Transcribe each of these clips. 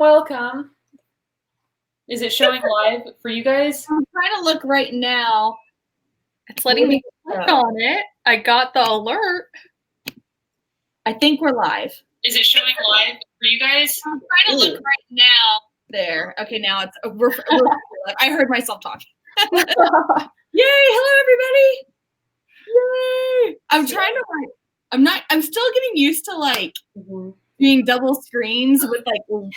Welcome. Is it showing live for you guys? I'm trying to look right now. It's letting me click on it. I got the alert. I think we're live. Is it showing live for you guys? I'm trying to look right now. There. Okay, now it's we're live. I heard myself talking. Yay! Hello, everybody. Yay! I'm trying to I'm still getting used to being double screens with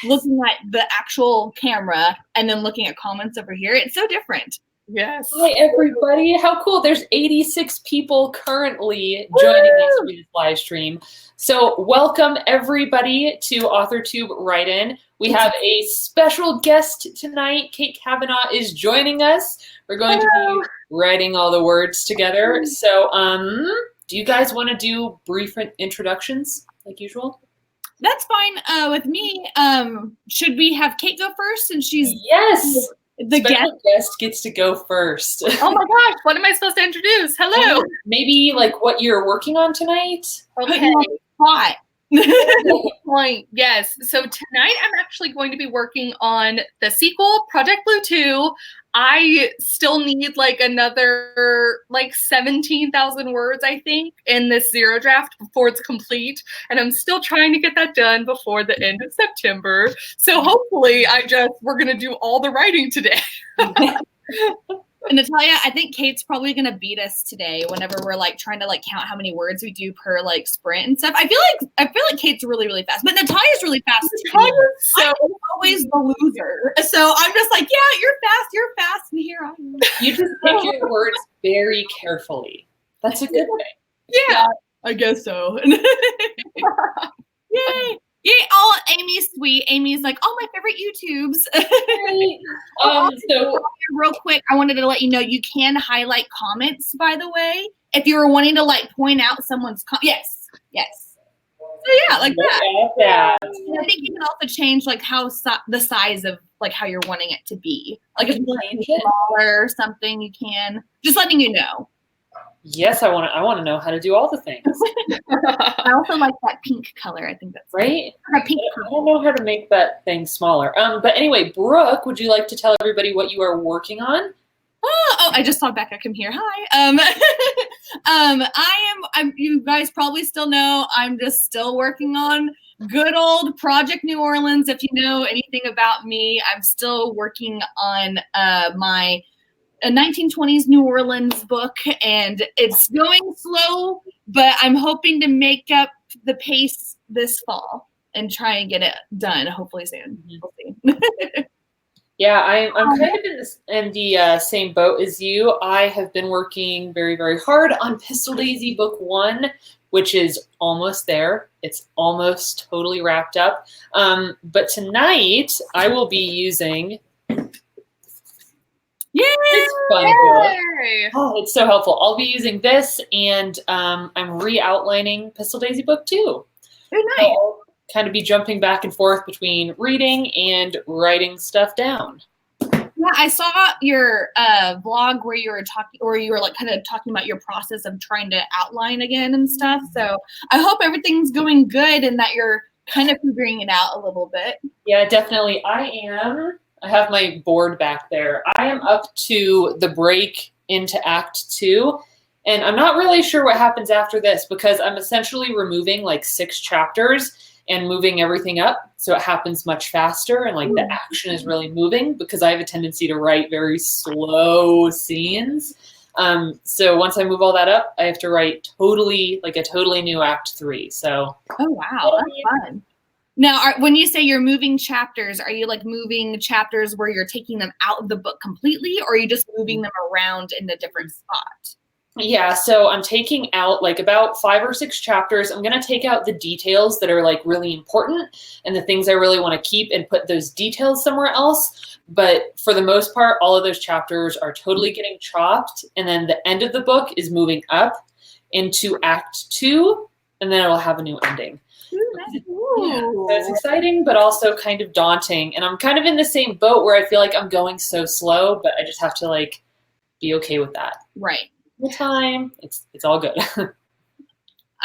looking at the actual camera and then looking at comments over here. It's so different. Yes. Hi, everybody. How cool. There's 86 people currently joining us for this live stream. So welcome, everybody, to AuthorTube Write-In. We have a special guest tonight. Kate Kavanaugh is joining us. We're going to be writing all the words together. So do you guys want to do brief introductions like usual? That's fine with me. Should we have Kate go first since she's the guest gets to go first. Oh my gosh, what am I supposed to introduce? Hello. Maybe what you're working on tonight? Okay. Hot. Point. Yes. So tonight I'm actually going to be working on the sequel, Project Blue 2. I still need another 17,000 words, I think, in this zero draft before it's complete. And I'm still trying to get that done before the end of September. So hopefully we're going to do all the writing today. And Natalia, I think Kate's probably going to beat us today whenever we're trying to count how many words we do per sprint and stuff. I feel like Kate's really, really fast, but Natalia's really fast too. I'm always the loser. So I'm just yeah, you're fast, and here I am. You just pick your words very carefully. That's a good thing. Yeah, I guess so. Yay. Yay, Amy's sweet. Amy's all my favorite YouTubes. So real quick, I wanted to let you know you can highlight comments, by the way, if you were wanting to point out someone's yes. So yeah, that. And I think you can also change how the size of how you're wanting it to be. If you want it smaller or something, you can. Just letting you know. Yes, I want to know how to do all the things. I also like that pink color. I think that's right. Pink I don't know how to make that thing smaller. But anyway, Brooke, would you like to tell everybody what you are working on? Oh, I just saw Becca come here. Hi. I'm. You guys probably still know I'm just still working on good old Project New Orleans. If you know anything about me, I'm still working on my a 1920s New Orleans book, and it's going slow, but I'm hoping to make up the pace this fall and try and get it done hopefully soon. We'll see. Yeah, I'm kind of in the same boat as you. I have been working very, very hard on Pistol Daisy Book 1, which is almost there. It's almost totally wrapped up. But tonight I will be using It's fun. Oh, it's so helpful. I'll be using this, and I'm re-outlining Pistol Daisy Book 2. Very nice. I'll kind of be jumping back and forth between reading and writing stuff down. Yeah, I saw your vlog where you were kind of talking about your process of trying to outline again and stuff. So I hope everything's going good and that you're kind of figuring it out a little bit. Yeah, definitely. I have my board back there. I am up to the break into Act 2, and I'm not really sure what happens after this because I'm essentially removing 6 chapters and moving everything up so it happens much faster and the action is really moving because I have a tendency to write very slow scenes. So once I move all that up, I have to write a totally new Act 3. So. Oh, wow. That's fun. Now, when you say you're moving chapters, are you moving chapters where you're taking them out of the book completely, or are you just moving them around in a different spot? Yeah, so I'm taking out about 5 or 6 chapters. I'm going to take out the details that are really important and the things I really want to keep and put those details somewhere else. But for the most part, all of those chapters are totally getting chopped. And then the end of the book is moving up into Act 2, and then it'll have a new ending. Yeah, so it's exciting, but also kind of daunting. And I'm kind of in the same boat where I feel like I'm going so slow, but I just have to be okay with that. Right. The time, it's all good.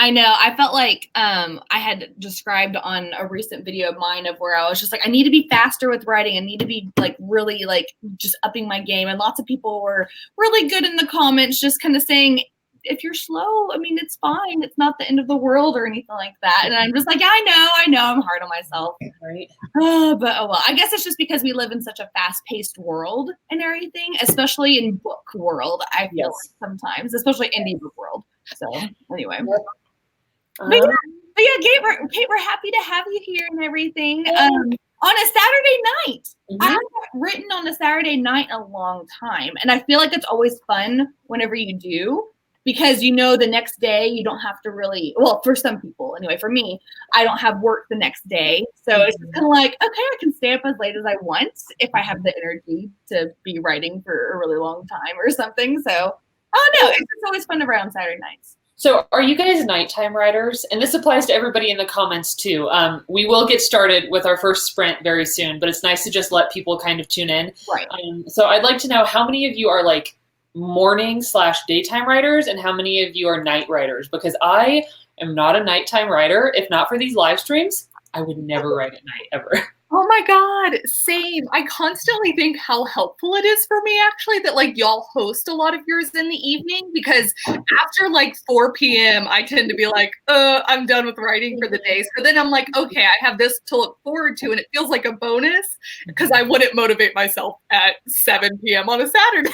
I know. I felt like I had described on a recent video of mine of where I was just like, I need to be faster with writing. I need to be like really like just upping my game. And lots of people were really good in the comments, just kind of saying, if you're slow, I mean, it's fine. It's not the end of the world or anything like that. And I'm just like, I know, I'm hard on myself. Right. But oh well, I guess it's just because we live in such a fast-paced world and everything, especially in book world. I feel like sometimes, especially indie book world. So anyway. But yeah, Kate, we're happy to have you here and everything. On a Saturday night. I haven't written on a Saturday night in a long time. And I feel like it's always fun whenever you do, because you know the next day you don't have to really, well, for some people anyway, for me, I don't have work the next day. So it's kind of like, okay, I can stay up as late as I want if I have the energy to be writing for a really long time or something. So, oh no, it's just always fun to write on Saturday nights. So are you guys nighttime writers? And this applies to everybody in the comments too. We will get started with our first sprint very soon, but it's nice to just let people kind of tune in. Right. So I'd like to know how many of you are like morning/daytime writers and how many of you are night writers, because I am not a nighttime writer. If not for these live streams, I would never write at night ever. Oh my God, same. I constantly think how helpful it is for me actually that like y'all host a lot of yours in the evening, because after like 4 p.m. I tend to be like, I'm done with writing for the day. So then I'm like, okay, I have this to look forward to, and it feels like a bonus because I wouldn't motivate myself at 7 p.m. on a Saturday.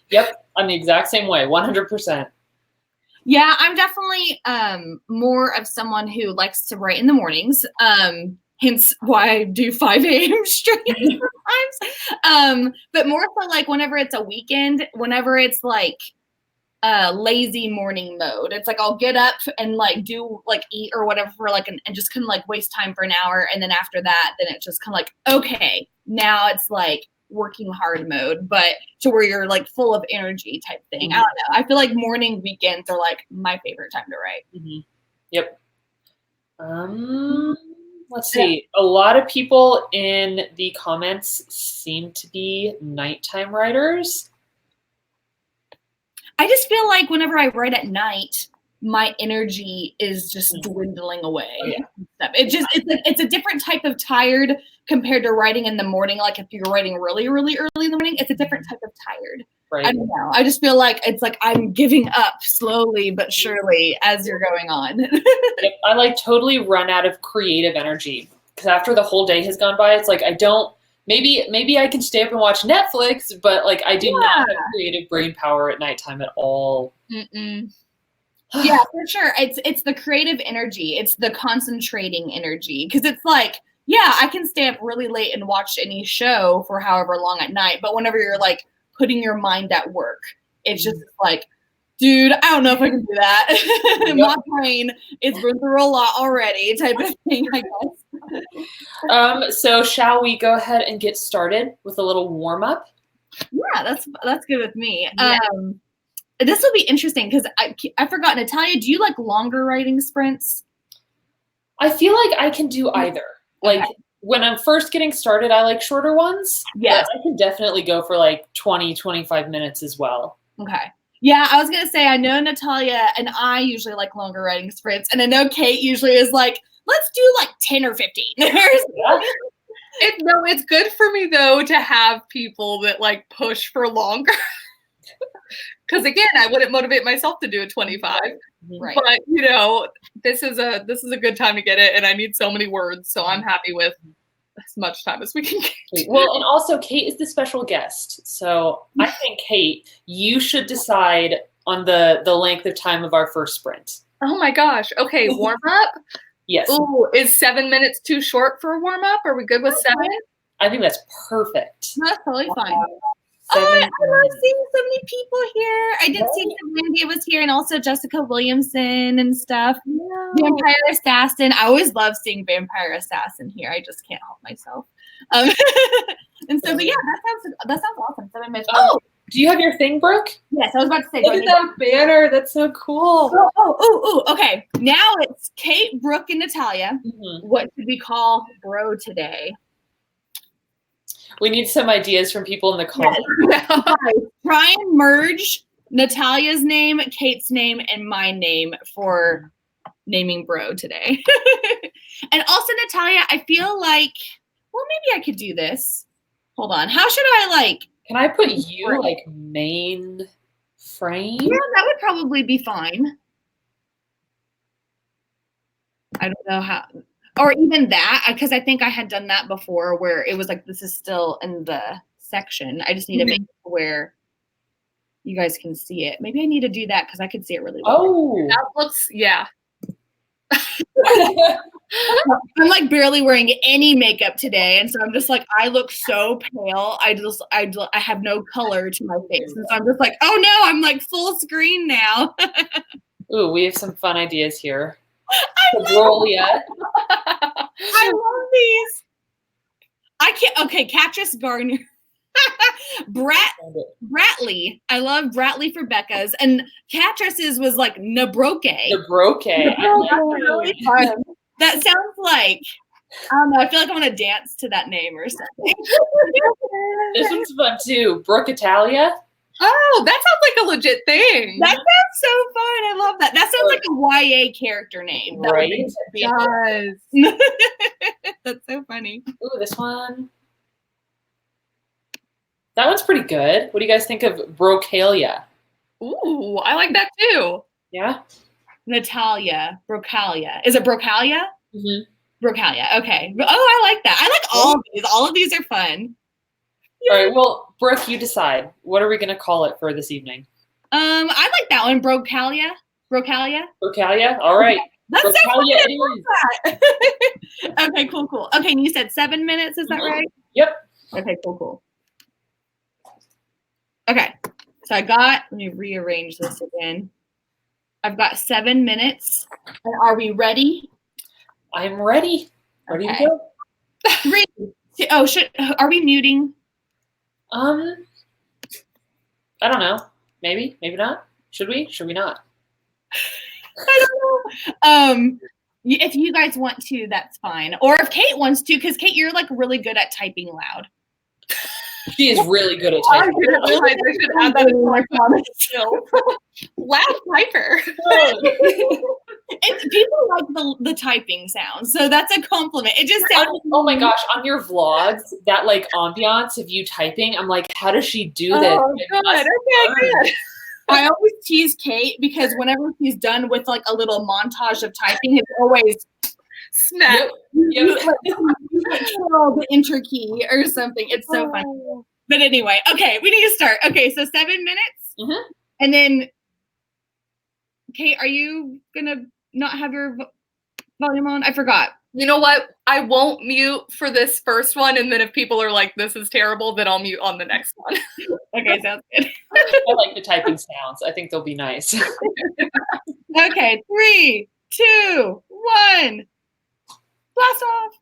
Yep, I'm the exact same way, 100%. Yeah, I'm definitely more of someone who likes to write in the mornings. Hence why I do 5 a.m. streams sometimes. But more so like whenever it's a weekend, whenever it's like lazy morning mode, it's like I'll get up and like do like eat or whatever for like and just kind of like waste time for an hour. And then after that, then it's just kind of like, okay, now it's like working hard mode, but to where you're like full of energy type thing. I don't know. I feel like morning weekends are like my favorite time to write. Yep. Let's see. A lot of people in the comments seem to be nighttime writers. I just feel like whenever I write at night, my energy is just dwindling away. It's a different type of tired compared to writing in the morning. Like if you're writing really, really early in the morning, it's a different type of tired. Right. I don't know. I just feel like it's like I'm giving up slowly but surely as you're going on. I like totally run out of creative energy because after the whole day has gone by, it's like I don't. Maybe I can stay up and watch Netflix, but like I do not have creative brain power at nighttime at all. Yeah, for sure. It's the creative energy. It's the concentrating energy. Because it's like, yeah, I can stay up really late and watch any show for however long at night. But whenever you're like putting your mind at work, it's just like, dude, I don't know if I can do that. My brain is run through a lot already type of thing, I guess. So shall we go ahead and get started with a little warm up? Yeah, that's good with me. Yeah. This will be interesting because I forgot, Natalia, do you like longer writing sprints? I feel like I can do either. Like when I'm first getting started, I like shorter ones. Yes. But I can definitely go for like 20, 25 minutes as well. Okay. Yeah, I was going to say, I know Natalia and I usually like longer writing sprints. And I know Kate usually is like, let's do like 10 or 15. No, it's good for me though to have people that like push for longer. Because again, I wouldn't motivate myself to do a 25. Right. But you know, this is a good time to get it, and I need so many words, so I'm happy with as much time as we can get. Well, and also Kate is the special guest, so I think Kate, you should decide on the length of time of our first sprint. Oh my gosh! Okay, warm up. Yes. Ooh, is 7 minutes too short for a warm up? Are we good with 7? I think that's perfect. That's totally fine. I love seeing so many people here. I did see Lindy was here, and also Jessica Williamson and stuff. Yeah. Vampire Assassin. I always love seeing Vampire Assassin here. I just can't help myself. And so, but yeah, that sounds awesome. 7 minutes. Oh, do you have your thing, Brooke? Yes, I was about to say. Look at that banner. That's so cool. Okay. Now it's Kate, Brooke, and Natalia. What should we call Bro today? We need some ideas from people in the comments. Try and merge Natalia's name, Kate's name, and my name for naming bro today. And also, Natalia, I feel like, well, maybe I could do this. Hold on. How should I like? Can I put you like main frame? Yeah, that would probably be fine. I don't know how, or even that, because I think I had done that before where it was like, this is still in the section. I just need to make it where you guys can see it. Maybe I need to do that because I could see it really well. Oh, that looks, yeah. I'm like barely wearing any makeup today, and so I'm just like, I look so pale. I have no color to my face, and so I'm just like, oh no, I'm like full screen now. Ooh, we have some fun ideas here. I love these. I can't. Okay, Catrice Garner, Bratley. I love Bratley for Becca's, and Catrice's was like Nabroke. Nabroke. Really fun. That sounds like, I don't know, I feel like I want to dance to that name or something. This one's fun too. Brooke Italia. Oh, that sounds like a legit thing. That sounds so fun. I love that. That sounds like a YA character name. Right? It does. That's so funny. Ooh, this one. That one's pretty good. What do you guys think of Brocalia? Ooh, I like that too. Yeah? Natalia, Brocalia. Is it Brocalia? Mm-hmm. Brocalia. Okay. Oh, I like that. I like all of these. All of these are fun. All right. Well, Brooke, you decide. What are we going to call it for this evening? I like that one. Brocalia. Brocalia. Brocalia. All right. That's Brocalia so Okay. Cool. Okay. And you said 7 minutes. Is that right? Yep. Okay. Cool. Okay. So let me rearrange this again. I've got 7 minutes. And are we ready? I'm ready. Ready to go. 3. Oh, are we muting? I don't know. Maybe not. Should we not? I don't know. If you guys want to, that's fine. Or if Kate wants to, because Kate, you're like really good at typing loud. She is really good at typing. I didn't realize I should add that in my comments. Loud typer. People like the typing sound, so that's a compliment. It just sounds. Oh my gosh! On your vlogs, that like ambiance of you typing, I'm like, how does she do this? Oh, good. Okay. I always tease Kate because whenever she's done with like a little montage of typing, it's always snap. Yep. Control the enter key or something. It's so funny. But anyway, okay, we need to start. Okay, so 7 minutes, and then Kate, are you gonna not have your volume on? I forgot. You know what? I won't mute for this first one, and then if people are like, "This is terrible," then I'll mute on the next one. Okay, sounds good. I like the typing sounds. I think they'll be nice. Okay, 3, 2, 1. Blast off.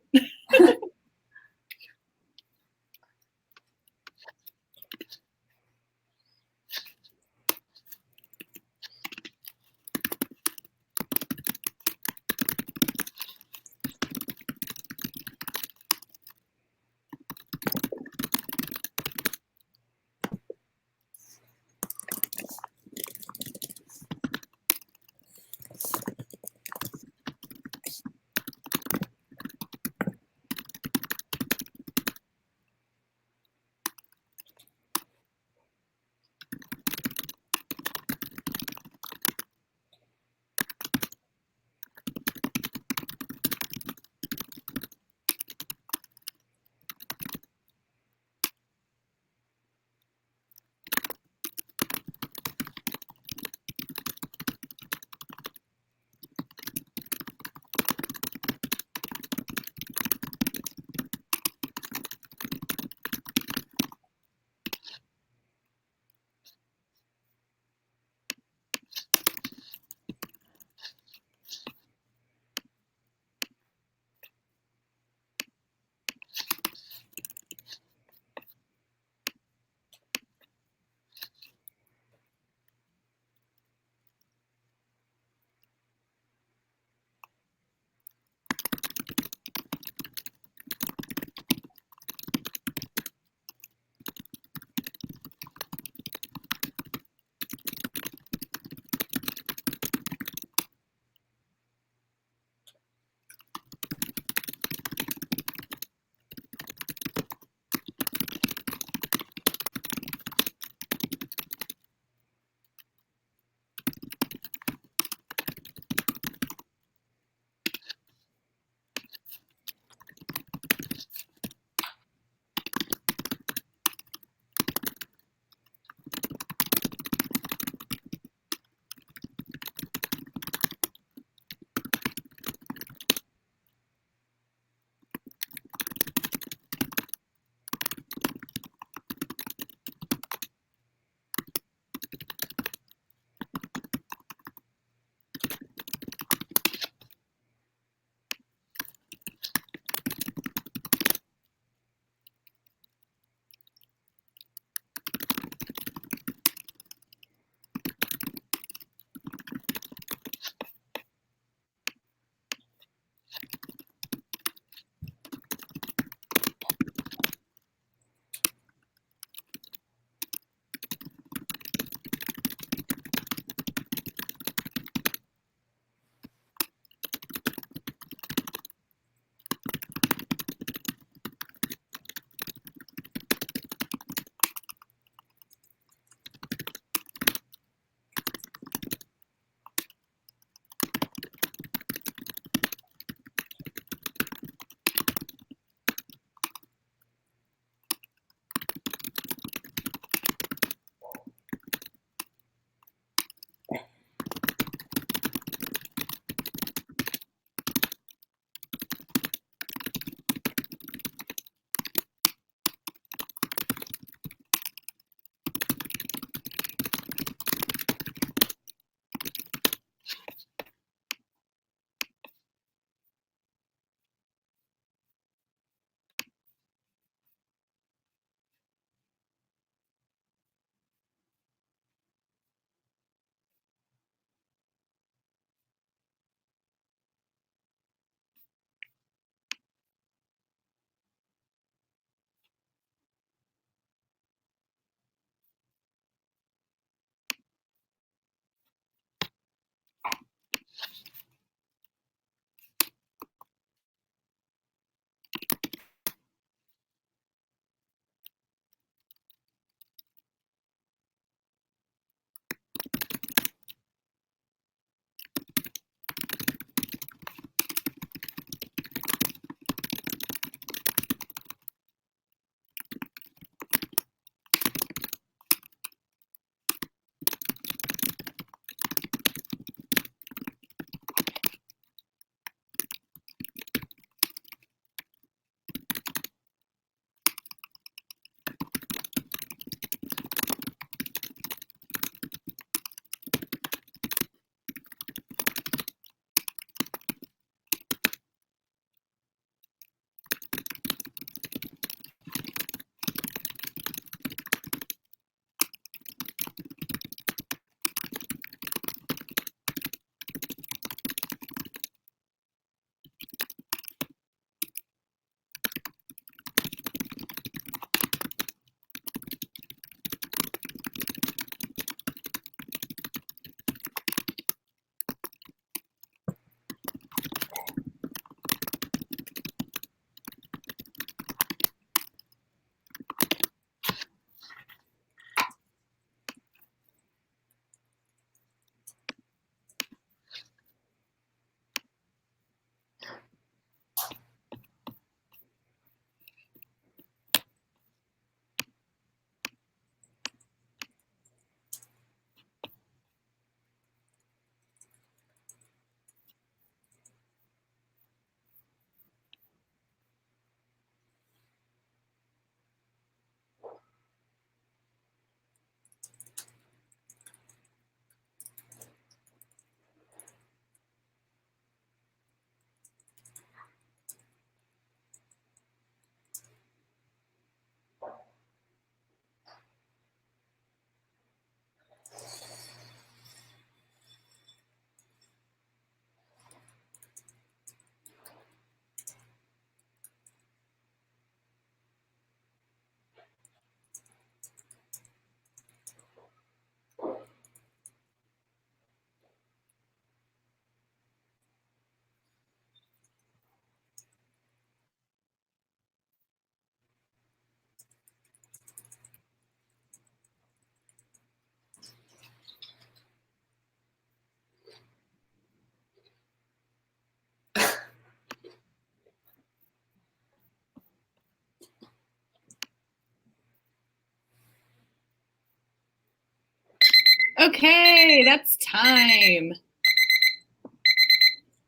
Okay, that's time.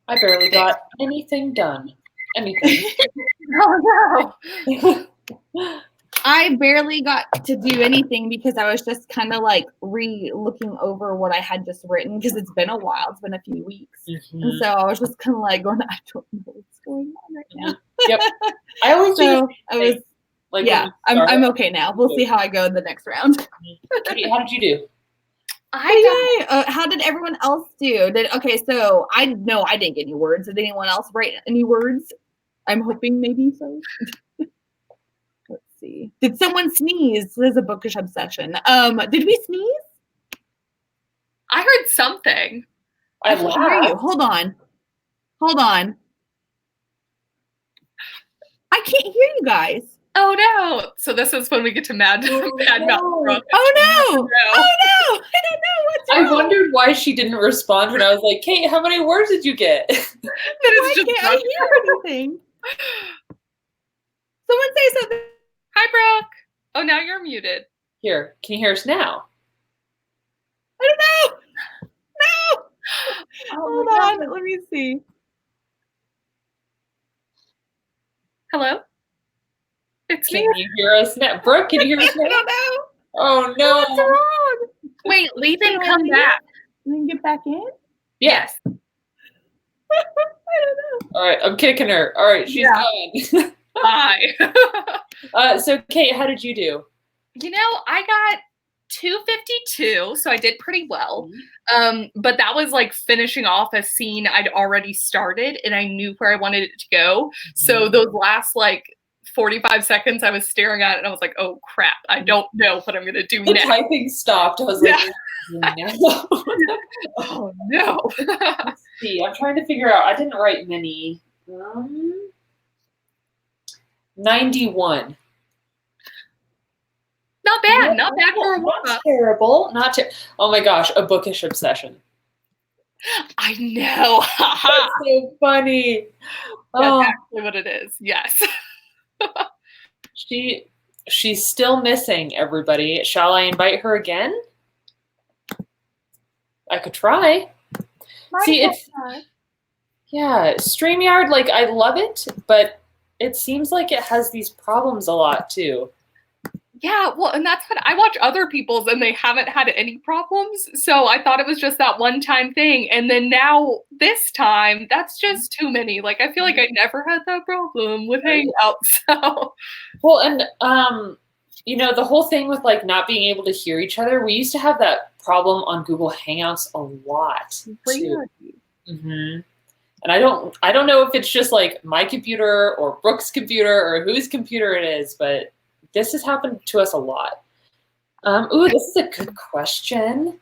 I barely got anything done. Anything. Oh no. I barely got to do anything because I was just kind of like looking over what I had just written because it's been a while. It's been a few weeks. Mm-hmm. And so I was just kind of like going, I don't know what's going on right now. Yep. I always so I was, like, yeah, I'm okay now. We'll see how I go in the next round. Katie, how did you do? How did everyone else do? So I know I didn't get any words. Did anyone else write any words? I'm hoping maybe so. Let's see. Did someone sneeze? This is a bookish obsession. Did we sneeze? I heard something. I can't hear you. Hold on. I can't hear you guys. Oh no! So this is when we get to bad mouth Brooke. Oh no! I don't know what's wrong. I wondered why she didn't respond when I was like, Kate, how many words did you get? Why can't I hear anything? Someone say something. Hi, Brooke. Oh, now you're muted. Here, can you hear us now? I don't know. No. Hold on. Let me see. Hello? It's me. Can you hear us now? Brooke, can you hear us now? I don't know. Oh no. What's wrong? Wait, leave and come back. You can get back in? Yes. I don't know. All right, I'm kicking her. All right, she's gone. Bye. So Kate, how did you do? You know, I got 252, so I did pretty well. But that was like finishing off a scene I'd already started and I knew where I wanted it to go. So those last like 45 seconds I was staring at it and I was like, oh crap, I don't know what I'm gonna do The next. typing stopped. I was like, no. Oh no. Let's see, I'm trying to figure out. I didn't write many. 91. Not bad. Not bad for a warm-up. Not terrible. Oh my gosh, a bookish obsession. I know. That's so funny. That's actually what it is. Yes. She's still missing, everybody. Shall I invite her again? I could try. See, StreamYard, like, I love it, but it seems like it has these problems a lot too. Yeah, well, and that's what I watch other people's and they haven't had any problems. So I thought it was just that one-time thing. And then now this time, that's just too many. Like, I feel like I never had that problem with Hangouts. So. Well, and, you know, the whole thing with like not being able to hear each other, we used to have that problem on Google Hangouts a lot. Really? Mm-hmm. And I don't know if it's just like my computer or Brooke's computer or whose computer it is, but this has happened to us a lot. Ooh, this is a good question.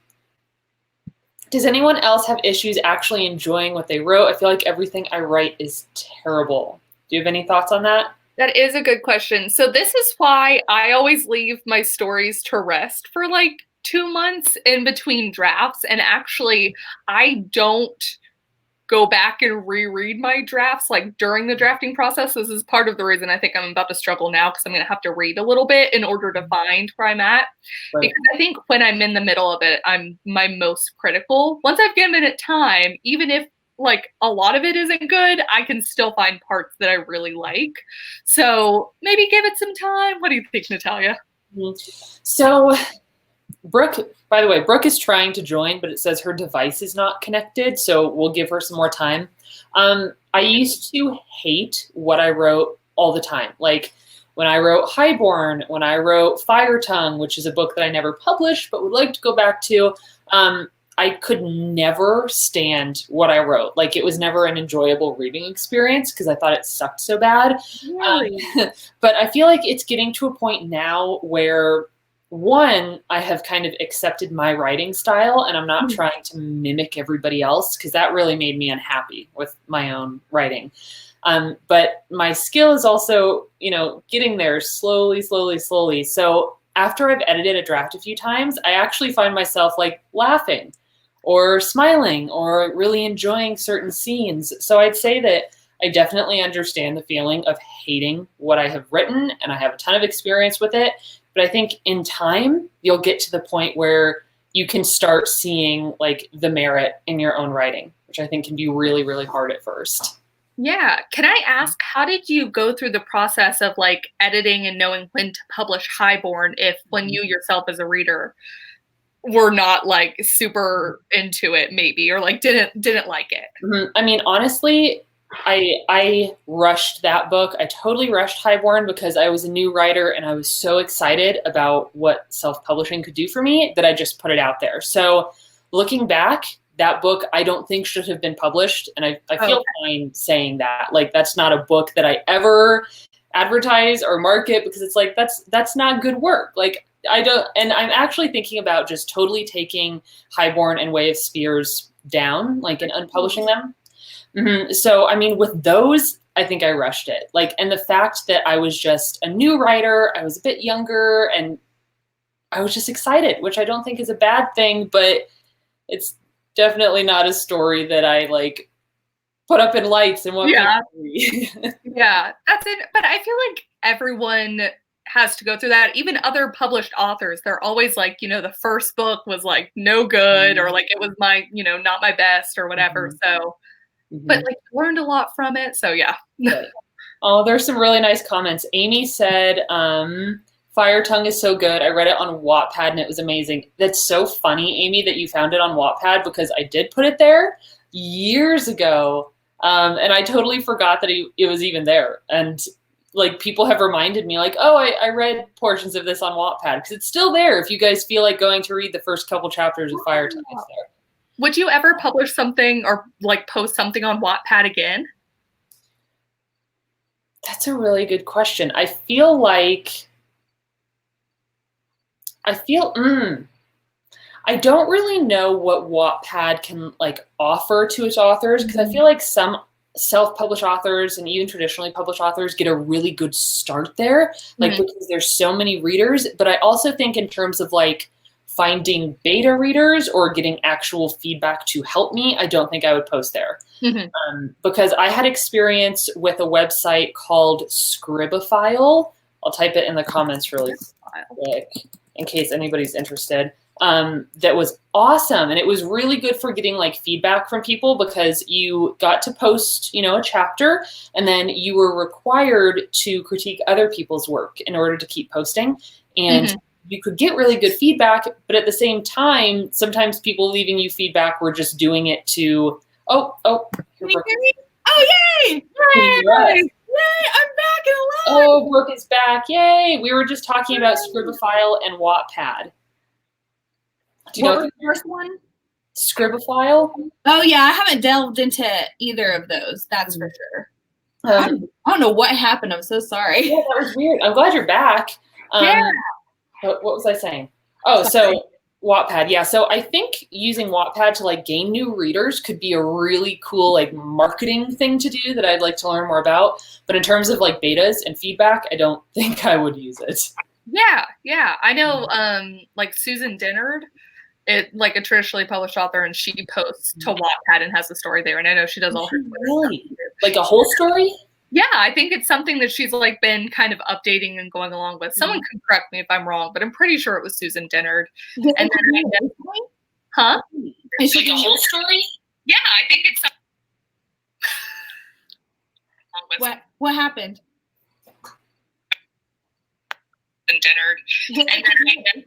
Does anyone else have issues actually enjoying what they wrote? I feel like everything I write is terrible. Do you have any thoughts on that? That is a good question. So this is why I always leave my stories to rest for like 2 months in between drafts. And actually, I don't go back and reread my drafts like during the drafting process. This is part of the reason I think I'm about to struggle now because I'm going to have to read a little bit in order to find where I'm at. Right. Because I think when I'm in the middle of it, I'm my most critical. Once I've given it time, even if like a lot of it isn't good, I can still find parts that I really like. So maybe give it some time. What do you think, Natalia? So Brooke, by the way, Brooke is trying to join, but it says her device is not connected, so we'll give her some more time. I used to hate what I wrote all the time. Like when I wrote Highborn, when I wrote Fire Tongue, which is a book that I never published but would like to go back to, I could never stand what I wrote. Like it was never an enjoyable reading experience because I thought it sucked so bad. Really? But I feel like it's getting to a point now where one, I have kind of accepted my writing style and I'm not trying to mimic everybody else because that really made me unhappy with my own writing. But my skill is also, you know, getting there slowly. So after I've edited a draft a few times, I actually find myself like laughing or smiling or really enjoying certain scenes. So I'd say that I definitely understand the feeling of hating what I have written and I have a ton of experience with it. But I think in time, you'll get to the point where you can start seeing like the merit in your own writing, which I think can be really, really hard at first. Yeah. Can I ask, how did you go through the process of like editing and knowing when to publish Highborn if when you yourself as a reader were not like super into it maybe, or like didn't like it? Mm-hmm. I mean, honestly, I rushed that book. I totally rushed Highborn because I was a new writer and I was so excited about what self-publishing could do for me that I just put it out there. So looking back, that book I don't think should have been published. And I feel fine saying that. Like, that's not a book that I ever advertise or market because it's like, that's not good work. Like, I don't, and I'm actually thinking about just totally taking Highborn and Way of Spears down, like, and unpublishing them. Mm-hmm. So, I mean, with those, I think I rushed it. Like, and the fact that I was just a new writer, I was a bit younger, and I was just excited, which I don't think is a bad thing, but it's definitely not a story that I like put up in lights and want people to read. Yeah, that's it. But I feel like everyone has to go through that. Even other published authors, they're always like, you know, the first book was like no good, or like it was my, you know, not my best or whatever. So, but like learned a lot from it. So yeah. Oh, there's some really nice comments. Amy said, Fire Tongue is so good. I read it on Wattpad and it was amazing. That's so funny, Amy, that you found it on Wattpad because I did put it there years ago. And I totally forgot that it was even there. And like people have reminded me like, oh, I read portions of this on Wattpad because it's still there. If you guys feel like going to read the first couple chapters of Fire Tongue, it's there. Would you ever publish something or like post something on Wattpad again? That's a really good question. I feel I don't really know what Wattpad can like offer to its authors because I feel like some self-published authors and even traditionally published authors get a really good start there, like because there's so many readers. But I also think in terms of like finding beta readers or getting actual feedback to help me, I don't think I would post there. Because I had experience with a website called Scribophile. I'll type it in the comments really quick in case anybody's interested. That was awesome. And it was really good for getting like feedback from people because you got to post, you know, a chapter and then you were required to critique other people's work in order to keep posting. And you could get really good feedback, but at the same time, sometimes people leaving you feedback were just doing it to, can you hear me? Oh, yay! Yay! I'm back and alive! Oh, Brooke is back. Yay! We were just talking about Scribophile and Wattpad. Do you know the first one? Scribophile? Oh, yeah. I haven't delved into either of those. That's for sure. I don't know what happened. I'm so sorry. Yeah, that was weird. I'm glad you're back. What was I saying? Oh, so Wattpad. Yeah. So I think using Wattpad to like gain new readers could be a really cool like marketing thing to do that I'd like to learn more about. But in terms of like betas and feedback, I don't think I would use it. Yeah. I know like Susan Dennard, like a traditionally published author, and she posts to Wattpad and has a story there. And I know she does all her really like a whole story. Yeah, I think it's something that she's like been kind of updating and going along with. Someone can correct me if I'm wrong, but I'm pretty sure it was Susan Dennard. And then It's like a whole story? Yeah, I think it's What happened? Susan Dennard. And then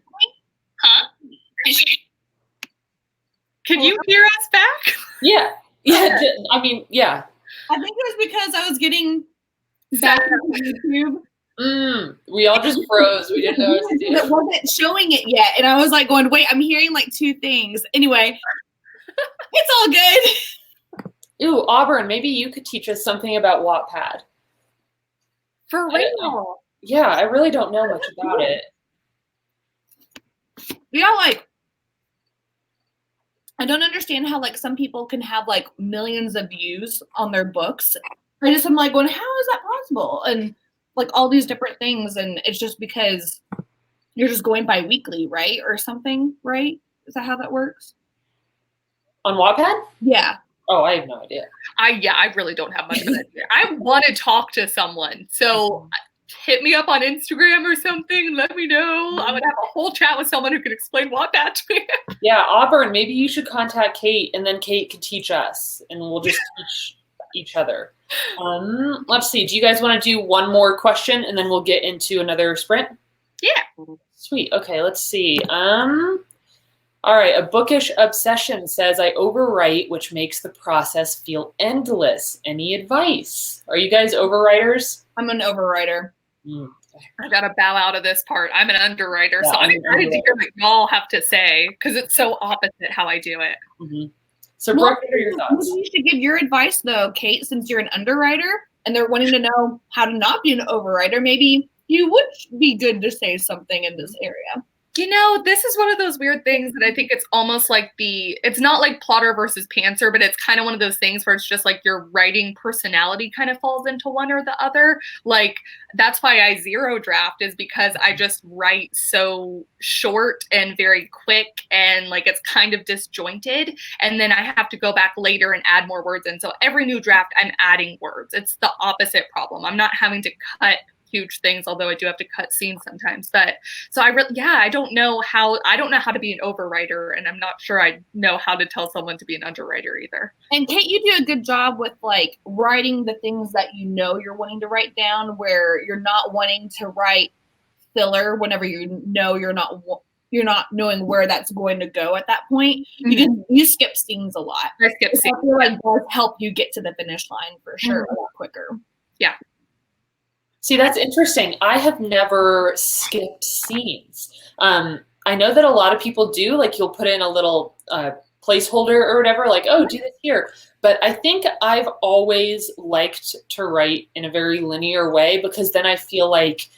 Can you hear us back? Yeah. I mean, yeah. I think it was because I was getting back on YouTube. We all just froze. We didn't know what to do. It wasn't showing it yet. And I was like going, wait, I'm hearing like two things. Anyway, it's all good. Ooh, Auburn, maybe you could teach us something about Wattpad. For real. Yeah, I really don't know much about it. Yeah, like, I don't understand how like some people can have like millions of views on their books. I'm like going, how is that possible? And like all these different things. And it's just because you're just going bi-weekly, right? Or something, right? Is that how that works? On Wattpad? Yeah. Oh, I have no idea. I really don't have much of an idea. I want to talk to someone. So hit me up on Instagram or something and let me know. I would have a whole chat with someone who could explain Wattpad to me. Yeah, Auburn, maybe you should contact Kate, and then Kate could teach us, and we'll just teach each other. Let's see. Do you guys want to do one more question, and then we'll get into another sprint? Yeah. Sweet. Okay, let's see. All right, a bookish obsession says, I overwrite, which makes the process feel endless. Any advice? Are you guys overwriters? I'm an overwriter. I gotta bow out of this part. I'm an underwriter, so I'm excited to hear what y'all have to say because it's so opposite how I do it. Mm-hmm. So, Brooke, what are your thoughts? You should give your advice, though, Kate, since you're an underwriter and they're wanting to know how to not be an overwriter. Maybe you would be good to say something in this area. You know, this is one of those weird things that I think it's almost like it's not like plotter versus pantser, but it's kind of one of those things where it's just like your writing personality kind of falls into one or the other. Like, that's why I zero draft, is because I just write so short and very quick, and like it's kind of disjointed. And then I have to go back later and add more words in. So every new draft, I'm adding words. It's the opposite problem. I'm not having to cut huge things, although I do have to cut scenes sometimes. But so I don't know how to be an overwriter, and I'm not sure I know how to tell someone to be an underwriter either. And Kate, you do a good job with like writing the things that you know you're wanting to write down, where you're not wanting to write filler whenever you know you're not knowing where that's going to go at that point. Mm-hmm. You skip scenes a lot. I skip scenes. I feel like does help you get to the finish line for sure, a lot quicker. Yeah. See, that's interesting. I have never skipped scenes. I know that a lot of people do, like you'll put in a little placeholder or whatever, like, oh, do this here. But I think I've always liked to write in a very linear way, because then I feel like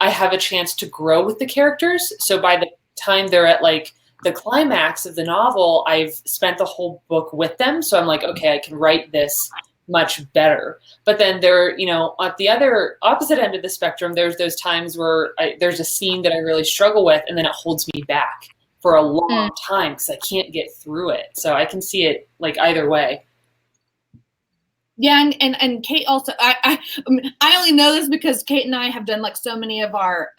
I have a chance to grow with the characters. So by the time they're at like the climax of the novel, I've spent the whole book with them. So I'm like, okay, I can write this much better. But then there, at the other opposite end of the spectrum, there's those times where there's a scene that I really struggle with, and then it holds me back for a long time because I can't get through it. So I can see it like either way. Yeah, and Kate also, I only know this because Kate and I have done like so many of our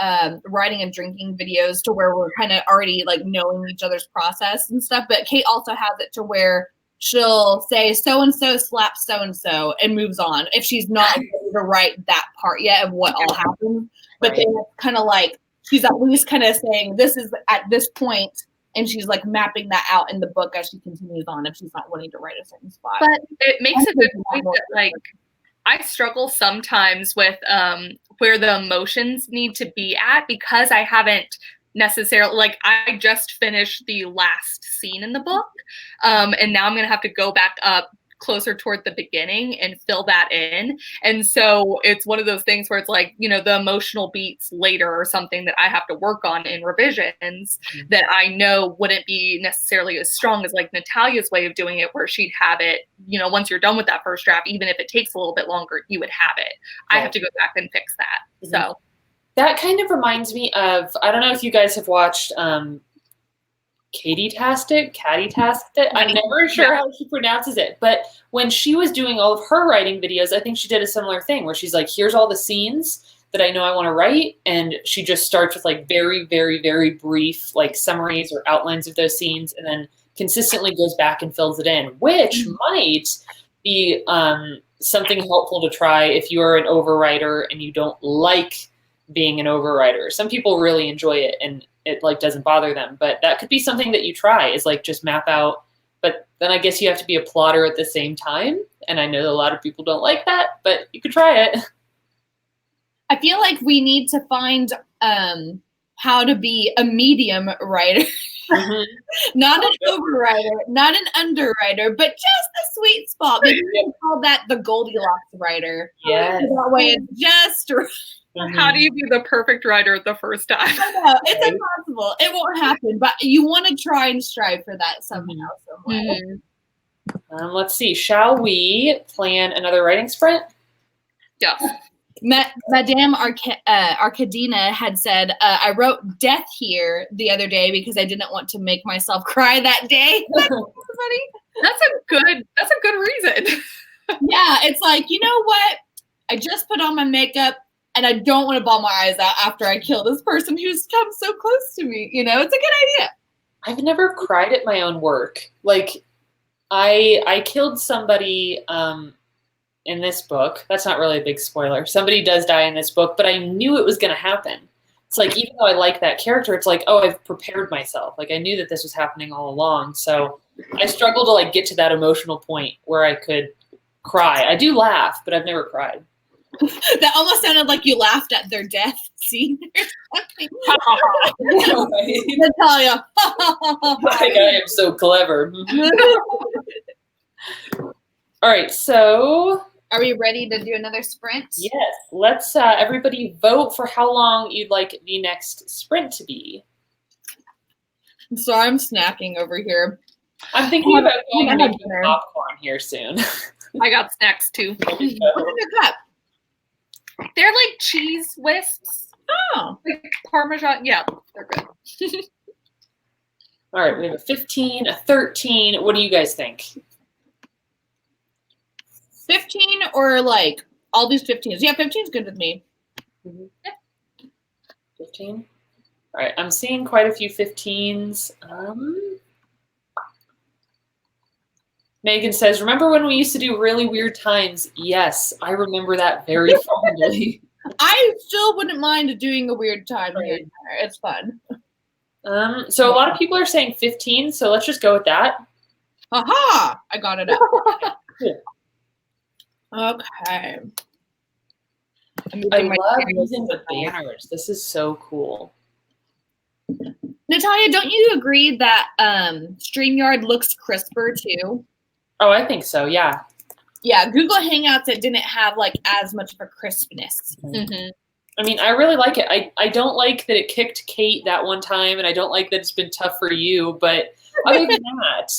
writing and drinking videos to where we're kind of already like knowing each other's process and stuff. But Kate also has it to where she'll say so-and-so slaps so-and-so and moves on if she's not ready to write that part yet of what all happened. But then it's kind of like she's at least kind of saying this is at this point, and she's like mapping that out in the book as she continues on if she's not wanting to write a certain spot. But it makes a good point that like I struggle sometimes with where the emotions need to be at, because I haven't necessarily, like, I just finished the last scene in the book, and now I'm gonna have to go back up closer toward the beginning and fill that in. And so it's one of those things where it's like, the emotional beats later or something that I have to work on in revisions that I know wouldn't be necessarily as strong as like Natalia's way of doing it, where she'd have it, once you're done with that first draft, even if it takes a little bit longer, you would have it. Right. I have to go back and fix that. So that kind of reminds me of, I don't know if you guys have watched Catty-tastic. I'm never sure how she pronounces it. But when she was doing all of her writing videos, I think she did a similar thing where she's like, here's all the scenes that I know I want to write. And she just starts with like very, very, very brief like summaries or outlines of those scenes, and then consistently goes back and fills it in, which might be something helpful to try if you're an overwriter and you don't like being an overwriter. Some people really enjoy it and it like doesn't bother them, but that could be something that you try, is like just map out. But then I guess you have to be a plotter at the same time. And I know that a lot of people don't like that, but you could try it. I feel like we need to find how to be a medium writer. Not an overwriter, not an underwriter, but just a sweet spot. Maybe we can call that the Goldilocks writer. Yes. That way it's just right. How do you be the perfect writer the first time? I know, it's impossible. It won't happen, but you want to try and strive for that somehow, some way. Let's see. Shall we plan another writing sprint? Yeah. Madame Arcadina had said, I wrote death here the other day because I didn't want to make myself cry that day. That's funny. That's a good reason. Yeah, it's like, you know what? I just put on my makeup and I don't want to bawl my eyes out after I kill this person who's come so close to me. You know, it's a good idea. I've never cried at my own work. Like, I killed somebody in this book. That's not really a big spoiler. Somebody does die in this book, but I knew it was going to happen. It's like, even though I like that character, it's like, oh, I've prepared myself. Like, I knew that this was happening all along. So I struggle to like get to that emotional point where I could cry. I do laugh, but I've never cried. That almost sounded like you laughed at their death scene or something. Natalia. I am so clever. All right, so are we ready to do another sprint? Yes, let's everybody vote for how long you'd like the next sprint to be. So I'm snacking over here. I'm thinking about going and making popcorn here soon. I got snacks too. What's in your cup? They're like cheese wisps. Oh. Like Parmesan. Yeah, they're good. All right, we have a 15, a 13. What do you guys think? 15 or like all these 15s? Yeah, 15 is good with me. Mm-hmm. Yeah. 15? All right, I'm seeing quite a few 15s. Megan says, remember when we used to do really weird times? Yes, I remember that very fondly. I still wouldn't mind doing a weird time here and there. It's fun. So a lot of people are saying 15, so let's just go with that. Aha! I got it up. Cool. Okay. I love using the banners. This is so cool. Natalia, don't you agree that StreamYard looks crisper too? Oh, I think so, yeah. Yeah, Google Hangouts, it didn't have like as much of a crispness. Mm-hmm. I mean, I really like it. I don't like that it kicked Kate that one time, and I don't like that it's been tough for you, but other than that,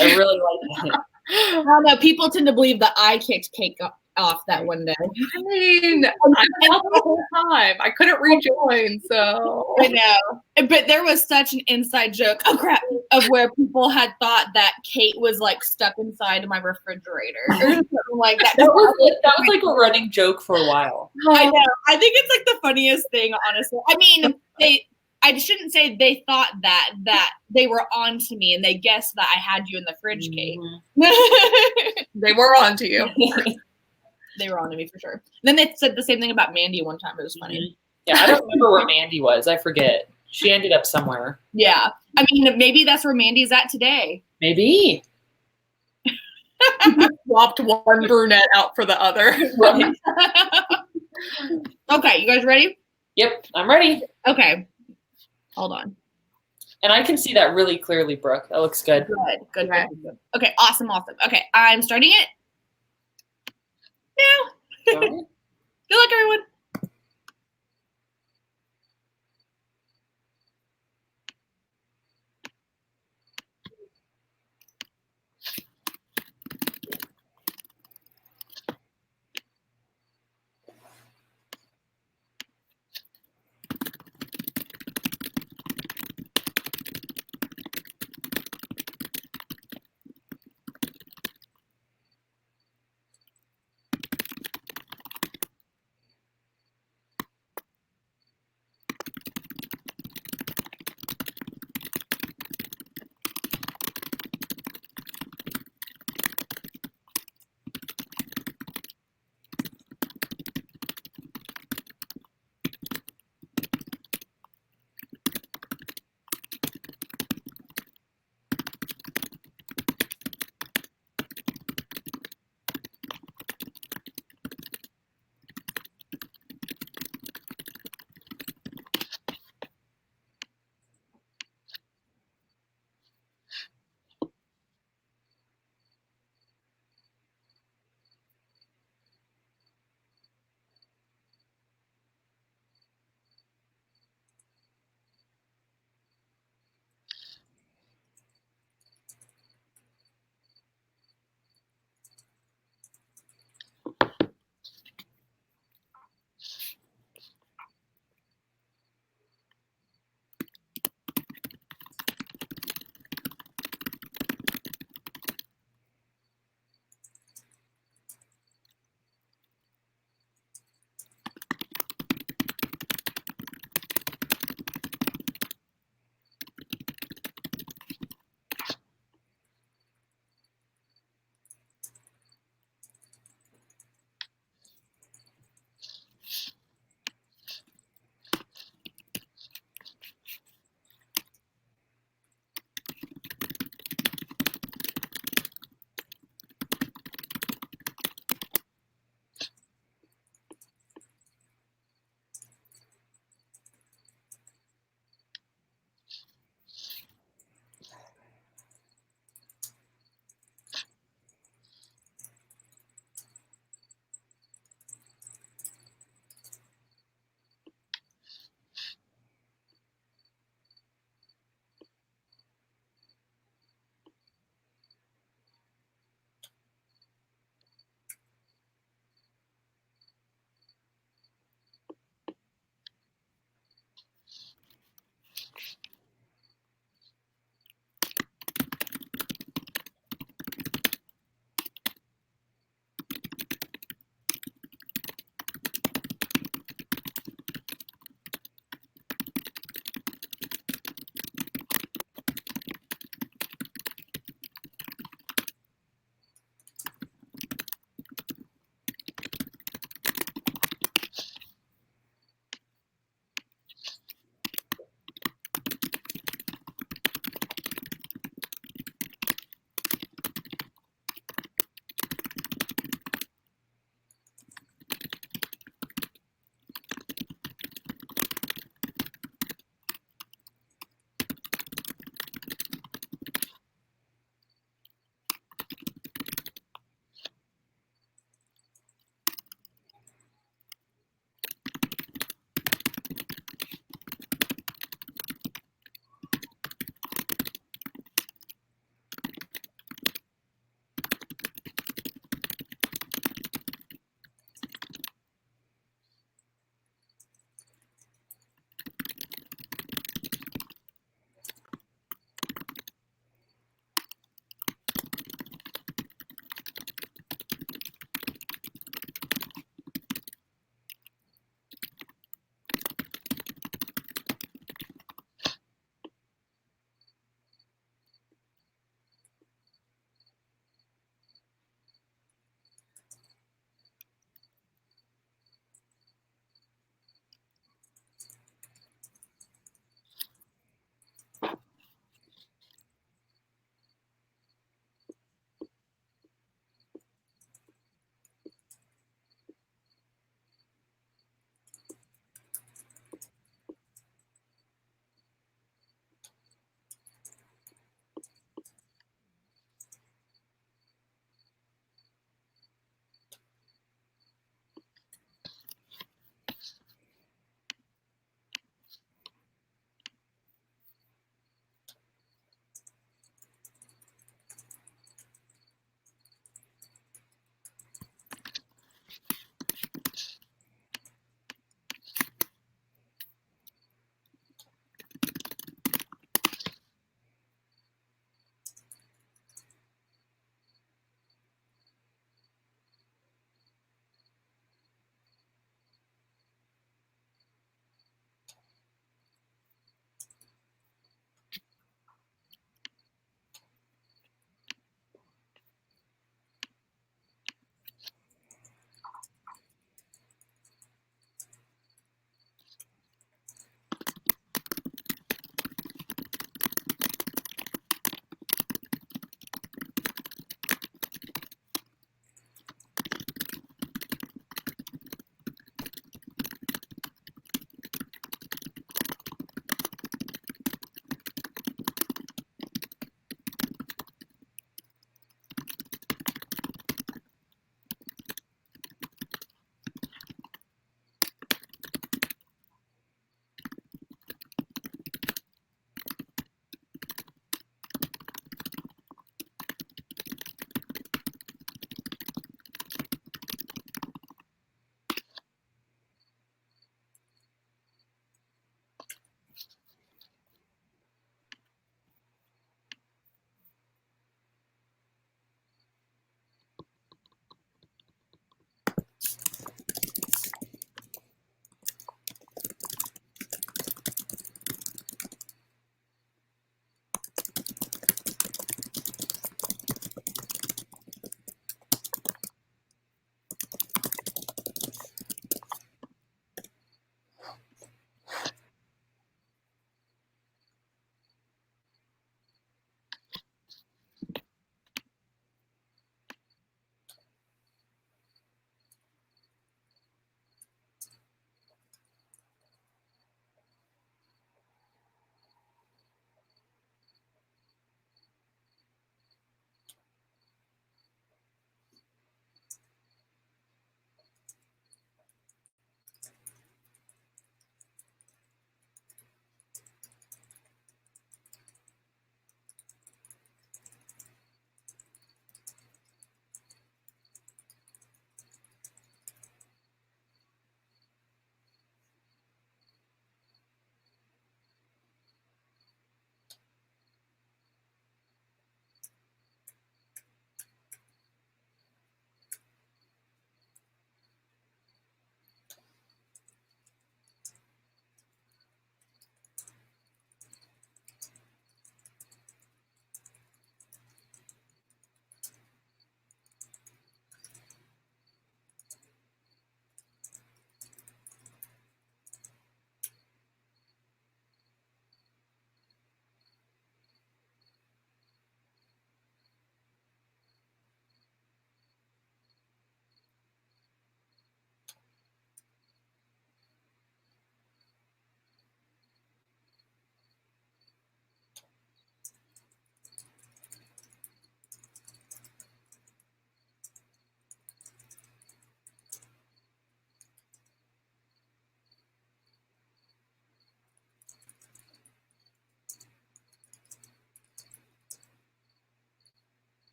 I really like it. I don't know. People tend to believe that I kicked Kate off that one day. I mean, I felt the whole time. I couldn't rejoin, so. I know. But there was such an inside joke, oh crap, of where people had thought that Kate was like stuck inside my refrigerator or something like that. That was like a running joke for a while. I know. I think it's like the funniest thing, honestly. I mean, I shouldn't say they thought that they were on to me and they guessed that I had you in the fridge, Kate. They were on to you. They were on to me for sure. And then they said the same thing about Mandy one time. It was funny. Yeah, I don't remember where Mandy was. I forget. She ended up somewhere. Yeah. I mean, maybe that's where Mandy's at today. Maybe. Swapped one brunette out for the other. Right. Okay, you guys ready? Yep, I'm ready. Okay. Hold on. And I can see that really clearly, Brooke. That looks good. Good. Okay, awesome. Okay, I'm starting it now. Right. Good luck, everyone.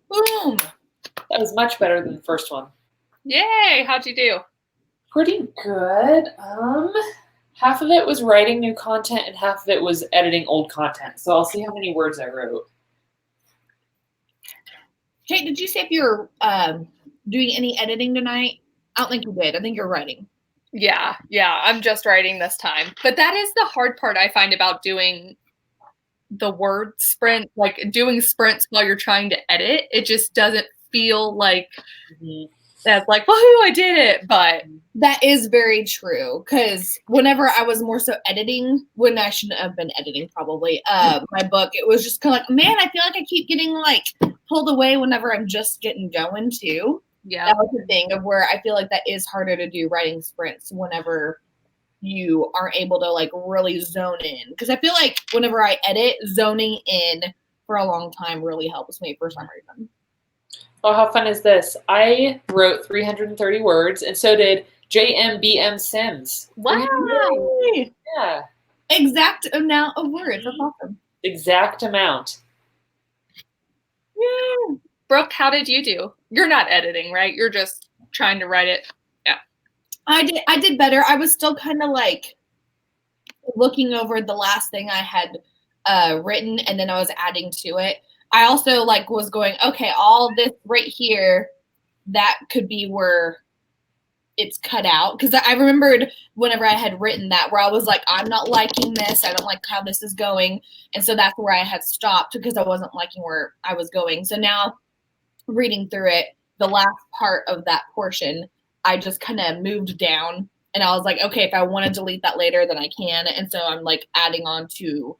Boom. That was much better than the first one. Yay! How'd you do? Pretty good. Half of it was writing new content and half of it was editing old content. So I'll see how many words I wrote. Kate, did you say if you're doing any editing tonight? I don't think you did. I think you're writing. Yeah, I'm just writing this time. But that is the hard part I find about doing the word sprint, like doing sprints while you're trying to edit. It just doesn't feel like that's like, woohoo, I did it. But that is very true, because whenever I was more so editing, when I shouldn't have been editing probably, my book, it was just kind of like, man, I feel like I keep getting like pulled away whenever I'm just getting going too. Yeah, that was the thing of where I feel like that is harder to do writing sprints whenever you aren't able to like really zone in. Because I feel like whenever I edit, zoning in for a long time really helps me for some reason. Oh, how fun is this? I wrote 330 words, and so did JMBM Sims. wow. Yeah. Exact amount of words. That's awesome. Exact amount. Yeah. Brooke, how did you do? You're not editing, right? You're just trying to write it. Yeah. I did better. I was still kind of like looking over the last thing I had written, and then I was adding to it. I also like was going, okay, all this right here, that could be where it's cut out. Because I remembered whenever I had written that, where I was like, I'm not liking this. I don't like how this is going. And so that's where I had stopped, because I wasn't liking where I was going. So now reading through it, the last part of that portion, I just kind of moved down, and I was like, okay, if I want to delete that later, then I can. And so I'm like adding on to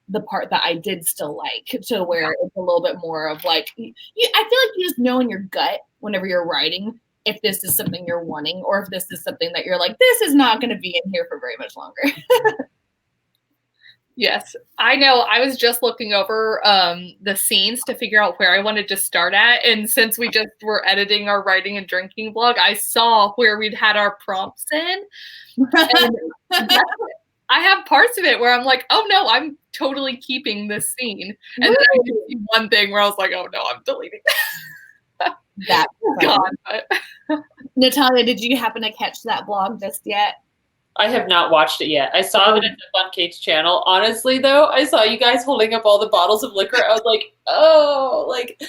the part that I did still like, to where it's a little bit more of like, I feel like you just know in your gut whenever you're writing if this is something you're wanting, or if this is something that you're like, this is not going to be in here for very much longer. Yes, I know. I was just looking over the scenes to figure out where I wanted to start at. And since we just were editing our writing and drinking blog, I saw where we'd had our prompts in. And I have parts of it where I'm like, oh no, I'm totally keeping this scene. And then I did see one thing where I was like, oh no, I'm deleting that. That's gone. Natalia, did you happen to catch that blog just yet? I have not watched it yet. I saw that it's up on Kate's channel. Honestly, though, I saw you guys holding up all the bottles of liquor. I was like, oh, like,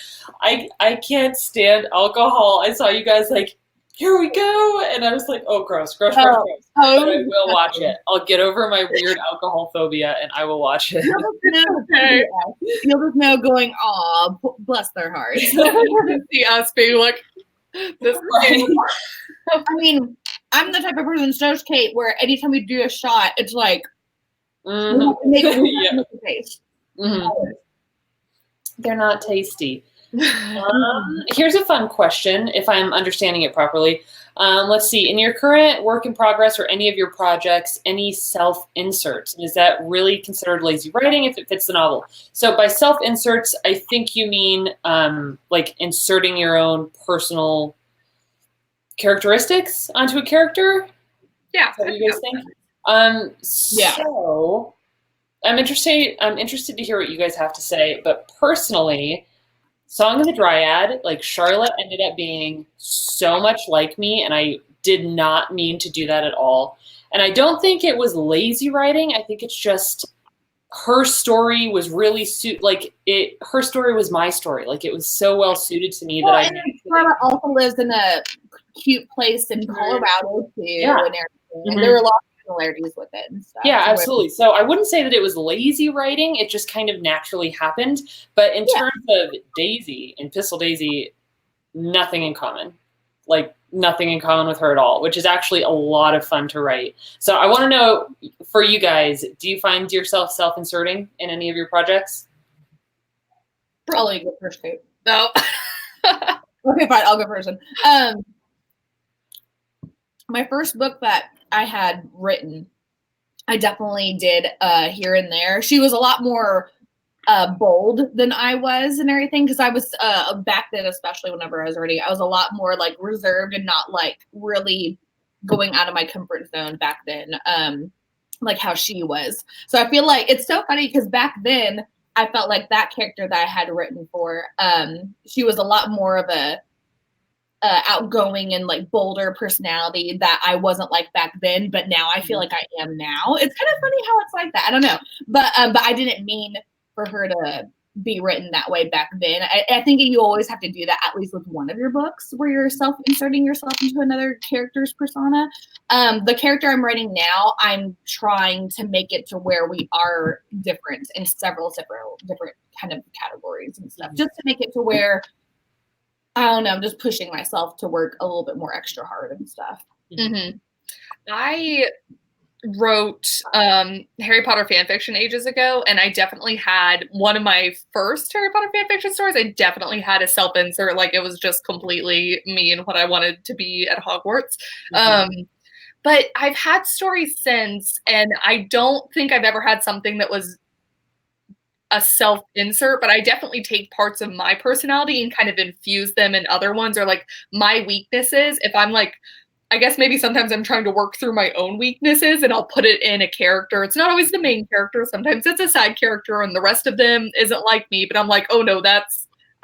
I can't stand alcohol. I saw you guys like, here we go. And I was like, oh, gross. But I will watch it. I'll get over my weird alcohol phobia, and I will watch it. You'll just know going, aw, bless their hearts. See us being like, this I mean, I'm the type of person, so Kate, where anytime we do a shot, it's like, make a taste. They're not tasty. Here's a fun question, if I'm understanding it properly. Let's see. In your current work in progress or any of your projects, any self-inserts? Is that really considered lazy writing if it fits the novel? So by self-inserts, I think you mean like inserting your own personal characteristics onto a character? Yeah. Is that what you guys think? So I'm interested to hear what you guys have to say, but personally, Song of the Dryad, like Charlotte ended up being so much like me, and I did not mean to do that at all. And I don't think it was lazy writing. I think it's just her story was really her story was my story. Like, it was so well suited to me that Charlotte also lives in a cute place in Colorado too, and everything. And there were a lot of similarities with it and stuff. Yeah, absolutely. So I wouldn't say that it was lazy writing. It just kind of naturally happened. But in terms of Daisy and Pistol Daisy, nothing in common. Like, nothing in common with her at all, which is actually a lot of fun to write. So I want to know, for you guys, do you find yourself self-inserting in any of your projects? Probably go first, Kate. No. Okay, fine. I'll go first. My first book that I had written, I definitely did here and there. She was a lot more bold than I was and everything, because I was back then, especially whenever I was writing, I was a lot more like reserved and not like really going out of my comfort zone back then, like how she was. So I feel like it's so funny, because back then I felt like that character that I had written for, she was a lot more of a outgoing and like bolder personality that I wasn't like back then, but now I feel like I am now. It's kind of funny how it's like that. I don't know, but I didn't mean for her to be written that way back then. I think you always have to do that at least with one of your books, where you're inserting yourself into another character's persona. The character I'm writing now, I'm trying to make it to where we are different in several different kind of categories and stuff, just to make it to where, I don't know, I'm just pushing myself to work a little bit more extra hard and stuff. Mm-hmm. I wrote Harry Potter fanfiction ages ago, and I definitely had one of my first Harry Potter fanfiction stories. I definitely had a self-insert, like it was just completely me and what I wanted to be at Hogwarts. But I've had stories since, and I don't think I've ever had something that was a self-insert, but I definitely take parts of my personality and kind of infuse them in other ones, or like my weaknesses. If I'm like, I guess maybe sometimes I'm trying to work through my own weaknesses and I'll put it in a character. It's not always the main character. Sometimes it's a side character and the rest of them isn't like me, but I'm like, oh no,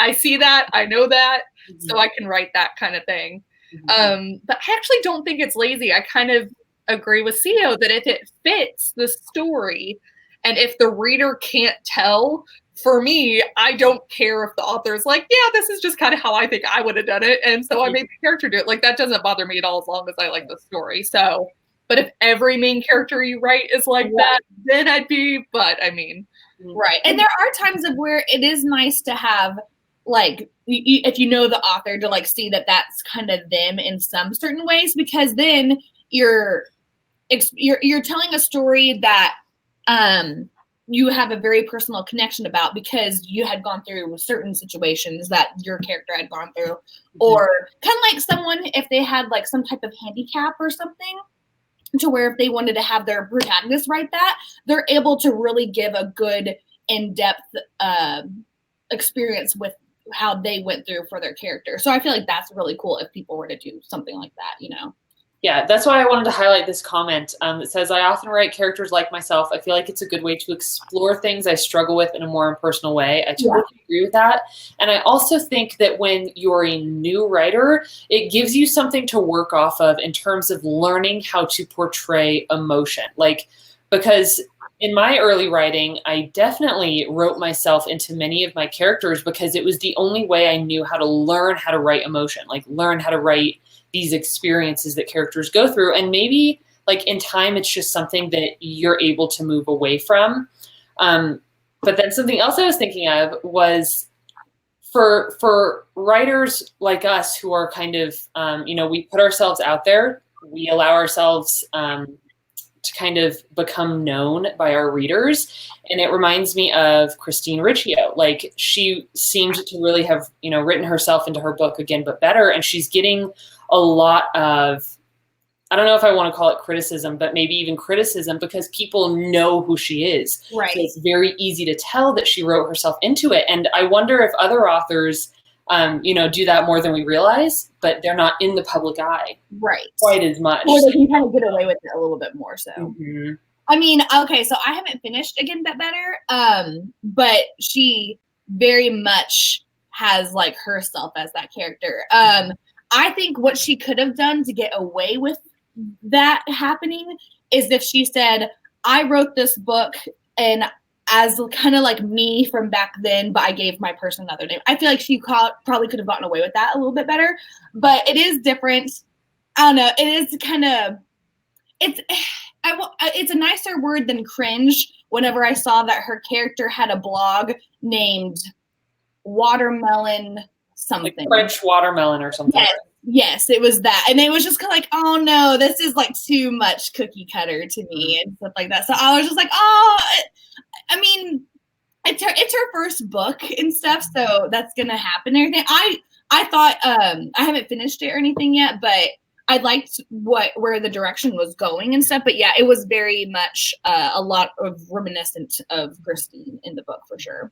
I see that, I know that, so I can write that kind of thing. But I actually don't think it's lazy. I kind of agree with CEO that if it fits the story, and if the reader can't tell, for me, I don't care if the author's like, yeah, this is just kind of how I think I would have done it, and so I made the character do it. Like, that doesn't bother me at all as long as I like the story. So, but if every main character you write is like that, then I'd be, but I mean. Right. And there are times of where it is nice to have, like, if you know the author, to like see that that's kind of them in some certain ways, because then you're telling a story that you have a very personal connection about, because you had gone through certain situations that your character had gone through, or kind of like someone, if they had like some type of handicap or something, to where if they wanted to have their protagonist write that, they're able to really give a good in-depth experience with how they went through for their character. So I feel like that's really cool if people were to do something like that, you know? Yeah, that's why I wanted to highlight this comment. It says, I often write characters like myself. I feel like it's a good way to explore things I struggle with in a more impersonal way. I totally agree with that. And I also think that when you're a new writer, it gives you something to work off of in terms of learning how to portray emotion. Like, because in my early writing, I definitely wrote myself into many of my characters because it was the only way I knew how to learn how to write emotion, like learn how to write these experiences that characters go through. And maybe like in time, it's just something that you're able to move away from. But then something else I was thinking of was for writers like us who are kind of, we put ourselves out there, we allow ourselves to kind of become known by our readers. And it reminds me of Christine Riccio. Like, she seemed to really have, written herself into her book again, but better. And she's getting a lot of, I don't know if I want to call it criticism, but maybe even criticism, because people know who she is. Right. So it's very easy to tell that she wrote herself into it. And I wonder if other authors, do that more than we realize, but they're not in the public eye quite as much. Or they can kind of get away with it a little bit more so. I mean, okay, so I haven't finished Again But Better, but she very much has like herself as that character. I think what she could have done to get away with that happening is if she said, I wrote this book and as kind of like me from back then, but I gave my person another name. I feel like she probably could have gotten away with that a little bit better, but it is different. I don't know. It is kind of, it's a nicer word than cringe whenever I saw that her character had a blog named Watermelon something. Like French Watermelon or something. Yes, it was that. And it was just kind of like, oh no, this is like too much cookie cutter to me and stuff like that. So I was just like, oh, I mean, it's her first book and stuff, so that's gonna happen and everything. I thought I haven't finished it or anything yet, but I liked where the direction was going and stuff. But yeah, it was very much a lot of reminiscent of Christine in the book for sure.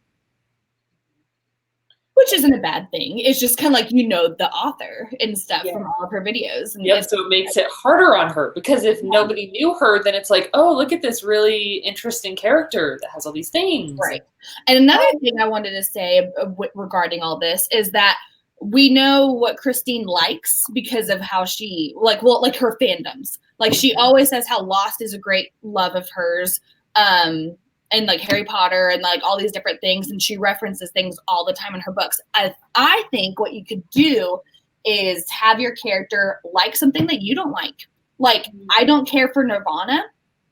Which which isn't a bad thing. It's just kind of like, the author and stuff from all of her videos. And so it makes it harder on her, because if nobody knew her, then it's like, oh, look at this really interesting character that has all these things. Right. And another thing I wanted to say regarding all this is that we know what Christine likes because of how she, like her fandoms. Like, she always says how Lost is a great love of hers. And like Harry Potter and like all these different things. And she references things all the time in her books. I think what you could do is have your character like something that you don't like. Like, I don't care for Nirvana.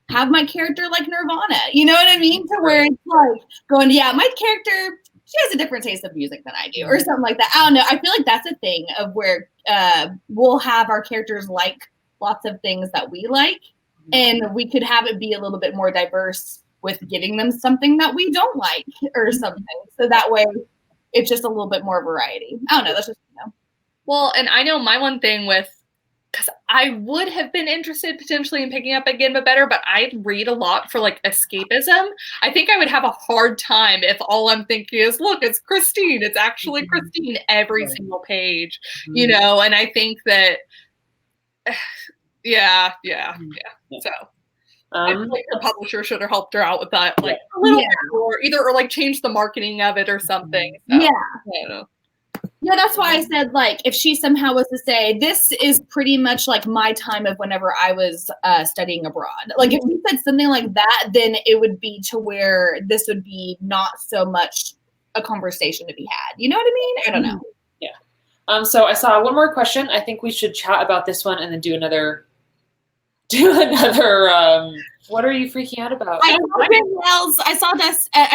Have my character like Nirvana. You know what I mean? To where it's like going, yeah, my character, she has a different taste of music than I do, or something like that. I don't know. I feel like that's a thing of where we'll have our characters like lots of things that we like. And we could have it be a little bit more diverse with giving them something that we don't like or something. So that way it's just a little bit more variety. I don't know. That's just, Well, and I know my one thing because I would have been interested potentially in picking up again, but better, but I read a lot for like escapism. I think I would have a hard time if all I'm thinking is, look, it's Christine. It's actually Christine every single page, and I think that, yeah. So I feel like the publisher should have helped her out with that, like a little bit more, or like change the marketing of it or something. So, I don't know. Yeah, that's why I said, like, if she somehow was to say, this is pretty much like my time of whenever I was studying abroad. Like, if you said something like that, then it would be to where this would be not so much a conversation to be had. You know what I mean? I don't know. Yeah. So I saw one more question. I think we should chat about this one and then do another. What are you freaking out about? I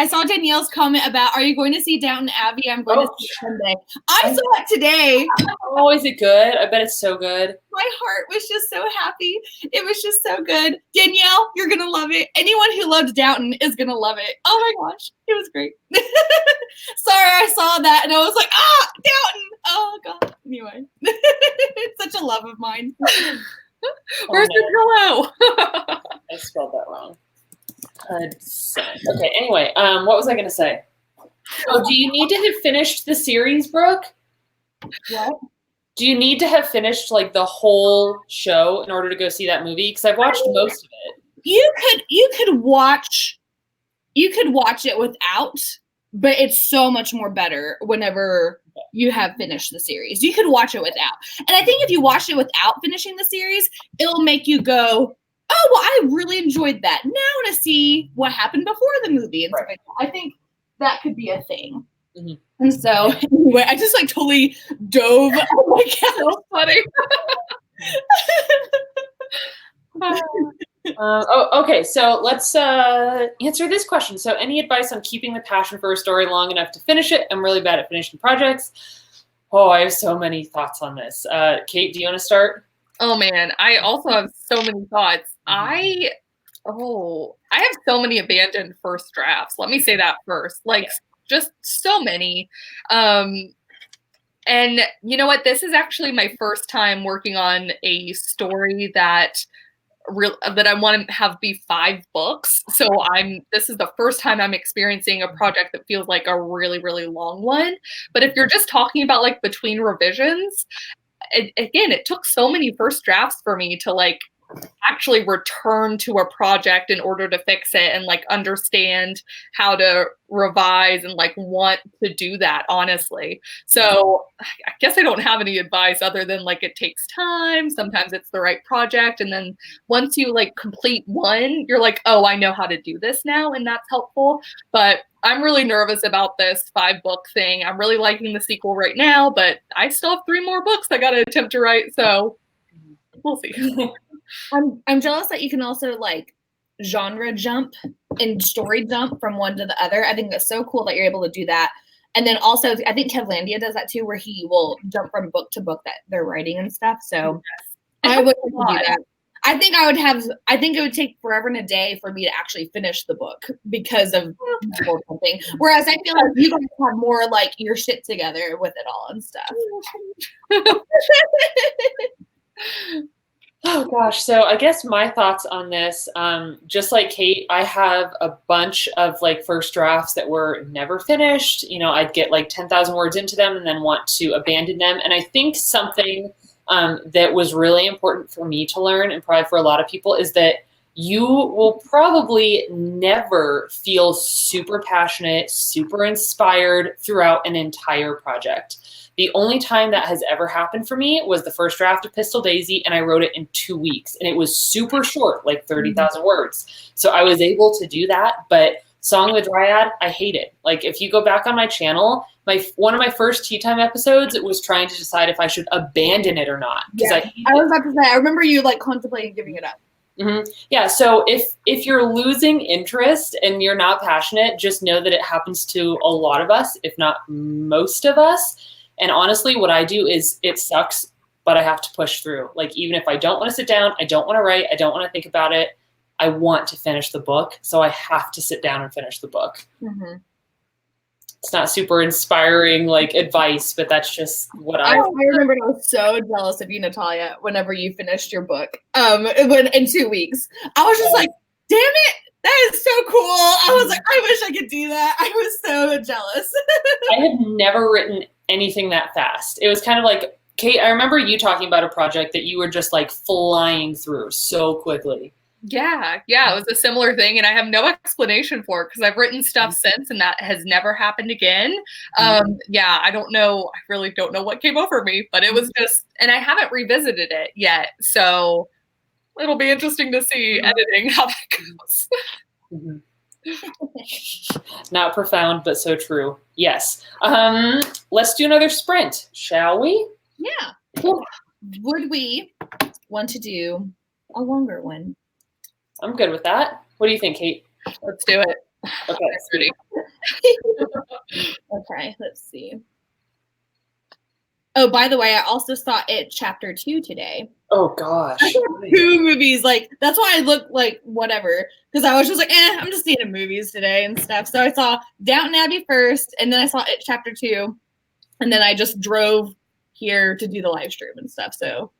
saw Danielle's comment about, are you going to see Downton Abbey? I'm going to see it Sunday. I saw it today. Oh, is it good? I bet it's so good. My heart was just so happy. It was just so good. Danielle, you're going to love it. Anyone who loves Downton is going to love it. Oh my gosh. It was great. Sorry, I saw that and I was like, Downton. Oh God. Anyway, it's such a love of mine. Where's your pillow? I spelled that wrong. Okay, anyway, what was I going to say? Oh, do you need to have finished the series, Brooke? What? Do you need to have finished like the whole show in order to go see that movie? Because I've watched most of it. You could watch it without, but it's so much more better whenever you have finished the series. You could watch it without. And I think if you watch it without finishing the series, it'll make you go, oh, well, I really enjoyed that. Now I want to see what happened before the movie. And stuff like that. I think that could be a thing. Mm-hmm. And so, anyway, I just like totally dove. Oh my God, so funny. Okay, so let's answer this question. So any advice on keeping the passion for a story long enough to finish it? I'm really bad at finishing projects. Oh, I have so many thoughts on this. Kate, do you want to start? Oh man, I also have so many thoughts. I have so many abandoned first drafts. Let me say that first. Like just so many. And you know what? This is actually my first time working on a story that I want to have be 5 books. So this is the first time I'm experiencing a project that feels like a really, really long one. But if you're just talking about like between revisions, it took so many first drafts for me to like actually return to a project in order to fix it and like understand how to revise and like want to do that, honestly. So I guess I don't have any advice other than like it takes time. Sometimes it's the right project. And then once you like complete one, you're like, oh, I know how to do this now. And that's helpful. But I'm really nervous about this 5-book thing. I'm really liking the sequel right now, but I still have 3 more books I got to attempt to write. So we'll see. I'm jealous that you can also like genre jump and story jump from one to the other. I think that's so cool that you're able to do that. And then also, I think Kevlandia does that too, where he will jump from book to book that they're writing and stuff. So I would do that. I think it would take forever and a day for me to actually finish the book because of something. Whereas I feel like you guys have more like your shit together with it all and stuff. Oh gosh, so I guess my thoughts on this, just like Kate, I have a bunch of like first drafts that were never finished. You know, I'd get like 10,000 words into them and then want to abandon them. And I think something that was really important for me to learn, and probably for a lot of people, is that you will probably never feel super passionate, super inspired throughout an entire project. The only time that has ever happened for me was the first draft of Pistol Daisy, and I wrote it in 2 weeks, and it was super short, like 30,000 words. So I was able to do that, but Song of the Dryad, I hate it. Like, if you go back on my channel, one of my first Tea Time episodes, it was trying to decide if I should abandon it or not. Because I was about to say, I remember you like contemplating giving it up. Mm-hmm. Yeah, so if you're losing interest and you're not passionate, just know that it happens to a lot of us, if not most of us. And honestly, what I do is it sucks, but I have to push through. Like, even if I don't want to sit down, I don't want to write, I don't want to think about it, I want to finish the book. So I have to sit down and finish the book. Mm-hmm. It's not super inspiring, like, advice, but that's just what I remember I was so jealous of you, Natalia, whenever you finished your book in 2 weeks. I was just like, damn it, that is so cool. I was like, I wish I could do that. I was so jealous. I have never written anything that fast. It was kind of like, Kate, I remember you talking about a project that you were just like flying through so quickly. Yeah, it was a similar thing, and I have no explanation for it because I've written stuff since, and that has never happened again. Yeah, I don't know. I really don't know what came over me, but it was just, and I haven't revisited it yet, so it'll be interesting to see editing how that goes. Mm-hmm. Not profound, but so true. Yes. Let's do another sprint, shall we? Yeah. Cool. Would we want to do a longer one? I'm good with that. What do you think, Kate? Let's do it. Okay. Ready. Okay, let's see. Oh, by the way, I also saw It Chapter 2 today. Oh, gosh. 2 movies. Like, that's why I look like whatever. Because I was just like, I'm just seeing movies today and stuff. So I saw Downton Abbey first, and then I saw It Chapter 2. And then I just drove here to do the live stream and stuff. So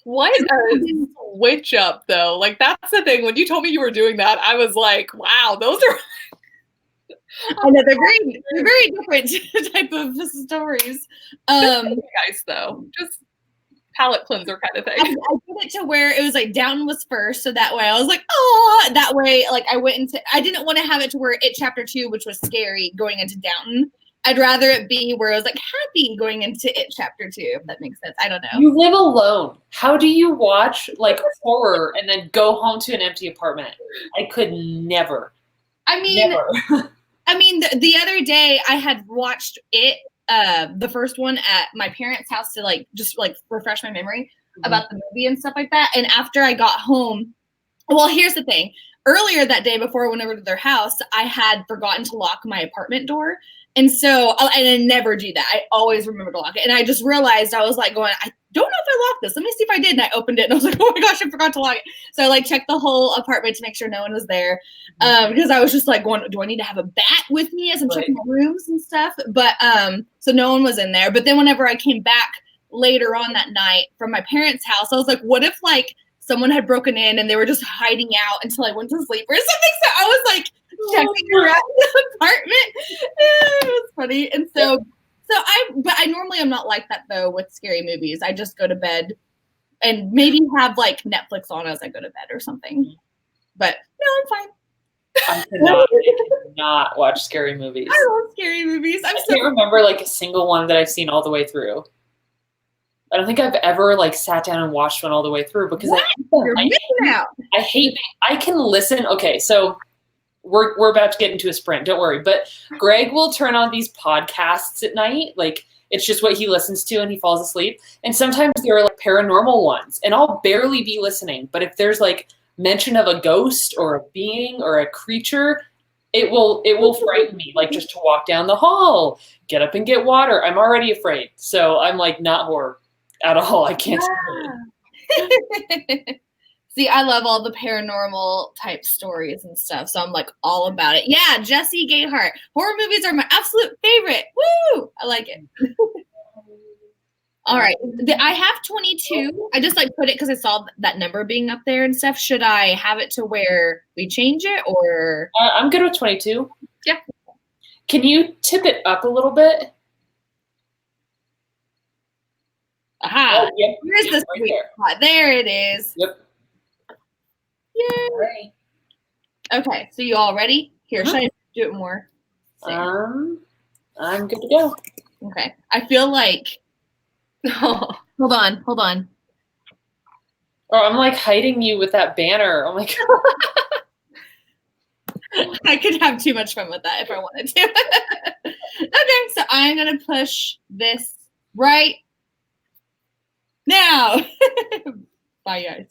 what a switch up, though. Like, that's the thing. When you told me you were doing that, I was like, wow, those are... I know, they're very different type of stories. Nice, though. Just palate cleanser kind of thing. I did it to where it was like Downton was first, so that way I was like, oh, that way, like I didn't want to have it to where It Chapter 2, which was scary, going into Downton. I'd rather it be where it was like happy going into It Chapter 2, if that makes sense. I don't know. You live alone. How do you watch like horror and then go home to an empty apartment? I could never. I mean, never. I mean, the other day I had watched it, the first one at my parents' house to like just like refresh my memory about the movie and stuff like that. And after I got home, well, here's the thing. Earlier that day before I went over to their house, I had forgotten to lock my apartment door. And so, and I never do that. I always remember to lock it. And I just realized I was like going, I don't know if I locked this. Let me see if I did. And I opened it and I was like, oh my gosh, I forgot to lock it. So I like checked the whole apartment to make sure no one was there. Because I was just like going, do I need to have a bat with me as I'm checking my rooms and stuff? But so no one was in there. But then whenever I came back later on that night from my parents' house, I was like, what if like someone had broken in and they were just hiding out until I went to sleep or something? So I was like checking around the apartment. It was funny. And so I normally am not like that though with scary movies. I just go to bed and maybe have like Netflix on as I go to bed or something. But no, I'm fine. I cannot watch scary movies. I love scary movies. I can't remember like a single one that I've seen all the way through. I don't think I've ever like sat down and watched one all the way through because I hate. I can listen. Okay, so we're about to get into a sprint. Don't worry. But Greg will turn on these podcasts at night. Like it's just what he listens to and he falls asleep. And sometimes there are like paranormal ones, and I'll barely be listening. But if there's like mention of a ghost or a being or a creature, it will frighten me. Like just to walk down the hall, get up and get water. I'm already afraid. So I'm like not horror at all. I can't. See, I love all the paranormal type stories and stuff, so I'm like all about it. Yeah, Jesse Gayhart. Horror movies are my absolute favorite. Woo! I like it. All right. I have 22. I just like put it because I saw that number being up there and stuff. Should I have it to where we change it or? I'm good with 22. Yeah. Can you tip it up a little bit? Aha. Oh, yep. Where's Yep, the right sweet there. spot? There it is. Yep. Yay. All right. Okay. So you all ready? Here, Uh-huh. should I do it more? I'm good to go. Okay. I feel like. Oh. Hold on. Oh, I'm like hiding you with that banner. Oh my god. I could have too much fun with that if I wanted to. Okay, so I'm gonna push this right now. Bye, guys.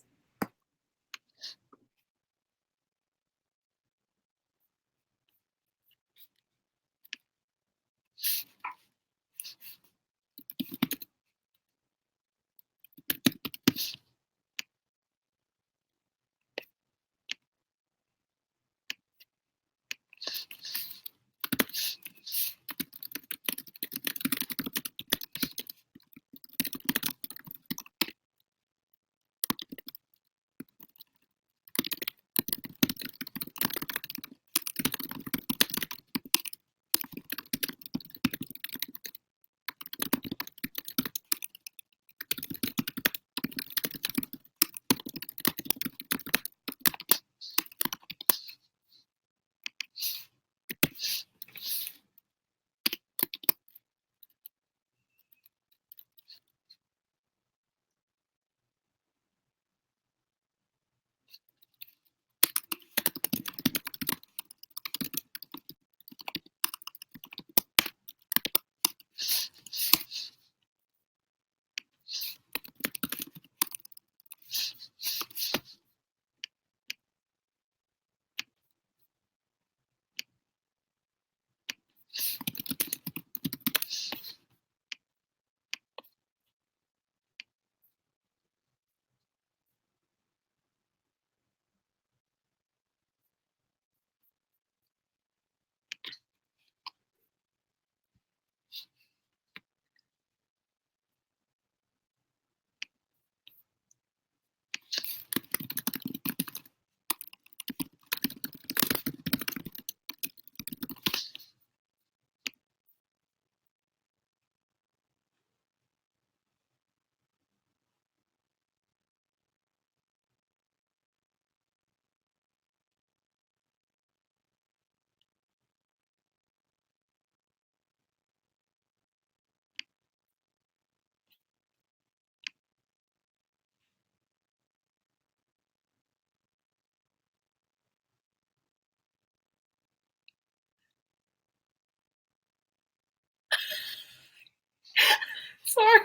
Sorry.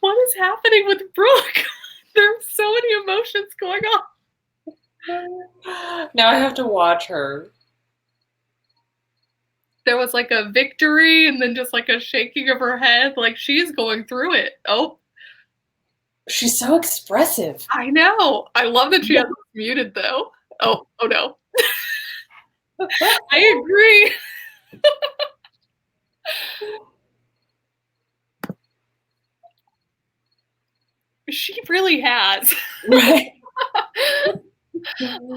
What is happening with Brooke? There's so many emotions going on. Now I have to watch her. There was like a victory and then just like a shaking of her head. Like she's going through it. Oh, She's so expressive. I know. I love that she has this muted though. Oh no. I agree. She really has. Right.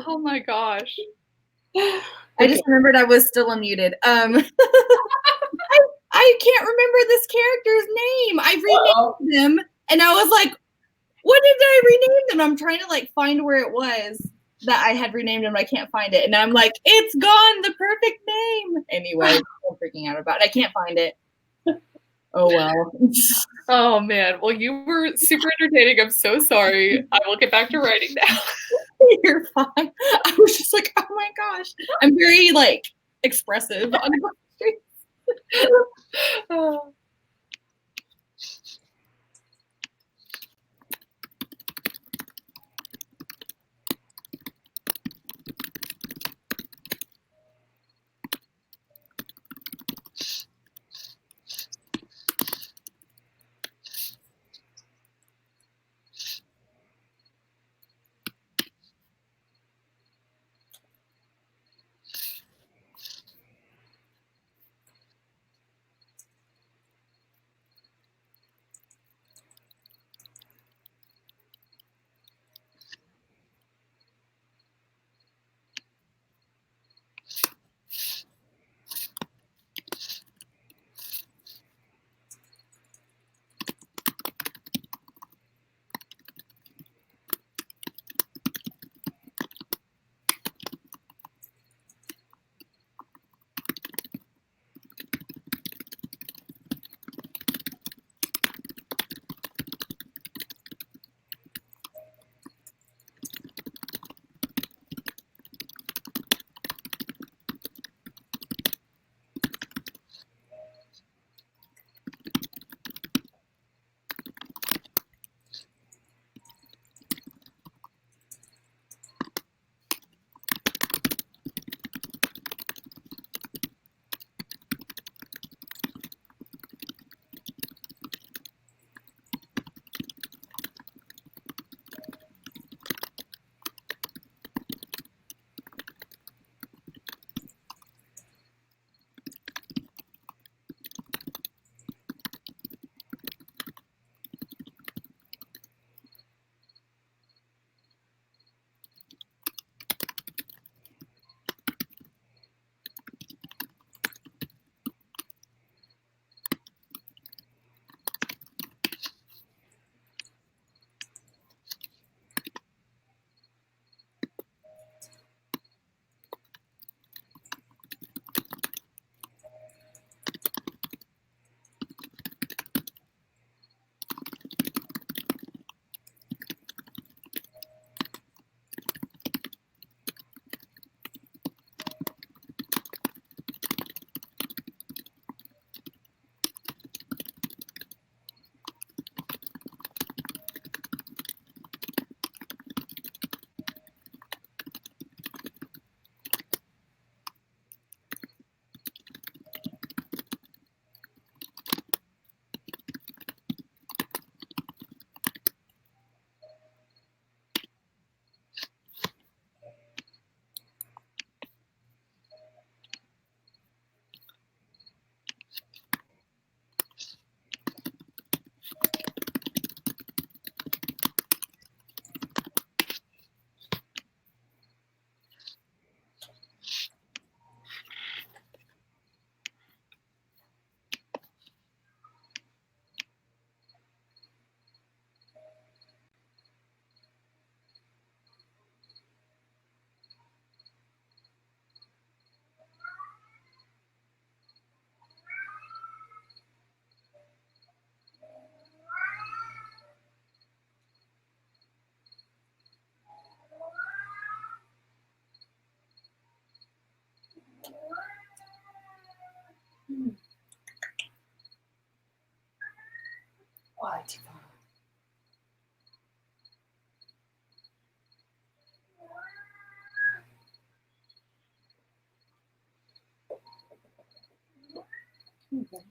Oh my gosh. I just remembered I was still unmuted. I can't remember this character's name. I renamed him, and I was like, "What did I rename them?" I'm trying to like find where it was that I had renamed him. I can't find it, and I'm like, "It's gone. The perfect name." Anyway, I'm freaking out about it. I can't find it. Oh well. Oh man. Well, you were super entertaining. I'm so sorry. I will get back to writing now. You're fine. I was just like, oh my gosh. I'm very like expressive on the streets. Oh. Why too far? Okay.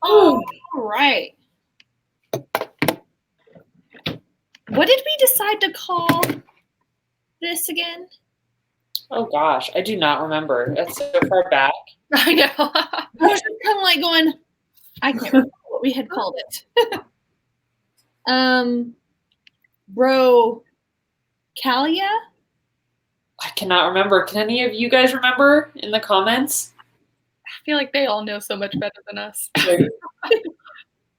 Oh, all right. What did we decide to call this again? Oh gosh, I do not remember. That's so far back. I know. I was just kind of like going, I can't remember what we had called it. Bro, Calia? I cannot remember. Can any of you guys remember in the comments? I feel like they all know so much better than us.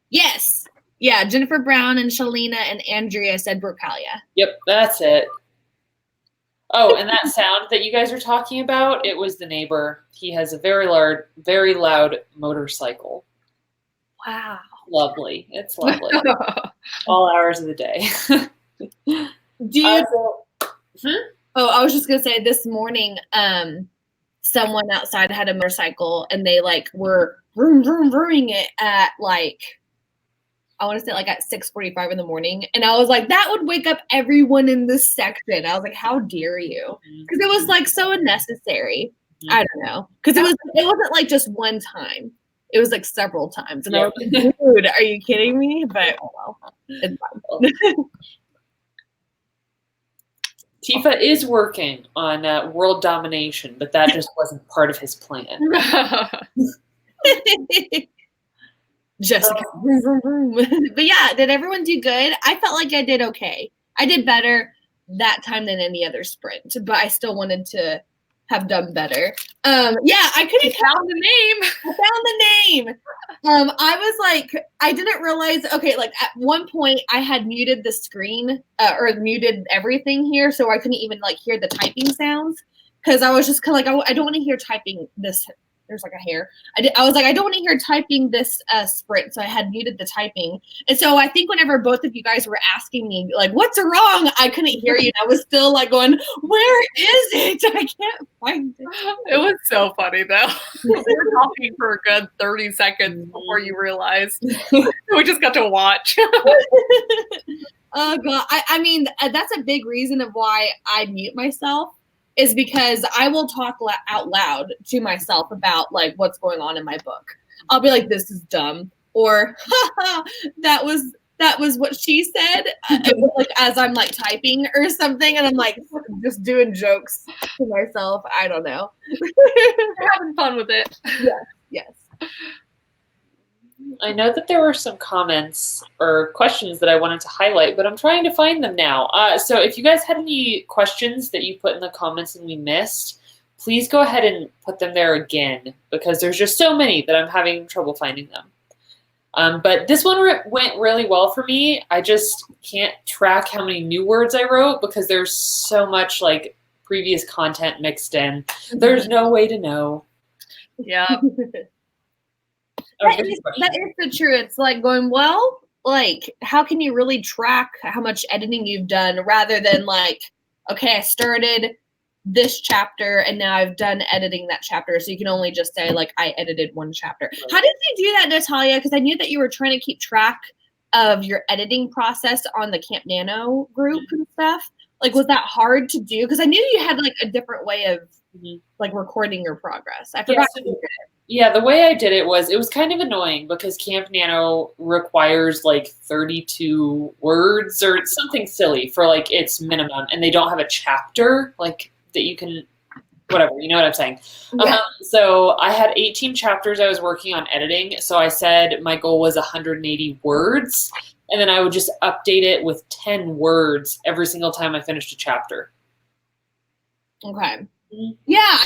Yes. Yeah, Jennifer Brown and Shalina and Andrea said Brocalia. Yep, that's it. Oh, and that sound that you guys are talking about, it was the neighbor. He has a very loud motorcycle. Wow. Lovely. It's lovely. All hours of the day. Do you Oh, I was just gonna say this morning, someone outside had a motorcycle and they like were vroom vroom vrooming it at like I want to say like at 6:45 in the morning, and I was like, that would wake up everyone in this section. I was like, how dare you? Because it was like so unnecessary. I don't know, because it wasn't like just one time. It was like several times, and I was like, dude, are you kidding me? But oh well, it's fine. Tifa is working on world domination, but that just wasn't part of his plan. Jessica. But yeah, did everyone do good? I felt like I did okay. I did better that time than any other sprint, but I still wanted to have done better. Yeah, I couldn't found the name. I found the name. I was like, I didn't realize, okay, like at one point I had muted the screen or muted everything here, so I couldn't even like hear the typing sounds because I was just kind of like, I don't want to hear typing this there's like a hair. I was like, I don't want to hear typing this sprint, so I had muted the typing. And so I think whenever both of you guys were asking me like, what's wrong, I couldn't hear you. I was still like going, where is it? I can't find it. It was so funny though. We were talking for a good 30 seconds before you realized. We just got to watch. Oh God. I mean, that's a big reason of why I mute myself, is because I will talk out loud to myself about like what's going on in my book. I'll be like, this is dumb, or that was what she said, like as I'm like typing or something, and I'm like just doing jokes to myself. I don't know. Having fun with it. Yes. I know that there were some comments or questions that I wanted to highlight, but I'm trying to find them now. So if you guys had any questions that you put in the comments and we missed, please go ahead and put them there again, because there's just so many that I'm having trouble finding them. But this one went really well for me. I just can't track how many new words I wrote because there's so much like previous content mixed in. There's no way to know. Yeah. That is the truth. It's like going, well, like, how can you really track how much editing you've done rather than like, okay, I started this chapter and now I've done editing that chapter. So you can only just say like, I edited one chapter. Right. How did you do that, Natalia? Because I knew that you were trying to keep track of your editing process on the Camp Nano group and stuff. Like, was that hard to do? Because I knew you had like a different way of like recording your progress. I forgot to do it. Yeah, the way I did it was kind of annoying because Camp Nano requires like 32 words or something silly for like its minimum, and they don't have a chapter like that you can, whatever, you know what I'm saying. Yeah. So I had 18 chapters I was working on editing, so I said my goal was 180 words, and then I would just update it with 10 words every single time I finished a chapter. Okay. Yeah,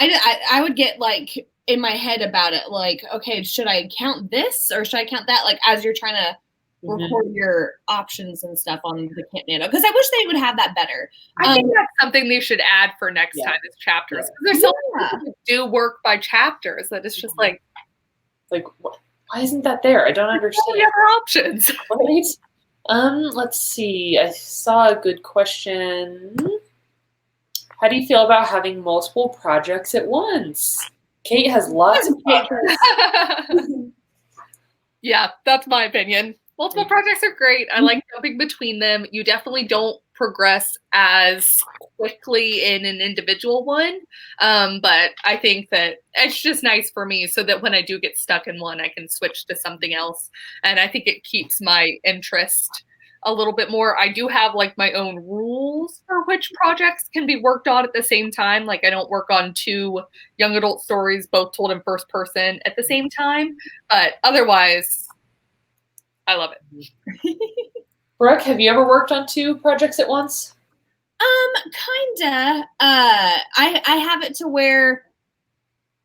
I would get like in my head about it, like, okay, should I count this or should I count that? Like as you're trying to record your options and stuff on the Camp Nano, because I wish they would have that better. I think that's something they should add for next time is chapters. There's so many people do work by chapters that it's just like why isn't that there? I don't understand. All the other options, right? Let's see. I saw a good question. How do you feel about having multiple projects at once? Kate has lots of projects. Yeah, that's my opinion. Multiple projects are great. I like jumping between them. You definitely don't progress as quickly in an individual one. But I think that it's just nice for me so that when I do get stuck in one, I can switch to something else. And I think it keeps my interest a little bit more. I do have like my own rules for which projects can be worked on at the same time. Like I don't work on 2 young adult stories, both told in first person at the same time. But otherwise, I love it. Brooke, have you ever worked on 2 projects at once? Kinda. I have it to where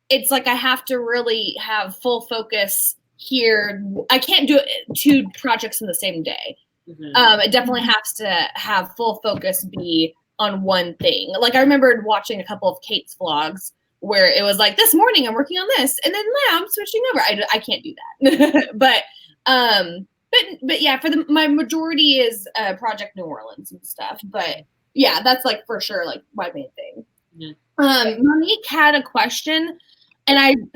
it's like I have to really have full focus here. I can't do 2 projects in the same day. It definitely has to have full focus be on one thing. Like I remembered watching a couple of Kate's vlogs where it was like, this morning I'm working on this, and then now I'm switching over. I can't do that. but yeah, for my majority is Project New Orleans and stuff. But yeah, that's like for sure like my main thing. Monique had a question, and I'm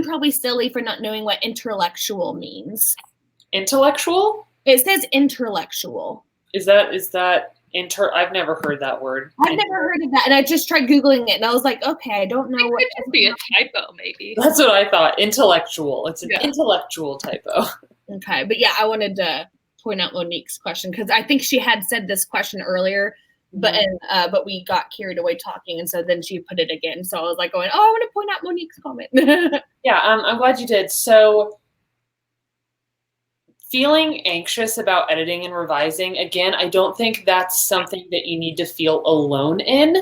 probably silly for not knowing what intellectual means. Intellectual? It says intellectual. Is that I've never heard that word. I've never heard of that, and I just tried Googling it, and I was like, okay, I don't know what. It could be a typo, maybe. That's what I thought. Intellectual. It's an intellectual typo. Okay, but yeah, I wanted to point out Monique's question because I think she had said this question earlier, but we got carried away talking, and so then she put it again. So I was like going, oh, I want to point out Monique's comment. Yeah, I'm glad you did. So feeling anxious about editing and revising, again, I don't think that's something that you need to feel alone in.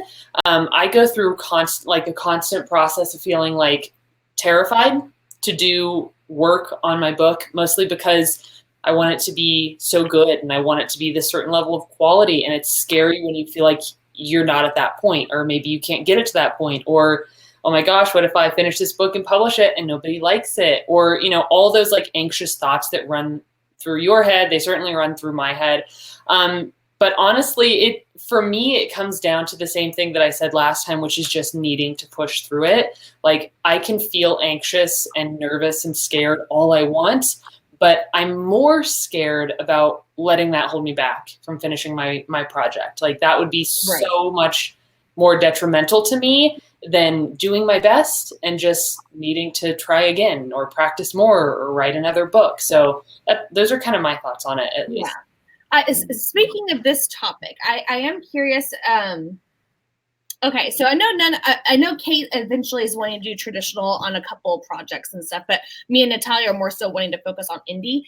I go through a constant process of feeling like terrified to do work on my book, mostly because I want it to be so good and I want it to be this certain level of quality. And it's scary when you feel like you're not at that point, or maybe you can't get it to that point, or oh my gosh, what if I finish this book and publish it and nobody likes it? Or, you know, all those like anxious thoughts that run through your head, they certainly run through my head. But honestly, for me, it comes down to the same thing that I said last time, which is just needing to push through it. Like, I can feel anxious and nervous and scared all I want, but I'm more scared about letting that hold me back from finishing my project. Like, that would be so much more detrimental to me than doing my best and just needing to try again or practice more or write another book. So those are kind of my thoughts on it, at least. Yeah. Speaking of this topic, I am curious. Okay, so I know Kate eventually is wanting to do traditional on a couple of projects and stuff, but me and Natalia are more so wanting to focus on indie.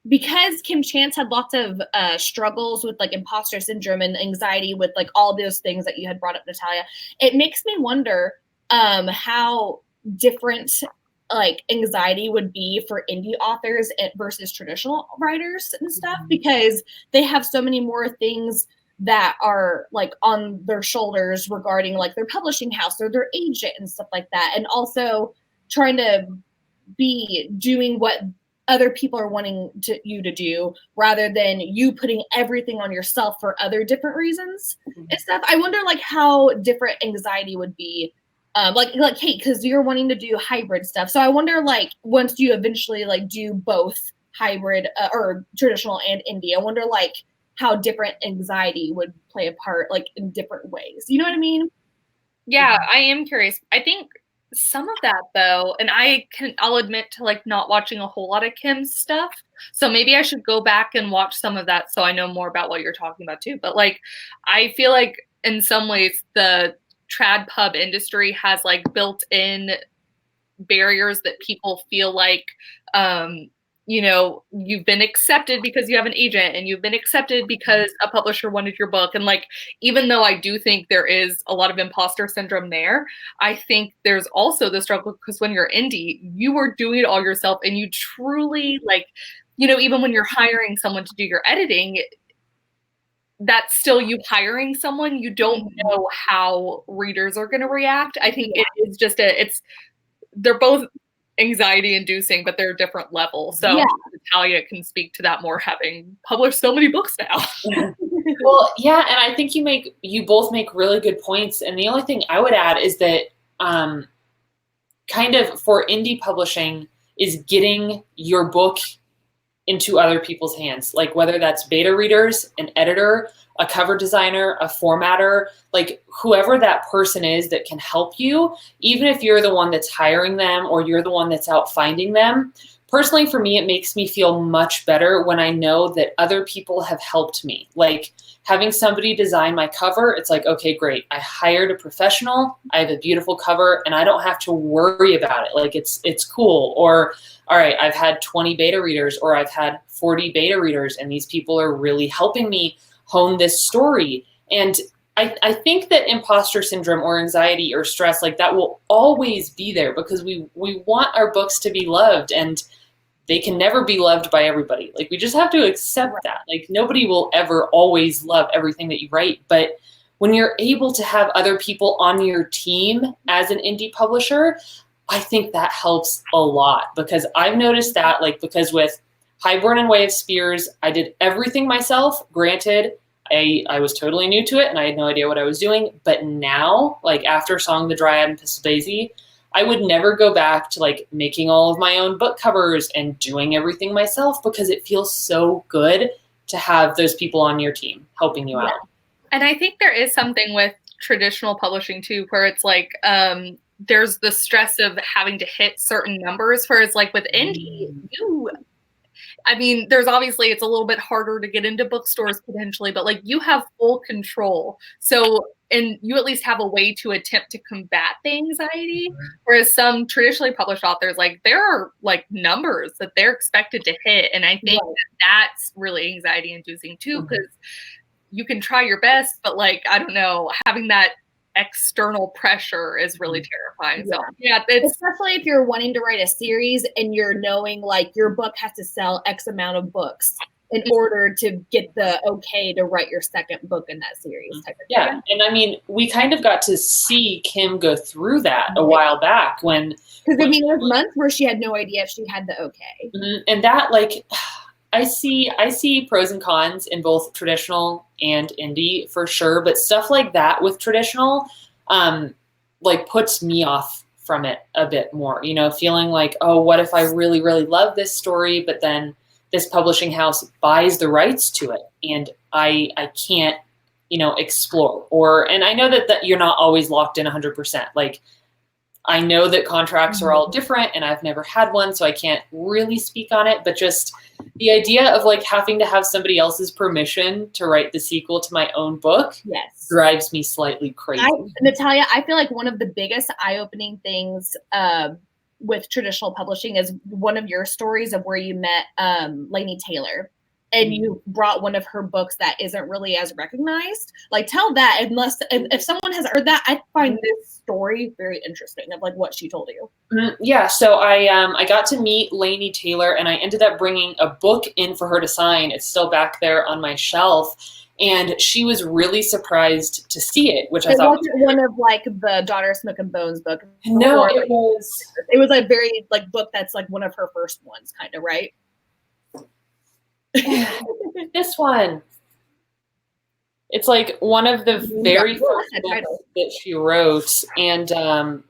Because Kim Chance had lots of struggles with like imposter syndrome and anxiety with like all those things that you had brought up, Natalia, it makes me wonder how different like anxiety would be for indie authors versus traditional writers and stuff, because they have so many more things that are like on their shoulders regarding like their publishing house or their agent and stuff like that. And also trying to be doing what other people are wanting you to do rather than you putting everything on yourself for other different reasons and stuff. I wonder like how different anxiety would be. Like Kate, because you're wanting to do hybrid stuff. So I wonder, like, once you eventually like do both hybrid or traditional and indie, I wonder like how different anxiety would play a part, like in different ways. You know what I mean? Yeah, I am curious. I think some of that though, and I'll admit to like not watching a whole lot of Kim's stuff. So maybe I should go back and watch some of that so I know more about what you're talking about too. But like, I feel like in some ways the trad pub industry has like built in barriers that people feel like, you know, you've been accepted because you have an agent and you've been accepted because a publisher wanted your book. And like, even though I do think there is a lot of imposter syndrome there, I think there's also the struggle because when you're indie, you are doing it all yourself and you truly like, you know, even when you're hiring someone to do your editing, that's still you hiring someone. You don't know how readers are going to react. I think it is just they're both anxiety inducing, but they're different levels. So Natalia can speak to that more, having published so many books now. Well, yeah. And I think you both make really good points. And the only thing I would add is that kind of for indie publishing is getting your book into other people's hands, like whether that's beta readers, an editor, a cover designer, a formatter, like whoever that person is that can help you, even if you're the one that's hiring them or you're the one that's out finding them. Personally, for me, it makes me feel much better when I know that other people have helped me. Like having somebody design my cover, it's like, okay, great. I hired a professional. I have a beautiful cover and I don't have to worry about it. Like it's cool. Or, all right, I've had 20 beta readers or I've had 40 beta readers and these people are really helping me hone this story. And I think that imposter syndrome or anxiety or stress like that will always be there because we want our books to be loved and they can never be loved by everybody. Like we just have to accept that. Like nobody will ever always love everything that you write. But when you're able to have other people on your team as an indie publisher, I think that helps a lot because I've noticed that because with Highborn and Way of Spears, I did everything myself. Granted, I was totally new to it and I had no idea what I was doing. But now, after Song of the Dryad and Pistol Daisy, I would never go back to making all of my own book covers and doing everything myself because it feels so good to have those people on your team helping you out. And I think there is something with traditional publishing too, where it's there's the stress of having to hit certain numbers, whereas with indie, there's obviously, it's a little bit harder to get into bookstores potentially, but you have full control. So, and you at least have a way to attempt to combat the anxiety. Whereas some traditionally published authors, there are numbers that they're expected to hit. And I think that's really anxiety inducing too, because you can try your best, but I don't know, having that external pressure is really terrifying. So especially if you're wanting to write a series and you're knowing your book has to sell X amount of books in order to get the okay to write your second book in that series type of Yeah. thing. And I mean, we kind of got to see Kim go through that a while back when. Because I mean, there was months where she had no idea if she had the okay. And that, like, I see pros and cons in both traditional and indie for sure, but stuff like that with traditional, like puts me off from it a bit more, you know, feeling like, oh, what if I really, really love this story, but then this publishing house buys the rights to it and I can't, you know, explore, and I know that you're not always locked in 100%. Like, I know that contracts are all different and I've never had one, so I can't really speak on it, but just the idea of like having to have somebody else's permission to write the sequel to my own book drives me slightly crazy. Natalia, I feel like one of the biggest eye-opening things with traditional publishing is one of your stories of where you met Laini Taylor. And you brought one of her books that isn't really as recognized. Like, tell that, if someone has heard that, I find this story very interesting of like what she told you. Yeah, so I got to meet Laini Taylor, and I ended up bringing a book in for her to sign. It's still back there on my shelf, and she was really surprised to see it, which I thought wasn't one of like the Daughter of Smoke and Bones book. No, it was a very like book that's like one of her first ones, kind of, right? This one. It's like one of the very first books that she wrote, and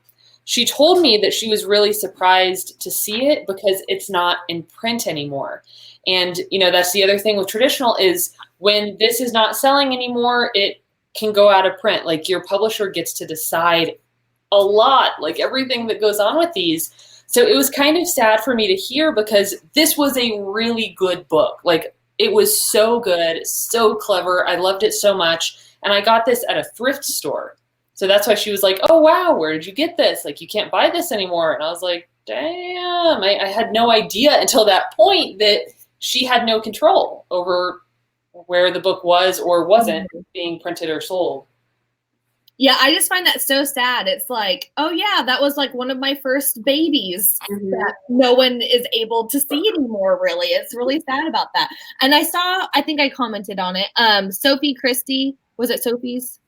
she told me that she was really surprised to see it because it's not in print anymore. And you know, that's the other thing with traditional is when this is not selling anymore, it can go out of print. Like, your publisher gets to decide a lot, like everything that goes on with these. So it was kind of sad for me to hear because this was a really good book. Like, it was so good, so clever. I loved it so much. And I got this at a thrift store. So that's why she was like, oh, wow, where did you get this? Like, you can't buy this anymore. And I was like, damn, I had no idea until that point that she had no control over where the book was or wasn't being printed or sold. Yeah, I just find that so sad. It's like, oh yeah, that was like one of my first babies that no one is able to see anymore, really. It's really sad about that. And I think I commented on it. Sophie Christie, was it Sophie's?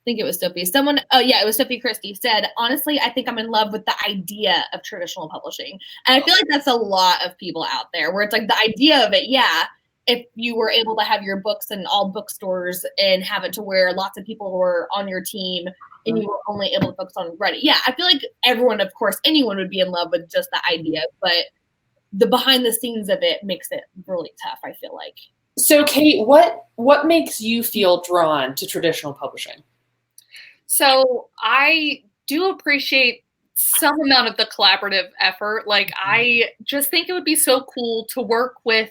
I think it was Sophie. It was Sophie Christie said, honestly, I think I'm in love with the idea of traditional publishing. And I feel like that's a lot of people out there where it's like the idea of it, yeah. If you were able to have your books in all bookstores and have it to where lots of people were on your team and you were only able to focus on Reddit. Yeah, I feel like everyone, of course, anyone would be in love with just the idea, but the behind the scenes of it makes it really tough, I feel like. So Kate, what makes you feel drawn to traditional publishing? So I do appreciate some amount of the collaborative effort. Like, I just think it would be so cool to work with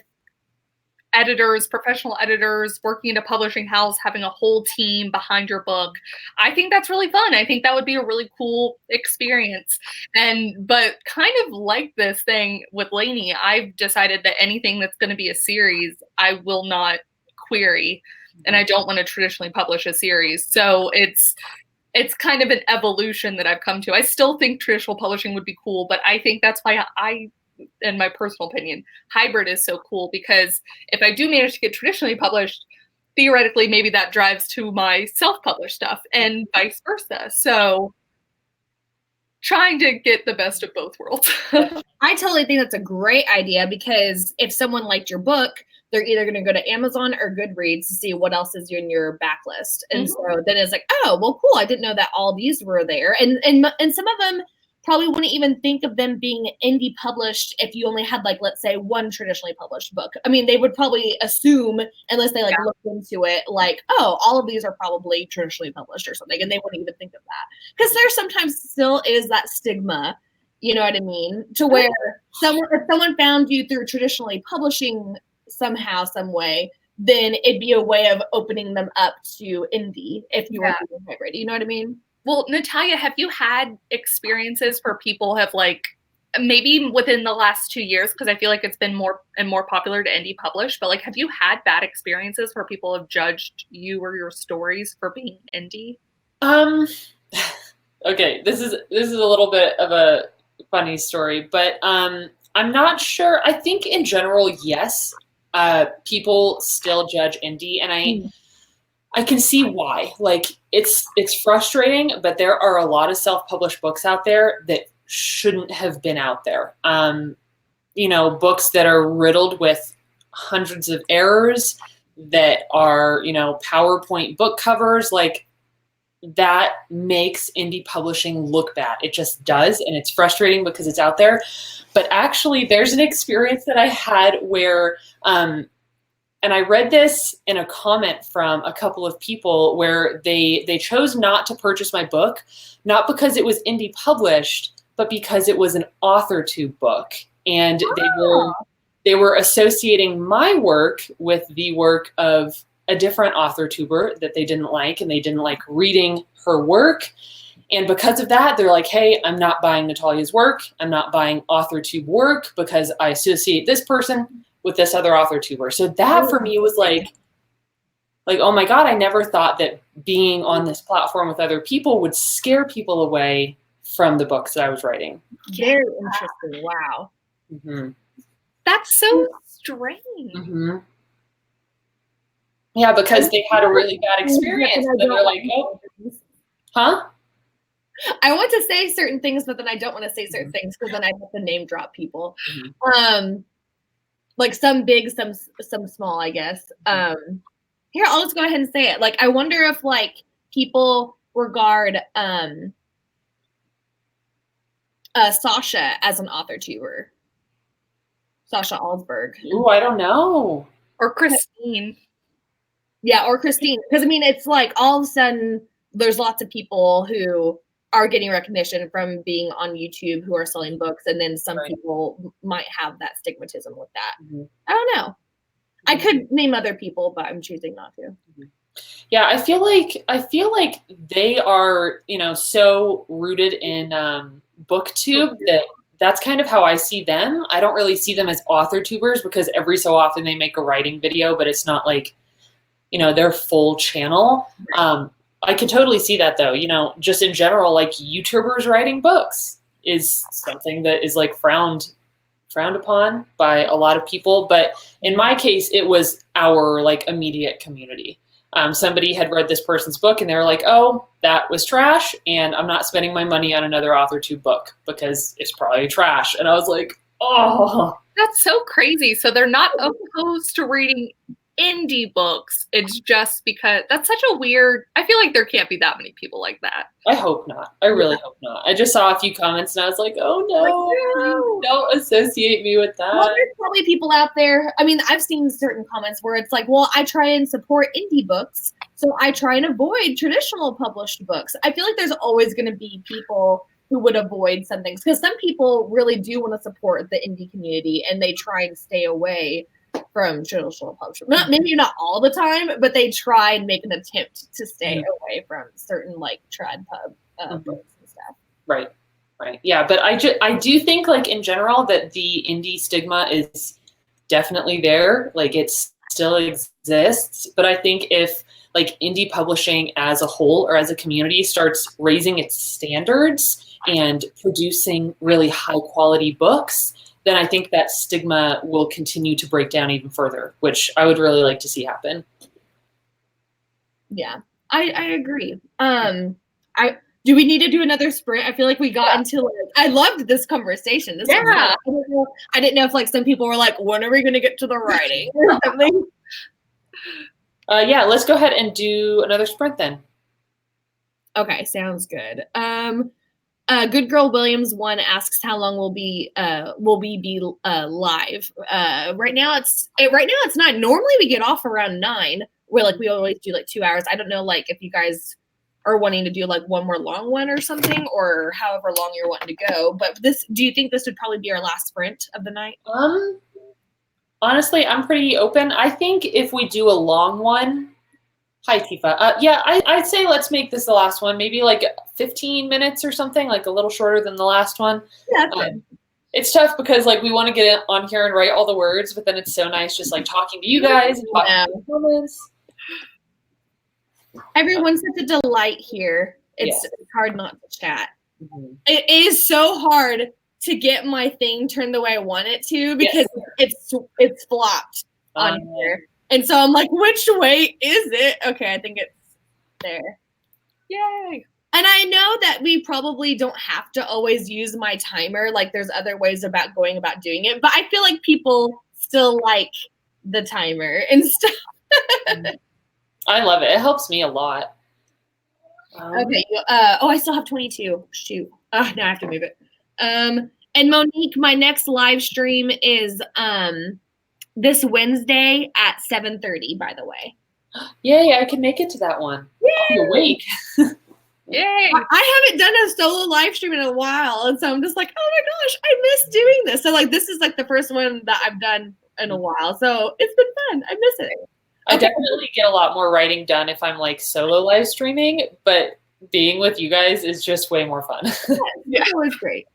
editors, professional editors, working at a publishing house, having a whole team behind your book. I think that's really fun. I think that would be a really cool experience. But kind of like this thing with Laini, I've decided that anything that's going to be a series, I will not query, and I don't want to traditionally publish a series. So it's kind of an evolution that I've come to. I still think traditional publishing would be cool, but I think that's why in my personal opinion, hybrid is so cool, because if I do manage to get traditionally published, theoretically, maybe that drives to my self-published stuff and vice versa. So trying to get the best of both worlds. I totally think that's a great idea, because if someone liked your book, they're either going to go to Amazon or Goodreads to see what else is in your backlist. And so then it's like, oh, well, cool. I didn't know that all these were there. And some of them probably wouldn't even think of them being indie published if you only had, like, let's say, one traditionally published book. I mean, they would probably assume, unless they looked into it, like, oh, all of these are probably traditionally published or something, and they wouldn't even think of that. Because there sometimes still is that stigma, you know what I mean, to where if someone found you through traditionally publishing somehow, some way, then it'd be a way of opening them up to indie if you were doing hybrid. You know what I mean? Well, Natalia, have you had experiences where people have, like, maybe within the last 2 years, because I feel like it's been more and more popular to indie publish, but like, have you had bad experiences where people have judged you or your stories for being indie? Okay, this is a little bit of a funny story, but I'm not sure. I think in general, yes. people still judge indie, and I can see why. Like, it's frustrating, but there are a lot of self-published books out there that shouldn't have been out there. Books that are riddled with hundreds of errors, that are, PowerPoint book covers, like, that makes indie publishing look bad. It just does, and it's frustrating because it's out there. But actually, there's an experience that I had where, and I read this in a comment from a couple of people where they chose not to purchase my book, not because it was indie published, but because it was an AuthorTube book. And they were associating my work with the work of a different AuthorTuber that they didn't like, and they didn't like reading her work. And because of that, they're like, hey, I'm not buying Natalia's work. I'm not buying AuthorTube work because I associate this person with this other AuthorTuber. So that for me was like, oh my God, I never thought that being on this platform with other people would scare people away from the books that I was writing. Very interesting. Wow. Mm-hmm. That's so strange. Mm-hmm. Yeah, because they had a really bad experience. And they're like, oh, huh? I want to say certain things, but then I don't want to say certain things because then I have to name drop people. Mm-hmm. Like some big, some small, I guess. Here, I'll just go ahead and say it. Like, I wonder if like people regard Sasha as an AuthorTuber. Sasha Alsberg. Ooh, I don't know. Or Christine. Yeah, or Christine. Because, I mean, it's like all of a sudden there's lots of people who are getting recognition from being on YouTube who are selling books. And then some people might have that stigmatism with that. Mm-hmm. I don't know. I could name other people, but I'm choosing not to. Mm-hmm. Yeah, I feel like they are, so rooted in BookTube that's kind of how I see them. I don't really see them as AuthorTubers because every so often they make a writing video, but it's not like, their full channel. I can totally see that though, just in general, like YouTubers writing books is something that is like frowned upon by a lot of people. But in my case, it was our like immediate community. Somebody had read this person's book and they were like, oh, that was trash. And I'm not spending my money on another AuthorTube book because it's probably trash. And I was like, oh. That's so crazy. So they're not opposed to reading indie books. It's just because that's such a weird, I feel like there can't be that many people like that. I hope not. I really hope not. I just saw a few comments and I was like, oh no, don't associate me with that. Well, there's probably people out there. I mean, I've seen certain comments where it's like, well, I try and support indie books, so I try and avoid traditional published books. I feel like there's always going to be people who would avoid some things because some people really do want to support the indie community and they try and stay away from traditional publishing. Maybe not all the time, but they try and make an attempt to stay away from certain like trad pub books and stuff. Right. Yeah, but I do think like in general that the indie stigma is definitely there. Like it still exists, but I think if like indie publishing as a whole or as a community starts raising its standards and producing really high quality books, then I think that stigma will continue to break down even further, which I would really like to see happen. Yeah, I agree. Do we need to do another sprint? I feel like we got into like, I loved this conversation. This I didn't know if like some people were like, when are we going to get to the writing or something? Yeah, let's go ahead and do another sprint then. Okay, sounds good. Good Girl Williams 1 asks how long will we be live? Right now it's 9. Normally we get off around 9. Where like we always do like 2 hours. I don't know like if you guys are wanting to do like one more long one or something, or however long you're wanting to go. But do you think this would probably be our last sprint of the night? Honestly, I'm pretty open. I think if we do a long one, hi Tifa. Yeah, I'd say let's make this the last one. Maybe like 15 minutes or something, like a little shorter than the last one. Yeah, that's good. It's tough because like we want to get on here and write all the words, but then it's so nice just like talking to you guys and talking to the comments. Everyone's such a delight here. It's hard not to chat. Mm-hmm. It is so hard to get my thing turned the way I want it to because it's flopped on here. And so I'm like, which way is it? Okay, I think it's there. Yay. And I know that we probably don't have to always use my timer. Like there's other ways about going about doing it. But I feel like people still like the timer and stuff. I love it. It helps me a lot. Okay. I still have 22. Shoot. Now I have to move it. And Monique, my next live stream is this Wednesday at 7:30, by the way. Yay, I can make it to that one. I'll be awake. Yay. I haven't done a solo live stream in a while. And so I'm just like, oh my gosh, I miss doing this. So like this is like the first one that I've done in a while. So it's been fun. I miss it. I definitely get a lot more writing done if I'm like solo live streaming, but being with you guys is just way more fun. Yeah, it was great.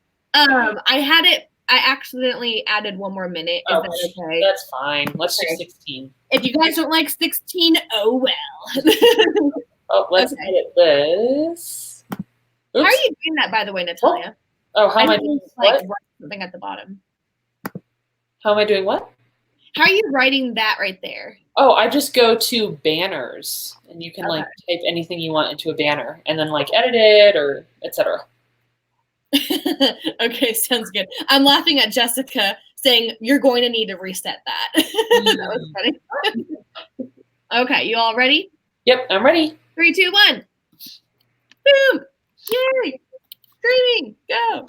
I accidentally added one more minute. Is that okay? That's fine. Let's do 16. If you guys don't like 16, oh well. Oh, let's edit this. Oops. How are you doing that, by the way, Natalia? Oh, how am I doing what? Write something at the bottom. How am I doing what? How are you writing that right there? Oh, I just go to banners, and you can like type anything you want into a banner, and then like edit it or etc. Okay, sounds good. I'm laughing at Jessica saying you're going to need to reset that. That was funny. Okay, you all ready? Yep, I'm ready. 3, 2, 1. Boom! Yay! Screaming! Go!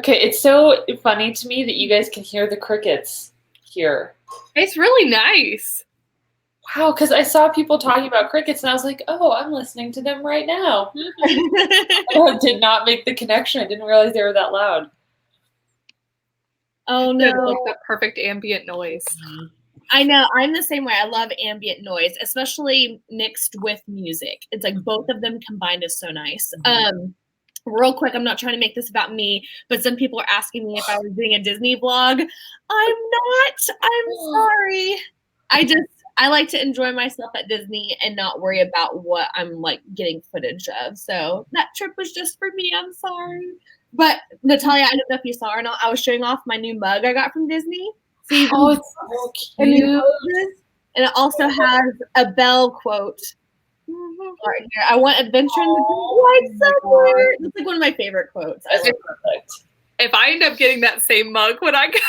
Okay, it's so funny to me that you guys can hear the crickets here. It's really nice. Wow, because I saw people talking about crickets and I was like, oh, I'm listening to them right now. I did not make the connection. I didn't realize they were that loud. Oh It's no. like the perfect ambient noise. I know. I'm the same way. I love ambient noise, especially mixed with music. It's like both of them combined is so nice. Real quick, I'm not trying to make this about me, but some people are asking me if I was doing a Disney vlog. I'm not. I'm sorry. I like to enjoy myself at Disney and not worry about what I'm like getting footage of. So that trip was just for me. I'm sorry. But Natalia, I don't know if you saw or not. I was showing off my new mug I got from Disney. Oh, it's so And cute. it also has a Belle quote right here. I want adventure in the It's so weird. It's like one of my favorite quotes. I love it. Perfect. If I end up getting that same mug when I go,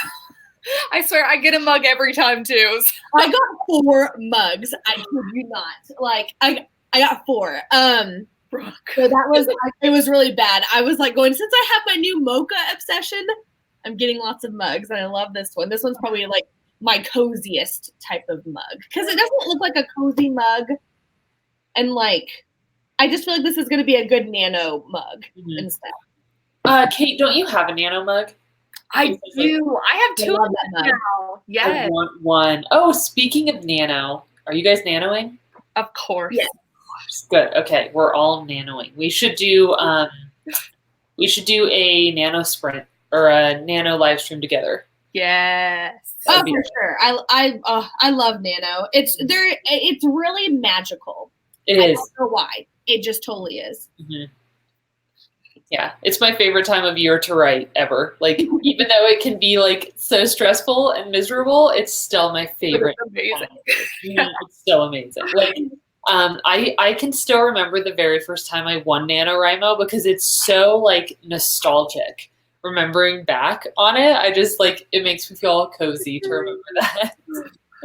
I swear I get a mug every time too. I got 4 mugs. I kid you not. Like I got 4. So that was it was really bad. I was like going, since I have my new mocha obsession, I'm getting lots of mugs and I love this one. This one's probably like my coziest type of mug because it doesn't look like a cozy mug. And like, I just feel like this is going to be a good nano mug instead. Kate, don't you have a nano mug? I do. I have 2 of them mug. now. Yes. I want one. Oh, speaking of nano, are you guys nanoing? Of course. Yes. Good. Okay, we're all nanoing. We should do a nano sprint or a nano live stream together. Yes. Oh, for sure. I love nano. It's really magical. It is. I don't know why. It just totally is. Mm-hmm. Yeah, it's my favorite time of year to write ever. Like, even though it can be like so stressful and miserable, it's still my favorite. It's amazing. It's so amazing. Like, I can still remember the very first time I won NaNoWriMo because it's so like nostalgic. Remembering back on it, I just like it makes me feel cozy to remember that.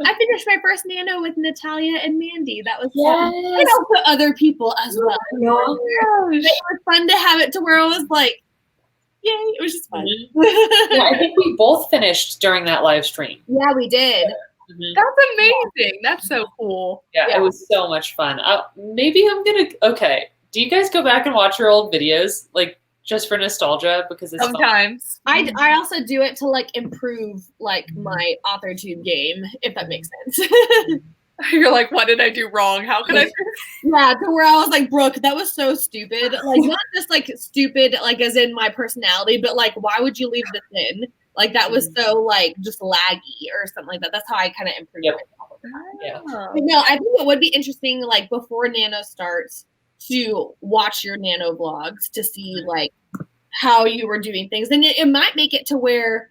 I finished my first nano with Natalia and Mandy. That was Yes. fun. And also other people as well. Oh, It was fun to have it to where I was like, yay, it was just fun. Yeah, I think we both finished during that live stream. Yeah, we did. Mm-hmm. That's amazing. That's so cool. Yeah, it was so much fun. Maybe I'm gonna. Okay, do you guys go back and watch your old videos, like just for nostalgia? Because it's Sometimes. I also do it to like improve like my AuthorTube game, if that makes sense. You're like, what did I do wrong? How could I? Yeah, to where I was like, Brooke, that was so stupid. Like not just like stupid, like as in my personality, but like why would you leave this in? Like that was so like just laggy or something like that. That's how I kind of improved myself. Yeah. But no, I think it would be interesting, like before Nano starts, to watch your Nano vlogs to see like how you were doing things, and it might make it to where,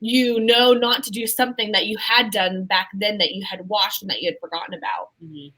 you know, not to do something that you had done back then that you had watched and that you had forgotten about. Mm-hmm.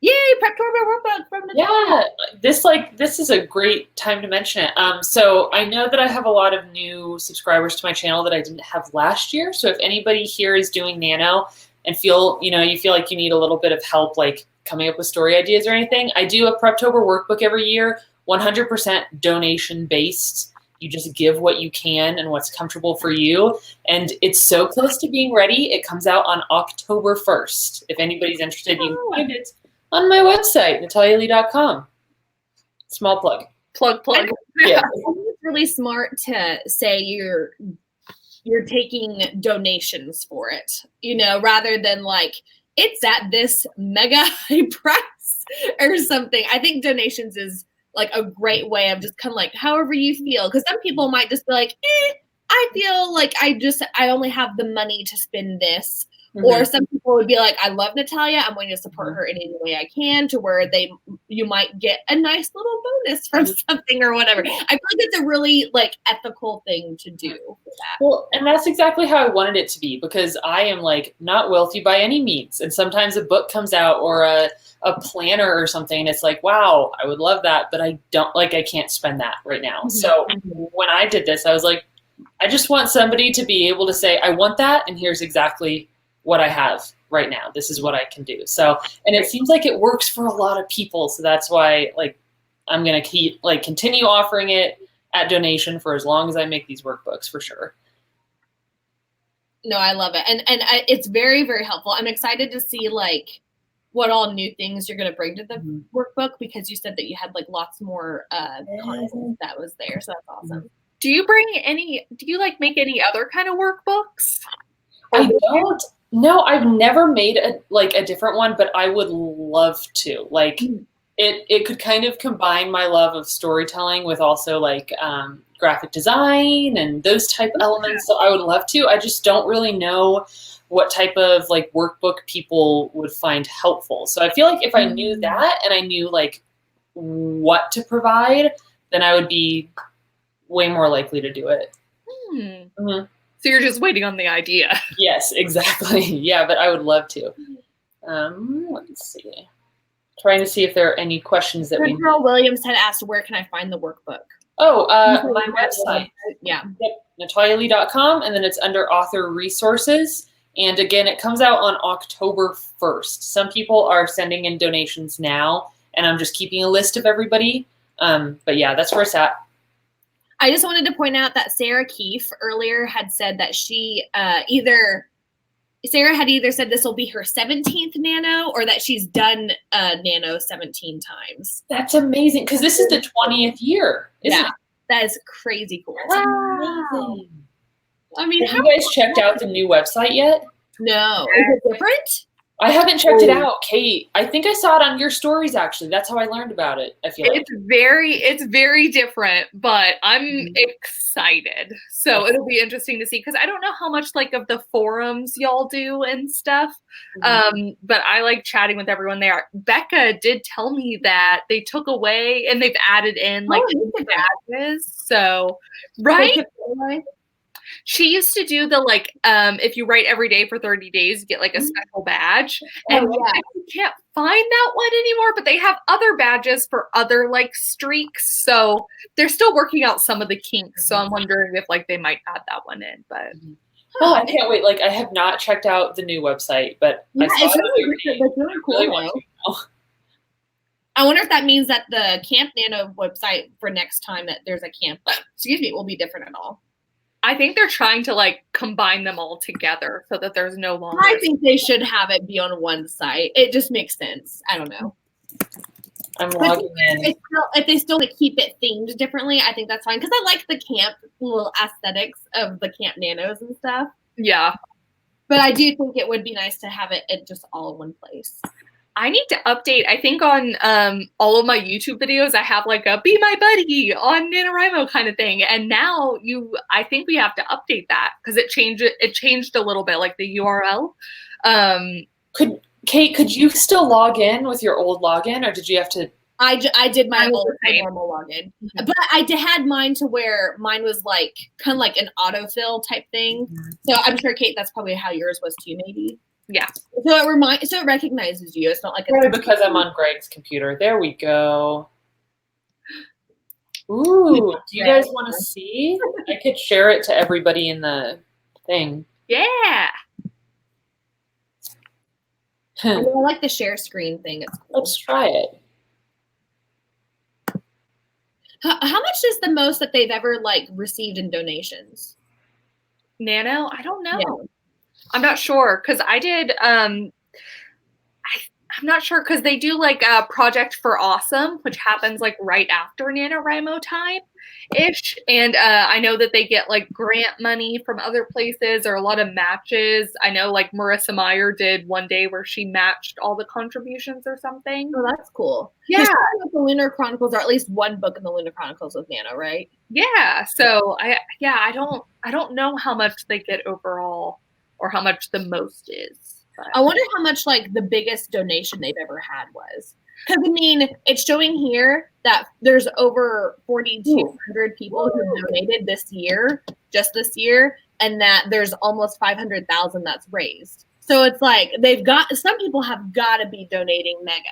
Yay, prep tour workbook from the Yeah, this is a great time to mention it. So I know that I have a lot of new subscribers to my channel that I didn't have last year. So if anybody here is doing Nano and you feel like you need a little bit of help, like coming up with story ideas or anything, I do a Preptober workbook every year, 100% donation based. You just give what you can and what's comfortable for you. And it's so close to being ready. It comes out on October 1st. If anybody's interested, you can find it on my website, natalialee.com. Small plug. Plug. Yeah. I think it's really smart to say you're taking donations for it, you know, rather than like it's at this mega high price or something. I think donations is like a great way of just kind of like however you feel, because some people might just be like, I feel like I only have the money to spend this. Mm-hmm. Or some people would be like, I love Natalia, I'm going to support her in any way I can, to where you might get a nice little bonus from something or whatever. I feel like it's a really like ethical thing to do for that. Well, and that's exactly how I wanted it to be, because I am like not wealthy by any means. And sometimes a book comes out or a planner or something, and it's like, wow, I would love that, but I can't spend that right now. Mm-hmm. So when I did this, I was like, I just want somebody to be able to say, I want that, and here's exactly what I have right now. This is what I can do. So, and it seems like it works for a lot of people. So that's why like I'm going to continue offering it at donation for as long as I make these workbooks, for sure. No, I love it. And it's very, very helpful. I'm excited to see like what all new things you're going to bring to the workbook, because you said that you had like lots more content that was there. So that's awesome. Do you like make any other kind of workbooks? I don't. No, I've never made a different one, but I would love to. Like it could kind of combine my love of storytelling with also like graphic design and those type of elements. So I would love to. I just don't really know what type of like workbook people would find helpful. So I feel like if I knew that and I knew like what to provide, then I would be way more likely to do it. So you're just waiting on the idea. Yes, exactly. Yeah, but I would love to. Let's see. Trying to see if there are any questions that Girl Williams had asked, where can I find the workbook? Oh, my website. Yeah. Yep, natalialee.com, and then it's under author resources. And again, it comes out on October 1st. Some people are sending in donations now, and I'm just keeping a list of everybody. But yeah, that's where it's at. I just wanted to point out that Sarah Keefe earlier had said that she Sarah had either said this will be her 17th Nano or that she's done Nano 17 times. That's amazing, because this is the 20th year, isn't it? That is crazy cool. Amazing. I mean, have you guys checked out the new website yet? No. Is it different? I haven't checked it out, Kate. I think I saw it on your stories, actually. That's how I learned about it, I feel like. It's very different, but I'm excited. So it'll be interesting to see, because I don't know how much like of the forums y'all do and stuff. But I like chatting with everyone there. Becca did tell me that they took away and they've added in like badges. So, right? She used to do the like, if you write every day for 30 days, you get like a special badge. And I can't find that one anymore, but they have other badges for other like streaks. So they're still working out some of the kinks. So I'm wondering if like they might add that one in. But oh, I can't wait. Like, I have not checked out the new website, but I saw it's really cool. I wonder if that means that the Camp Nano website for next time that there's a camp, will be different at all. I think they're trying to like combine them all together so that there's no longer. I think they should have it be on one site. It just makes sense. I don't know. I'm logging in. If they still keep it themed differently, I think that's fine, because I like the camp little aesthetics of the Camp Nanos and stuff. Yeah. But I do think it would be nice to have it just all in one place. I need to update. I think on all of my YouTube videos, I have like a "Be My Buddy" on NaNoWriMo kind of thing. And now I think we have to update that, because it changed a little bit, like the URL. Kate, could you still log in with your old login, or did you have to? I did my old normal login, but I had mine to where mine was like kind of like an autofill type thing. So I'm sure, Kate, that's probably how yours was too, maybe. Yeah. So it recognizes you. It's not like because I'm on Greg's computer. There we go. Ooh, do you guys want to see? I could share it to everybody in the thing. Yeah. I like the share screen thing. It's cool. Let's try it. How much is the most that they've ever like received in donations? Nano? I don't know. Yeah. I'm not sure, because I did, I'm not sure, because they do like a Project for Awesome, which happens like right after NaNoWriMo time-ish. And I know that they get like grant money from other places or a lot of matches. I know like Marissa Meyer did one day where she matched all the contributions or something. Oh, that's cool. Yeah. The Lunar Chronicles, or at least one book in the Lunar Chronicles with Nano, right? Yeah. So I don't know how much they get overall, or how much the most is. But I wonder how much like the biggest donation they've ever had was. Because I mean, it's showing here that there's over 4,200 people who donated just this year, and that there's almost 500,000 that's raised. So it's like some people have got to be donating mega.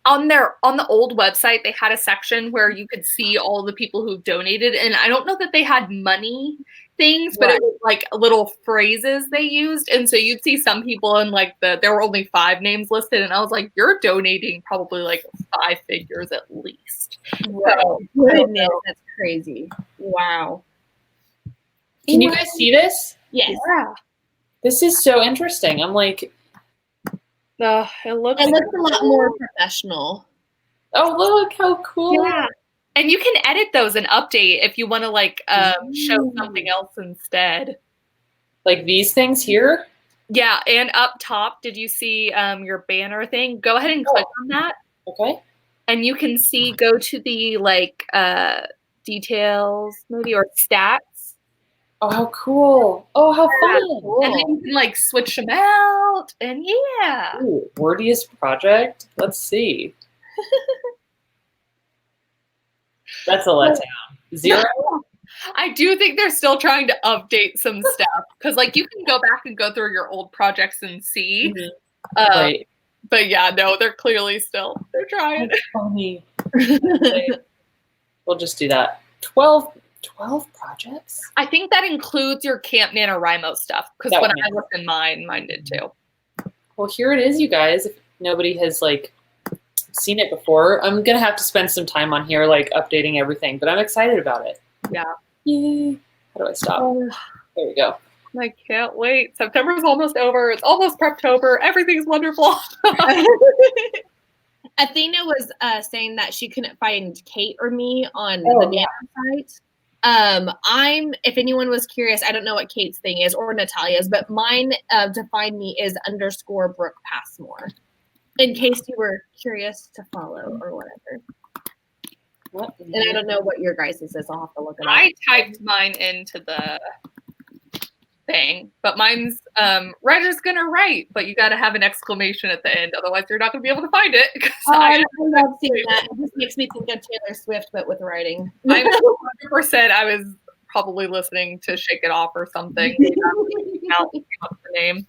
On the old website, they had a section where you could see all the people who donated, and I don't know that they had money things, but it was like little phrases they used. And so you'd see some people in like there were only 5 names listed. And I was like, you're donating probably like 5 figures at least. Right. So, Goodness, that's crazy. Wow. Can you guys see this? Yes. yeah. This is so interesting. I'm like, It looks It looks a lot more professional. oh, look how cool. Yeah. And you can edit those and update if you want to like show something else instead. Like these things here? Yeah, and up top, did you see your banner thing? Go ahead and click on that. Okay. And you can see, go to the like details maybe or stats. Oh, how cool. Oh, how fun. Cool. And then you can like switch them out. And yeah. Ooh, wordiest project? Let's see. That's a letdown. 0? I do think they're still trying to update some stuff. Because like you can go back and go through your old projects and see. Right. But yeah, no, they're clearly they're trying. That's funny. Okay. We'll just do that. 12 projects? I think that includes your Camp NaNoWriMo stuff. Because That when would I looked in mine did too. Well, here it is, you guys. If nobody has like seen it before, I'm gonna have to spend some time on here like updating everything, but I'm excited about it. Yeah. Yay. How do I stop? There we go. I can't wait. September's almost over. It's almost Preptober. Everything's wonderful. Athena was saying that she couldn't find Kate or me on Oh, the Nano site. If anyone was curious, I don't know what Kate's thing is or Natalia's, but mine to find me is _ Brooke Passmore. In case you were curious to follow or whatever. And I don't know what your guys' is. I'll have to look it up. I typed mine into the thing, but mine's writer's gonna write, but you got to have an exclamation at the end, otherwise you're not gonna be able to find it. I love seeing that. It just makes me think of Taylor Swift, but with writing. I'm 100%. I was probably listening to Shake It Off or something. What's the name?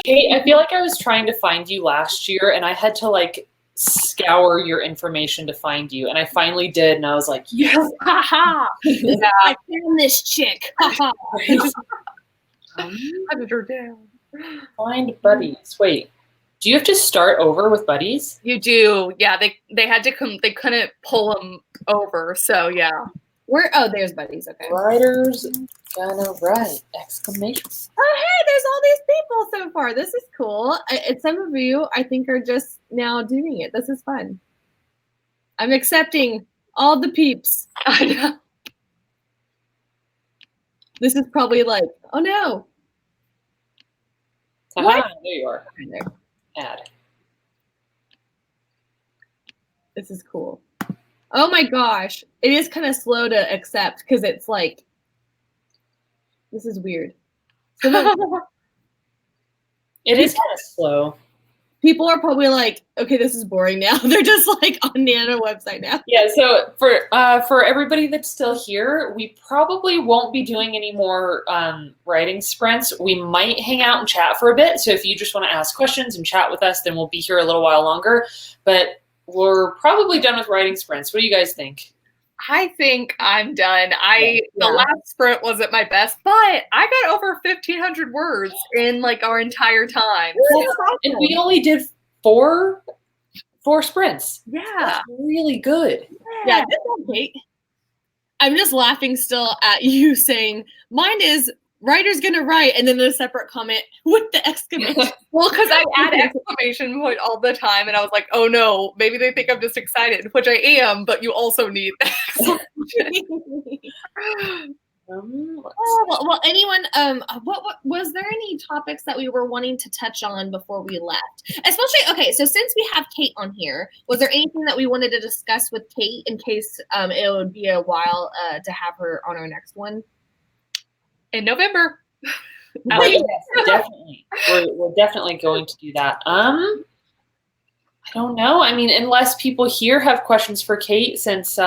Kate, I feel like I was trying to find you last year and I had to like scour your information to find you, and I finally did, and I was like, yes, Haha. Yeah. I found this chick. Hunted her down. Find buddies. Wait, do you have to start over with buddies? You do. Yeah, they had to come. They couldn't pull them over. So yeah. There's buddies. Okay. Writers gonna write! Exclamation. Oh, hey, there's all these people so far. This is cool. And some of you, I think, are just now doing it. This is fun. I'm accepting all the peeps. I know. This is probably like, oh no. What? There you are. There. Add. This is cool. Oh my gosh. It is kind of slow to accept because it's like, this is weird. It is kind of slow. People are probably like, okay, this is boring now. They're just like on Nano website now. Yeah, so for everybody that's still here, we probably won't be doing any more writing sprints. We might hang out and chat for a bit. So if you just want to ask questions and chat with us, then we'll be here a little while longer. But we're probably done with writing sprints. What do you guys think? I think I'm done. The last sprint wasn't my best, but I got over 1,500 words in like our entire time. And we only did four sprints. Yeah. That's really good. Yeah, this is Kate. I'm just laughing still at you saying mine is writer's gonna write, and then a separate comment with the exclamation. Well, because I add exclamation point all the time, and I was like, oh no, maybe they think I'm just excited, which I am, but you also need Well, anyone, what was there any topics that we were wanting to touch on before we left? Especially, okay, so since we have Kate on here, was there anything that we wanted to discuss with Kate in case it would be a while to have her on our next one? In November. Right, definitely. We're definitely going to do that. I don't know. I mean, unless people here have questions for Kate, since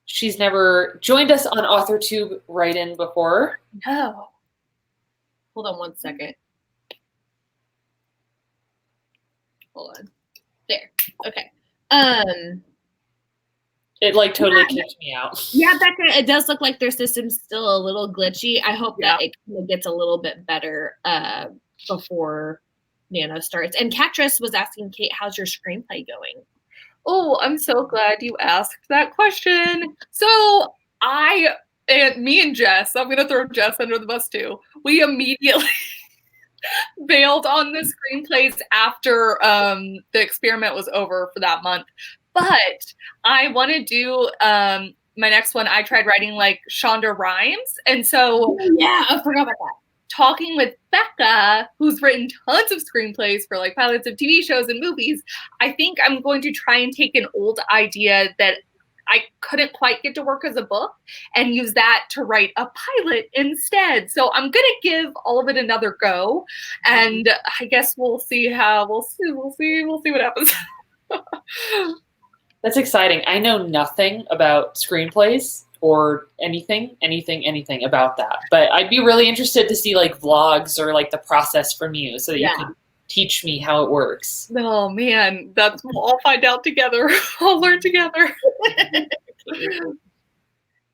she's never joined us on AuthorTube write-in before. No. Hold on one second. Hold on. There. Okay. It like totally kicked me out. Yeah, Becca, it does look like their system's still a little glitchy. I hope that it kind of gets a little bit better before Nano starts. And Catrice was asking Kate, how's your screenplay going? Oh, I'm so glad you asked that question. So me and Jess, I'm going to throw Jess under the bus too. We immediately bailed on the screenplays after the experiment was over for that month. But I want to do my next one. I tried writing like Shonda Rhimes. And so I forgot about that. Talking with Becca, who's written tons of screenplays for like pilots of TV shows and movies, I think I'm going to try and take an old idea that I couldn't quite get to work as a book and use that to write a pilot instead. So I'm going to give all of it another go. And I guess we'll see what happens. That's exciting. I know nothing about screenplays or anything about that. But I'd be really interested to see like vlogs or like the process from you so that you can teach me how it works. Oh man, we'll all find out together. I'll learn together.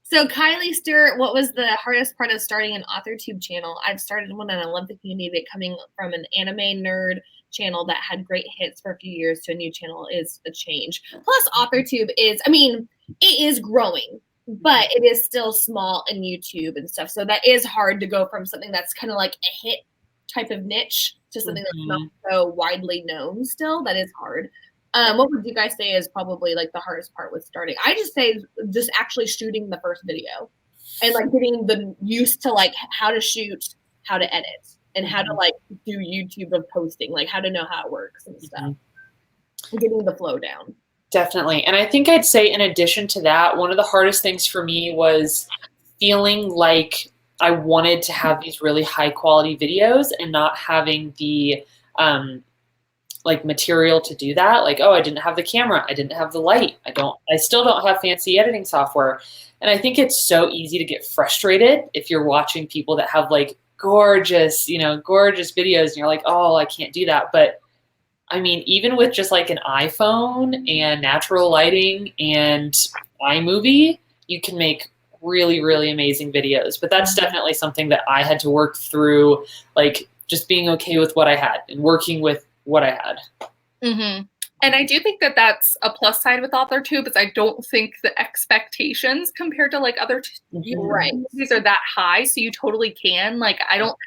So Kylie Stewart, what was the hardest part of starting an AuthorTube channel? I've started one and I love the community, but coming from an anime nerd channel that had great hits for a few years to a new channel is a change. Plus AuthorTube is, it is growing, but it is still small in YouTube and stuff. So that is hard to go from something that's kind of like a hit type of niche to something that's not so widely known still. That is hard. What would you guys say is probably like the hardest part with starting? I just say just actually shooting the first video and like getting used to like how to shoot, how to edit, and how to like do YouTube of posting, like how to know how it works and stuff. Getting the flow down. Definitely. And I think I'd say in addition to that, one of the hardest things for me was feeling like I wanted to have these really high quality videos and not having the like material to do that. Like, oh, I didn't have the camera. I didn't have the light. I still don't have fancy editing software. And I think it's so easy to get frustrated if you're watching people that have like gorgeous videos and you're like, oh, I can't do that. But I mean, even with just like an iPhone and natural lighting and iMovie, you can make really, really amazing videos. But that's definitely something that I had to work through, like just being okay with what I had and working with what I had. Mm-hmm. And I do think that that's a plus side with AuthorTube is I don't think the expectations compared to like other movies are that high. So you totally can. Like I don't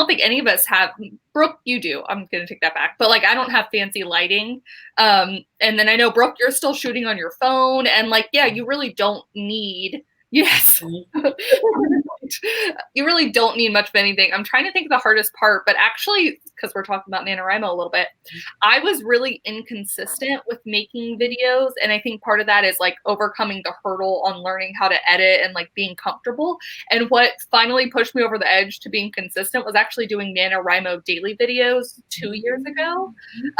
think any of us have. Brooke, you do. I'm going to take that back. But like I don't have fancy lighting. And then I know, Brooke, you're still shooting on your phone. And like, yeah, you really don't need. Yes. You really don't need much of anything. I'm trying to think of the hardest part, but actually, because we're talking about NaNoWriMo a little bit, I was really inconsistent with making videos. And I think part of that is like overcoming the hurdle on learning how to edit and like being comfortable. And what finally pushed me over the edge to being consistent was actually doing NaNoWriMo daily videos 2 years ago.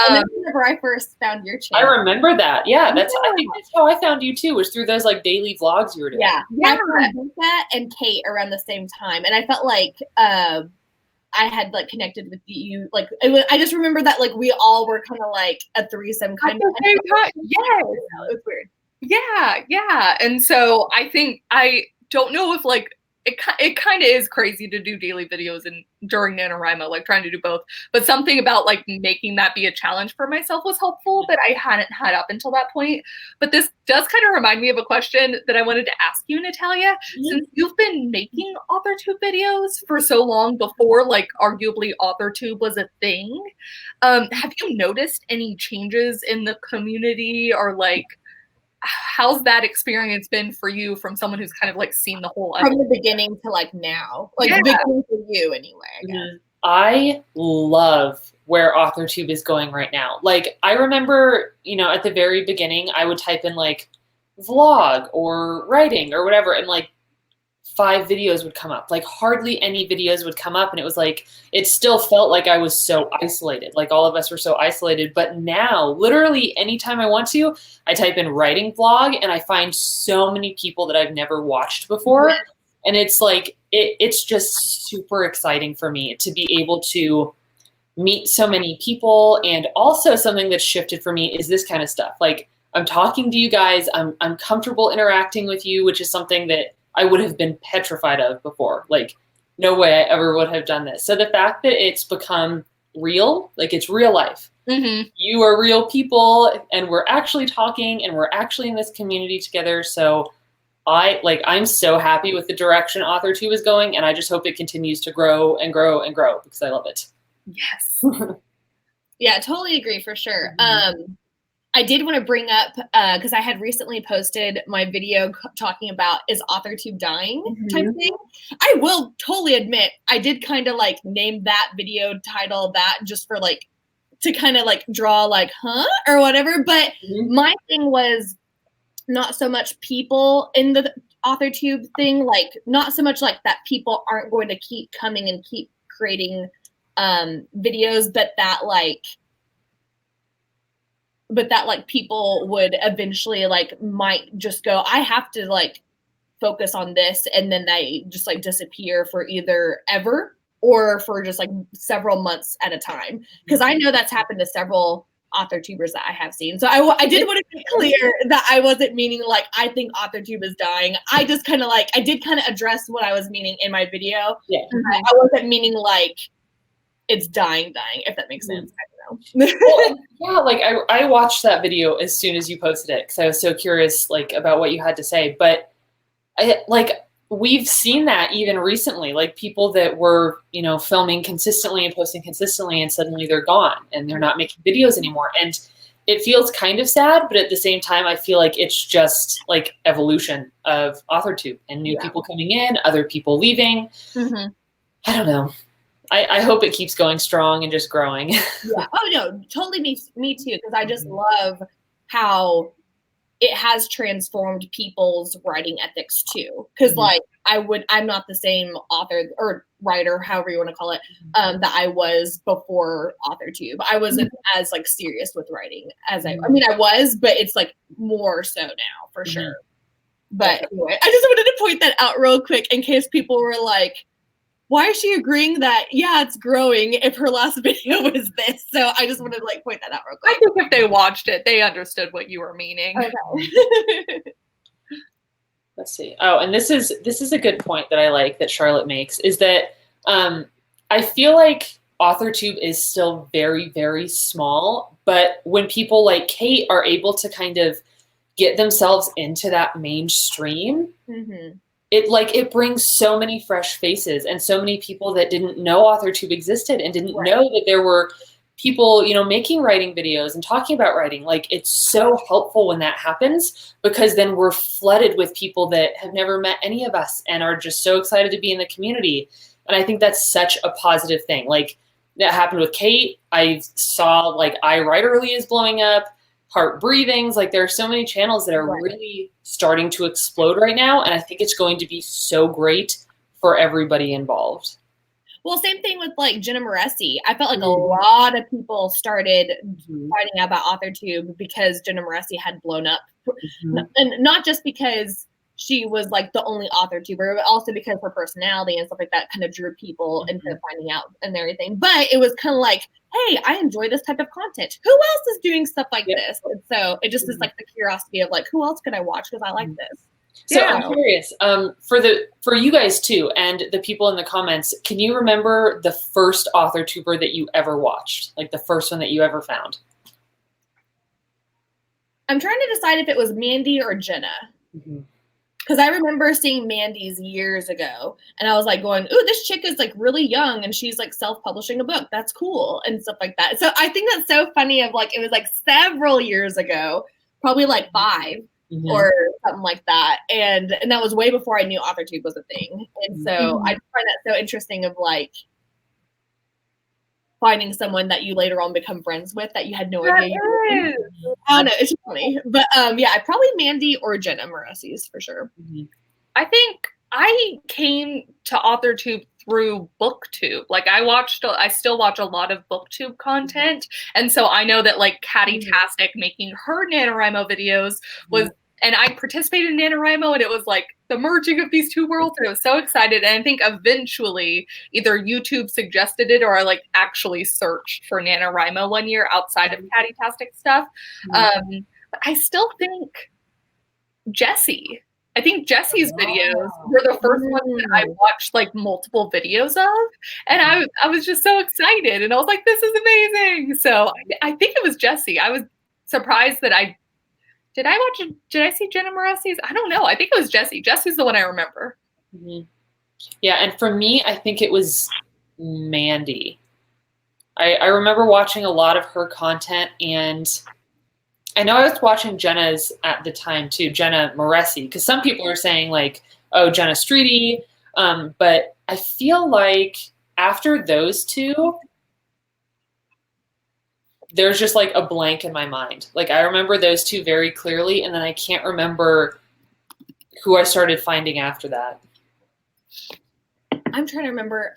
Whenever I first found your channel. I remember that. Yeah, I think that's how I found you too, was through those like daily vlogs you were doing. Yeah. I found that and Kate around the same time. And I felt like I had like connected with you. Like I just remember that like we all were kind of like a threesome kind of. Yes. It was weird. Yeah. And so I think, I don't know if like, it kind of is crazy to do daily videos and during NaNoWriMo, like trying to do both, but something about like making that be a challenge for myself was helpful that I hadn't had up until that point. But this does kind of remind me of a question that I wanted to ask you, Natalia. Since you've been making AuthorTube videos for so long before, like arguably AuthorTube was a thing, have you noticed any changes in the community or like, how's that experience been for you from someone who's kind of like seen the whole from the beginning to like now, like the beginning for you anyway, I guess. I love where AuthorTube is going right now. Like I remember, at the very beginning, I would type in like vlog or writing or whatever, and like 5 videos would come up. Like hardly any videos would come up, and it was like it still felt like I was so isolated, like all of us were so isolated. But now literally anytime I want to, I type in writing vlog and I find so many people that I've never watched before. And it's like it's just super exciting for me to be able to meet so many people. And also something that's shifted for me is this kind of stuff. Like I'm talking to you guys. I'm comfortable interacting with you, which is something that I would have been petrified of before. Like, no way I ever would have done this. So the fact that it's become real, like it's real life. Mm-hmm. You are real people, and we're actually talking, and we're actually in this community together. So I'm so happy with the direction AuthorTube is going, and I just hope it continues to grow and grow and grow because I love it. Yes. Yeah, totally agree for sure. Mm-hmm. I did want to bring up, because I had recently posted my video talking about is AuthorTube dying type thing. I will totally admit I did kind of like name that video title that just for like to kind of like draw like or whatever. But my thing was not so much people in the AuthorTube thing, like not so much like that people aren't going to keep coming and keep creating videos, but that people would eventually like might just go, I have to like focus on this, and then they just like disappear for either ever or for just like several months at a time. Because I know that's happened to several AuthorTubers that I have seen. So I did want to be clear that I wasn't meaning like I think AuthorTube is dying. I just kind of like I did kind of address what I was meaning in my video. Yeah. I wasn't meaning like it's dying, if that makes sense. I don't know. Well, yeah, like I watched that video as soon as you posted it because I was so curious like about what you had to say. But we've seen that even recently, like people that were, filming consistently and posting consistently, and suddenly they're gone and they're not making videos anymore. And it feels kind of sad, but at the same time, I feel like it's just like evolution of AuthorTube and new people coming in, other people leaving. I don't know. I hope it keeps going strong and just growing. Yeah. Oh no, totally me too. Because I just love how it has transformed people's writing ethics too. Because like I'm not the same author or writer, however you want to call it, that I was before AuthorTube. I wasn't as like serious with writing as I mean I was, but it's like more so now for sure. But anyway, I just wanted to point that out real quick in case people were like, why is she agreeing that, yeah, it's growing if her last video was this? So I just wanted to like point that out real quick. I think if they watched it, they understood what you were meaning. Okay. Let's see. Oh, and this is a good point that I like that Charlotte makes, is that I feel like AuthorTube is still very, very small, but when people like Kate are able to kind of get themselves into that mainstream, it brings so many fresh faces and so many people that didn't know AuthorTube existed and didn't know that there were people, making writing videos and talking about writing. Like, it's so helpful when that happens, because then we're flooded with people that have never met any of us and are just so excited to be in the community. And I think that's such a positive thing. Like, that happened with Kate. I saw like iWriterly is blowing up. Heart Breathings, like there are so many channels that are really starting to explode right now, and I think it's going to be so great for everybody involved. Well, same thing with like Jenna Moreci. I felt like a lot of people started finding out about AuthorTube because Jenna Moreci had blown up, and not just because she was like the only AuthorTuber, but also because her personality and stuff like that kind of drew people into finding out and everything. But it was kind of like, hey, I enjoy this type of content. Who else is doing stuff like this? And so it just is like the curiosity of like, who else could I watch because I like this. So I'm curious, for you guys too, and the people in the comments, can you remember the first AuthorTuber that you ever watched? Like the first one that you ever found? I'm trying to decide if it was Mandy or Jenna. Because I remember seeing Mandy's years ago, and I was like going, ooh, this chick is like really young, and she's like self-publishing a book. That's cool, and stuff like that. So I think that's so funny of like, it was like several years ago, probably like 5 or something like that. And that was way before I knew AuthorTube was a thing. And so I just find that so interesting of like finding someone that you later on become friends with that you had no idea you were. I don't know, it's funny. But yeah, probably Mandy or Jenna Moreci's for sure. I think I came to AuthorTube through BookTube. Like I still watch a lot of BookTube content. And so I know that like Catty-tastic making her NaNoWriMo videos was, and I participated in NaNoWriMo, and it was like the merging of these two worlds. And I was so excited. And I think eventually either YouTube suggested it or I like actually searched for NaNoWriMo one year outside of Catty-tastic stuff. But I still think Jessie. I think Jessie's videos were the first ones that I watched like multiple videos of, and I was just so excited, and I was like, "This is amazing!" So I think it was Jessie. I was surprised that did I see Jenna Moressi's? I don't know. I think it was Jessie. Jessie's the one I remember. Mm-hmm. Yeah, and for me, I think it was Mandy. I remember watching a lot of her content, and I know I was watching Jenna's at the time too, Jenna Moresi, because some people are saying like, oh, Jenna Streety, but I feel like after those two, there's just like a blank in my mind. Like I remember those two very clearly, and then I can't remember who I started finding after that. I'm trying to remember.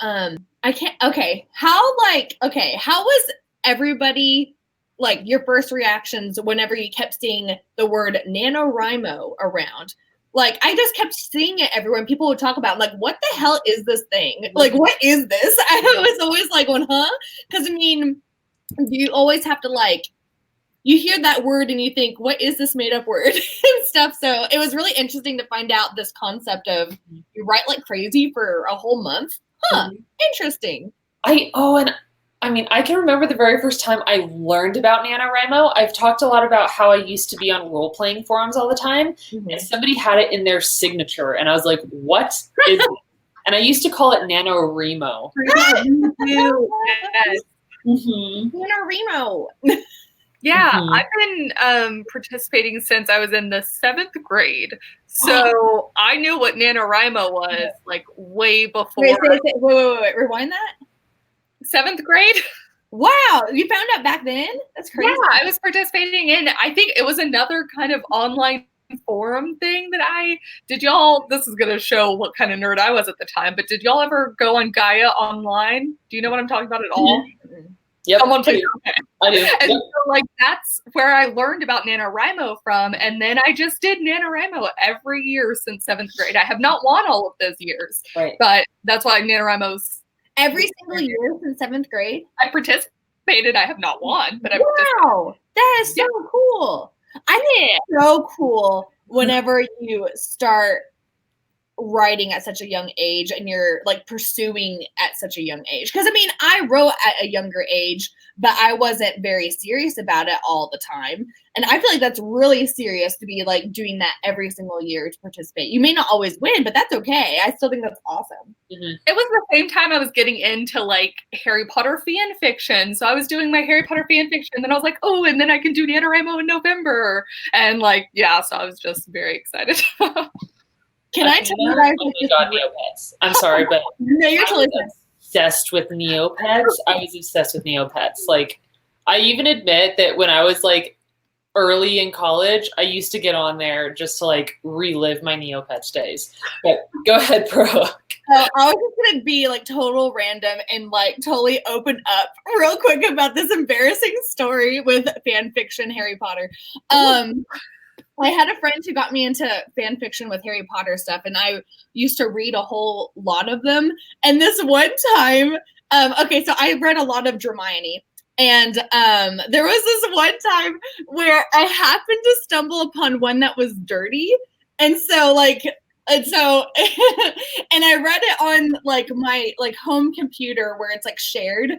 I can't. Okay, how was everybody, like, your first reactions whenever you kept seeing the word NaNoWriMo around? Like, I just kept seeing it everywhere, and people would talk about, like, what the hell is this thing? Like, what is this? I was always like, well, huh? Because, I mean, you always have to, like, you hear that word and you think, what is this made up word and stuff. So it was really interesting to find out this concept of you write like crazy for a whole month. Huh, interesting. I can remember the very first time I learned about NaNoWriMo. I've talked a lot about how I used to be on role-playing forums all the time, and somebody had it in their signature, and I was like, what is it? And I used to call it NaNoWriMo. NaNoWriMo. Yeah, I've been participating since I was in the 7th grade. So I knew what NaNoWriMo was like way before. Wait, rewind that. 7th grade? Wow, you found out back then? That's crazy. Yeah, I was participating in, I think it was another kind of online forum thing that did y'all, this is going to show what kind of nerd I was at the time, but did y'all ever go on Gaia Online? Do you know what I'm talking about at all? Yep. Someone please. Okay. I do. And so, like, that's where I learned about NaNoWriMo from. And then I just did NaNoWriMo every year since 7th grade. I have not won all of those years. Right. But that's why NaNoWriMo's every single year since 7th grade? I participated. I have not won, but I Wow, that is so cool. I think it's so cool whenever you start writing at such a young age and you're like pursuing at such a young age. Because I mean, I wrote at a younger age, but I wasn't very serious about it all the time. And I feel like that's really serious to be like doing that every single year to participate. You may not always win, but that's okay. I still think that's awesome. It was the same time I was getting into like Harry Potter fan fiction. So I was doing my Harry Potter fan fiction, and then I was like, oh, and then I can do NaNoWriMo in November. And like, yeah, so I was just very excited. Can I tell you guys? Oh my God, Neopets. I'm sorry, but no, you're totally obsessed with Neopets. I was obsessed with Neopets. Like, I even admit that when I was like early in college, I used to get on there just to like relive my Neopets days. But go ahead, Pro. I was just gonna be like total random and like totally open up real quick about this embarrassing story with fan fiction Harry Potter. I had a friend who got me into fan fiction with Harry Potter stuff, and I used to read a whole lot of them. And this one time, okay, so I read a lot of Hermione, and there was this one time where I happened to stumble upon one that was dirty, and so and I read it on like my like home computer where it's like shared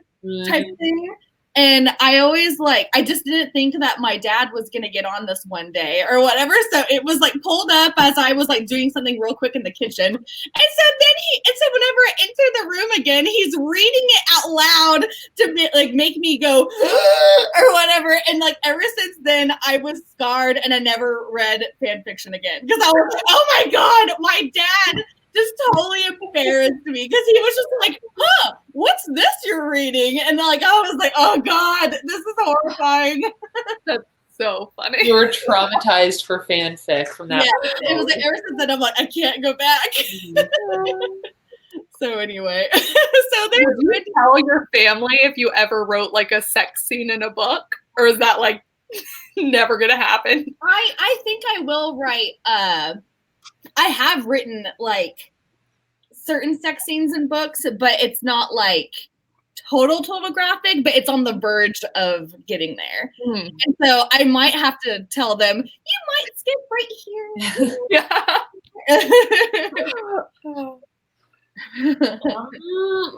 type thing. And I always I just didn't think that my dad was going to get on this one day or whatever. So it was like pulled up as I was like doing something real quick in the kitchen. And so whenever I enter the room again, he's reading it out loud to like make me go or whatever. And like ever since then I was scarred and I never read fan fiction again. Because I was like, oh my God, my dad just totally embarrassed me because he was just like, huh, what's this you're reading? And like I was like, oh God, this is horrifying. That's so funny. You were traumatized for fanfic from that. Yeah, it was like ever since then I'm like, I can't go back. So anyway, so would you tell your family if you ever wrote like a sex scene in a book, or is that like never gonna happen? I think I will write. I have written like certain sex scenes in books, but it's not like total graphic, but it's on the verge of getting there. Mm. And so I might have to tell them, you might skip right here. Yeah.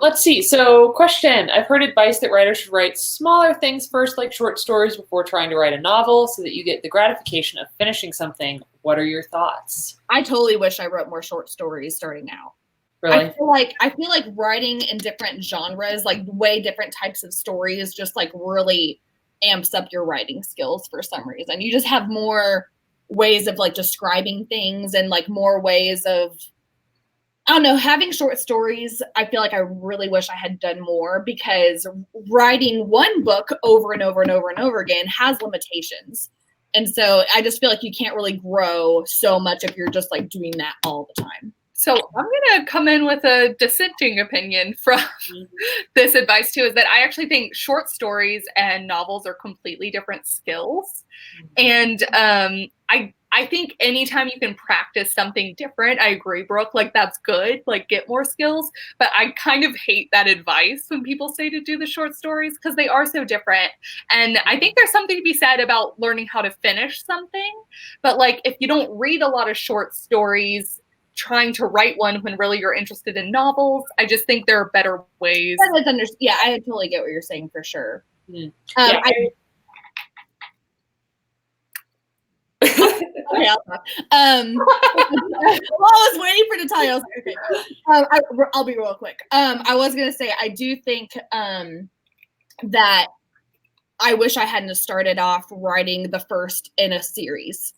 Let's see. So, question. I've heard advice that writers should write smaller things first, like short stories, before trying to write a novel so that you get the gratification of finishing something. What are your thoughts? I totally wish I wrote more short stories starting out. Really? I feel like writing in different genres, like way different types of stories, just like really amps up your writing skills for some reason. You just have more ways of like describing things and like more ways of, I don't know, having short stories. I feel like I really wish I had done more, because writing one book over and over and over and over again has limitations. And so I just feel like you can't really grow so much if you're just like doing that all the time. So I'm going to come in with a dissenting opinion from this advice too, is that I actually think short stories and novels are completely different skills. And I think anytime you can practice something different, I agree, Brooke, like that's good, like get more skills. But I kind of hate that advice when people say to do the short stories, because they are so different. And I think there's something to be said about learning how to finish something. But like if you don't read a lot of short stories, trying to write one when really you're interested in novels, I just think there are better ways. Yeah, I totally get what you're saying for sure. Yeah. Okay, I'll talk. I was waiting for Natalia. I was like, okay. I'll be real quick. I was gonna say I do think that I wish I hadn't started off writing the first in a series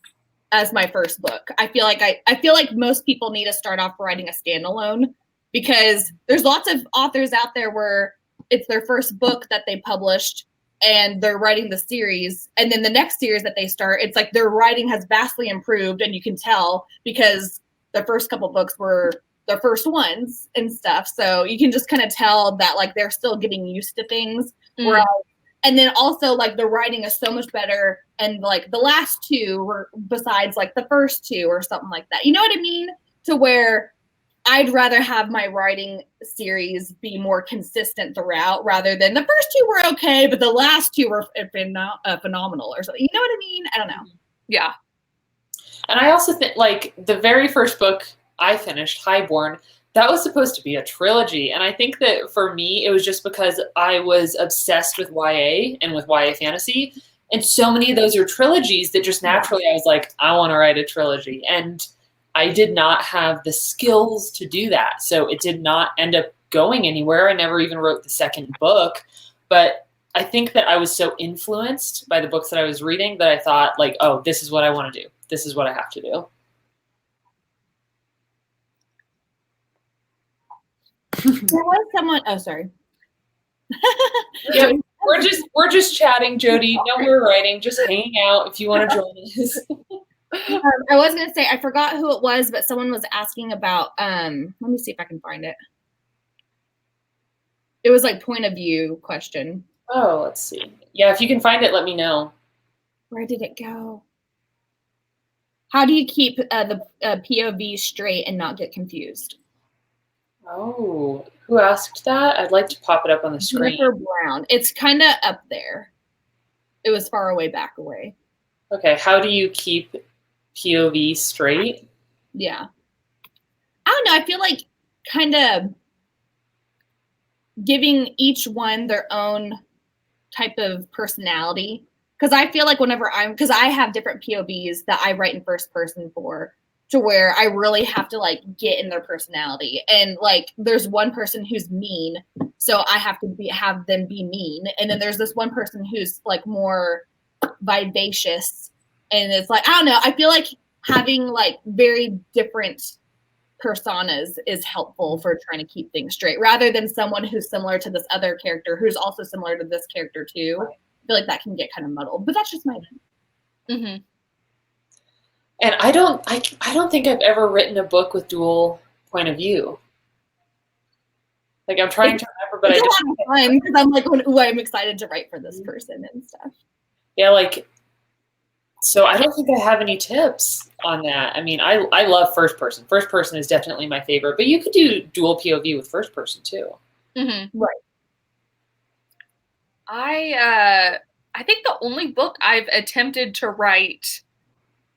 as my first book. I feel like most people need to start off writing a standalone, because there's lots of authors out there where it's their first book that they published and they're writing the series, and then the next series that they start, it's like their writing has vastly improved, and you can tell because the first couple books were the first ones and stuff. So you can just kind of tell that like they're still getting used to things. Whereas, and then also like the writing is so much better, and like the last two were besides like the first two or something like that. You know what I mean? To where I'd rather have my writing series be more consistent throughout, rather than the first two were okay, but the last two were phenomenal or something. You know what I mean? I don't know. Yeah. And I also think like the very first book I finished, Highborn, that was supposed to be a trilogy. And I think that for me, it was just because I was obsessed with YA and with YA fantasy. And so many of those are trilogies that just naturally I was like, I want to write a trilogy. And I did not have the skills to do that. So it did not end up going anywhere. I never even wrote the second book. But I think that I was so influenced by the books that I was reading that I thought like, oh, this is what I want to do. This is what I have to do. There was someone, oh, sorry. Yeah, we're just chatting, Jody. No, we're writing, just hanging out if you want to join us. I was going to say, I forgot who it was, but someone was asking about, let me see if I can find it. It was like point of view question. Oh, let's see. Yeah, if you can find it, let me know. Where did it go? How do you keep the POV straight and not get confused? Oh, who asked that? I'd like to pop it up on the screen. Jennifer Brown. It's kind of up there. It was far away back away. Okay, how do you keep POV straight? Yeah. I don't know. I feel like kind of giving each one their own type of personality. Because I feel like because I have different POVs that I write in first person for, to where I really have to like get in their personality. And like there's one person who's mean, so I have to have them be mean. And then there's this one person who's like more vivacious. And it's like, I don't know, I feel like having like very different personas is helpful for trying to keep things straight, rather than someone who's similar to this other character who's also similar to this character too. I feel like that can get kind of muddled, but that's just my opinion. Mm-hmm. And I don't think I've ever written a book with dual point of view. Like I'm trying to remember, but it's a lot of fun because I'm like, ooh, I'm excited to write for this person and stuff. Yeah, like, so I don't think I have any tips on that. I mean, I love first person. First person is definitely my favorite, but you could do dual POV with first person too. Mm-hmm. Right. I think the only book I've attempted to write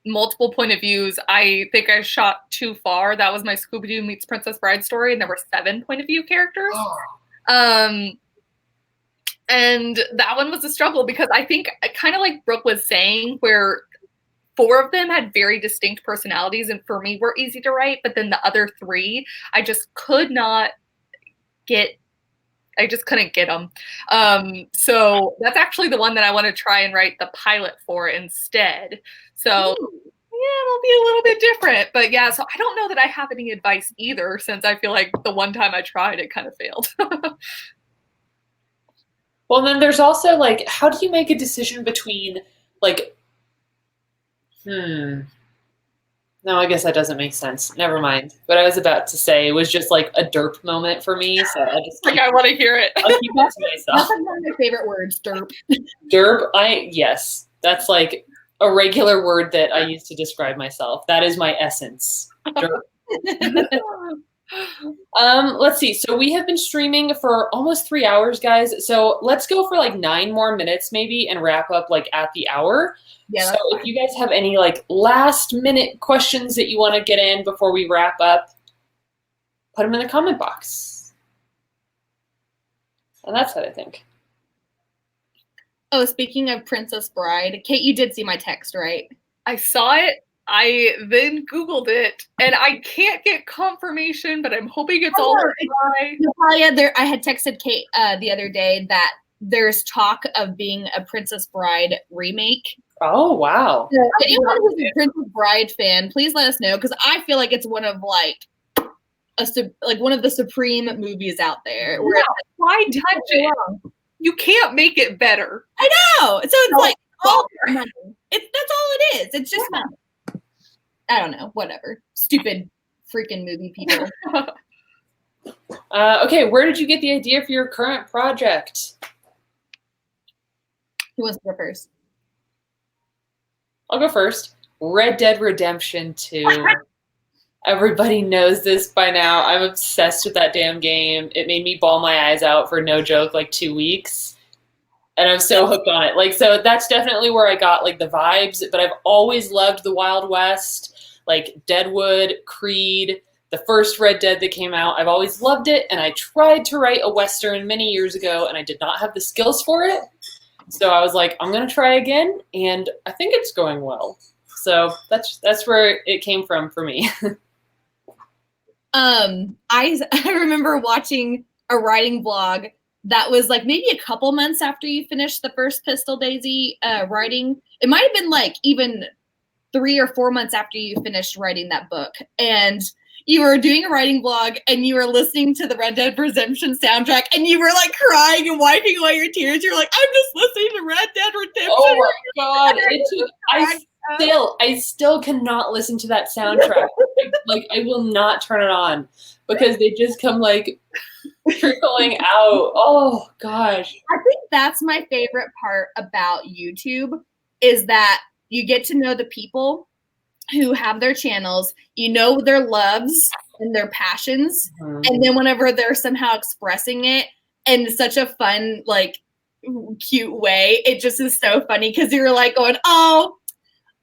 multiple point of views, I think I shot too far. That was my Scooby-Doo meets Princess Bride story, and there were 7 point of view characters. And that one was a struggle because I think kind of like Brooke was saying, where 4 of them had very distinct personalities and for me were easy to write, but then the other 3, I just could not get, I just couldn't get them. So that's actually the one that I want to try and write the pilot for instead. So yeah, it'll be a little bit different, but yeah, so I don't know that I have any advice either, since I feel like the one time I tried, it kind of failed. Well, then there's also like, how do you make a decision between like, no, I guess that doesn't make sense. Never mind. What I was about to say was just like a derp moment for me. So I just like, I want to hear it. I'll keep that to myself. That's like one of my favorite words, derp. Derp, yes. That's like a regular word that I use to describe myself. That is my essence. Derp. Let's see. So we have been streaming for almost 3 hours, guys. So let's go for like 9 more minutes maybe and wrap up like at the hour. Yeah, so if you guys have any like last minute questions that you want to get in before we wrap up, put them in the comment box. And that's it, I think. Oh, speaking of Princess Bride, Kate, you did see my text, right? I saw it. I then Googled it, and I can't get confirmation, but I'm hoping it's all right. Natalia, I had texted Kate the other day that there's talk of being a Princess Bride remake. Oh, wow. So anyone who's a Princess Bride fan, please let us know, because I feel like it's one of like one of the supreme movies out there. Yeah, why touch it? You can't make it better. I know. So it's like all money. That's all it is. It's just money. I don't know. Whatever. Stupid freaking movie people. Okay, where did you get the idea for your current project? Who wants to go first? I'll go first. Red Dead Redemption 2. Everybody knows this by now. I'm obsessed with that damn game. It made me bawl my eyes out for no joke like 2 weeks. And I'm so hooked on it. Like, so that's definitely where I got like the vibes, but I've always loved the Wild West, like Deadwood, Creed, the first Red Dead that came out. I've always loved it. And I tried to write a Western many years ago and I did not have the skills for it. So I was like, I'm going to try again. And I think it's going well. So that's where it came from for me. I remember watching a writing blog that was like maybe a couple months after you finished the first Pistol Daisy writing. It might have been like even 3 or 4 months after you finished writing that book. And you were doing a writing blog and you were listening to the Red Dead Redemption soundtrack and you were like crying and wiping away your tears. You're like, I'm just listening to Red Dead Redemption. Oh my God. I still cannot listen to that soundtrack. Like I will not turn it on because they just come like trickling out. Oh gosh. I think that's my favorite part about YouTube is that you get to know the people who have their channels, you know their loves and their passions, and then whenever they're somehow expressing it in such a fun, like, cute way, it just is so funny because you're like going, oh,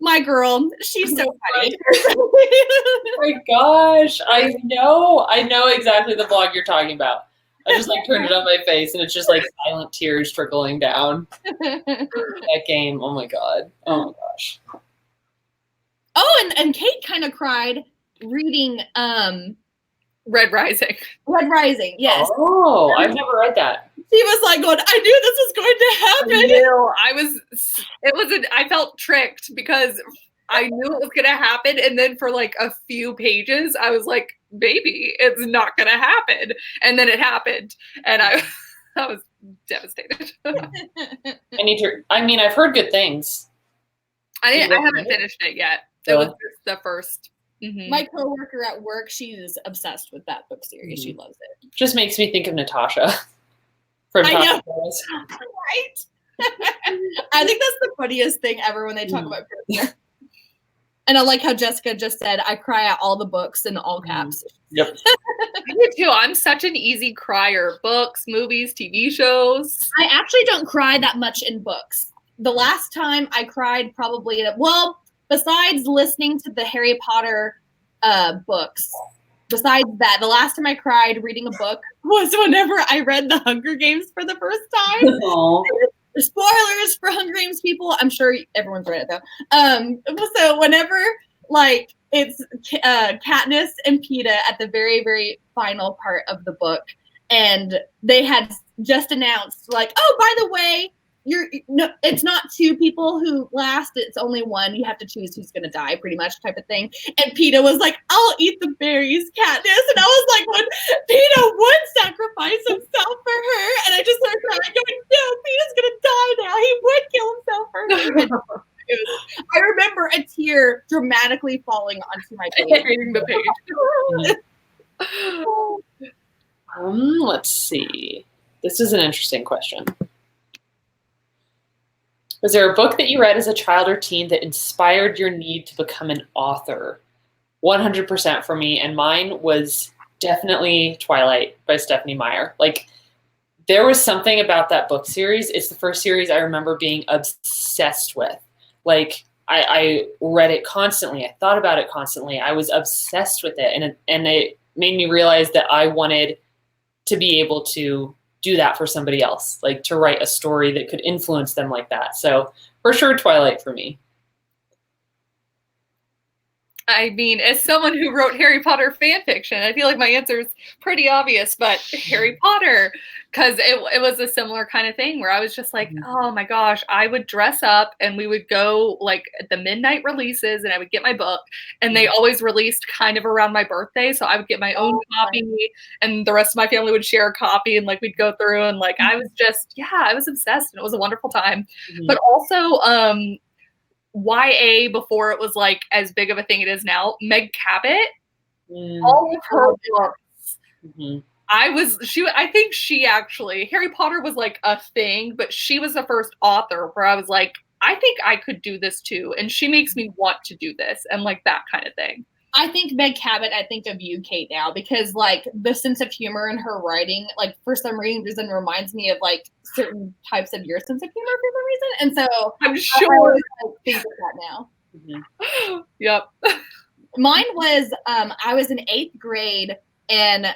my girl, she's so funny. Oh my gosh, I know exactly the vlog you're talking about. I just like turned it on my face and it's just like silent tears trickling down. That game, oh my God. Oh my gosh. Oh, and Kate kind of cried reading Red Rising. Red Rising, yes. Oh, I've never read that. She was like going, I knew this was going to happen. I felt tricked because I knew it was going to happen. And then for like a few pages, I was like, baby, it's not going to happen. And then it happened. And I was devastated. I've heard good things. I haven't finished it yet. It was just the first. Mm-hmm. My coworker at work, she's obsessed with that book series. She loves it. Just makes me think of Natasha. I know. Right? I think that's the funniest thing ever when they talk about Prisoner. And I like how Jessica just said, I cry at all the books in all caps. Yep. I do too. I'm such an easy crier. Books, movies, TV shows. I actually don't cry that much in books. The last time I cried probably, besides listening to the Harry Potter books, besides that, the last time I cried reading a book was whenever I read The Hunger Games for the first time. Aww. Spoilers for Hunger Games, people. I'm sure everyone's read it though. So whenever like it's Katniss and Peeta at the very, very final part of the book, and they had just announced like, oh, by the way, it's not two people who last, it's only one. You have to choose who's gonna die, pretty much type of thing. And Peeta was like, I'll eat the berries, Katniss. And I was like, when Peeta would sacrifice himself for her, and I just started crying, going, no, Peeta's gonna die now. He would kill himself for her. I remember a tear dramatically falling onto my page. Reading the page. Let's see. This is an interesting question. Was there a book that you read as a child or teen that inspired your need to become an author? 100% for me, and mine was definitely Twilight by Stephanie Meyer. Like, there was something about that book series. It's the first series I remember being obsessed with. Like, I read it constantly. I thought about it constantly. I was obsessed with it, and it made me realize that I wanted to be able to do that for somebody else, like to write a story that could influence them like that. So for sure, Twilight for me. I mean, as someone who wrote Harry Potter fan fiction, I feel like my answer is pretty obvious, but Harry Potter, because it was a similar kind of thing where I was just like, oh my gosh, I would dress up and we would go like at the midnight releases and I would get my book, and they always released kind of around my birthday. So I would get my own copy and the rest of my family would share a copy, and like we'd go through and like I was just, I was obsessed, and it was a wonderful time. But also, YA, before it was like as big of a thing it is now, Meg Cabot, all of her books. I think she actually, Harry Potter was like a thing, but she was the first author where I was like, I think I could do this too. And she makes me want to do this and like that kind of thing. I think Meg Cabot, I think of you, Kate, now, because like the sense of humor in her writing, like for some reason reminds me of like certain types of your sense of humor for some reason. And so I'm sure I always think of that now. Yep. Mine was, I was in 8th grade, and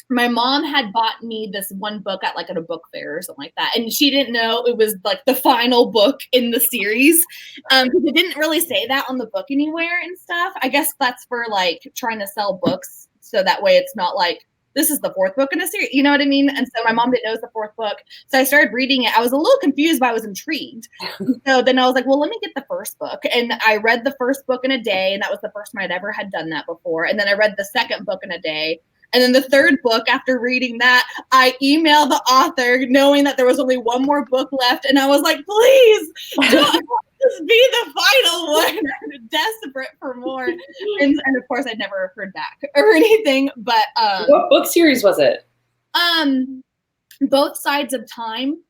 my mom had bought me this one book at like at a book fair or something like that. And she didn't know it was like the final book in the series. Because it didn't really say that on the book anywhere and stuff. I guess that's for like trying to sell books. So that way it's not like, this is the 4th book in a series. You know what I mean? And so my mom didn't know it was the 4th book. So I started reading it. I was a little confused, but I was intrigued. So then I was like, well, let me get the first book. And I read the first book in a day. And that was the first time I'd ever had done that before. And then I read the second book in a day. And then the third book, after reading that, I emailed the author knowing that there was only one more book left. And I was like, please, don't this be the final one. I'm desperate for more. And of course, I'd never heard back or anything. But what book series was it? Both Sides of Time.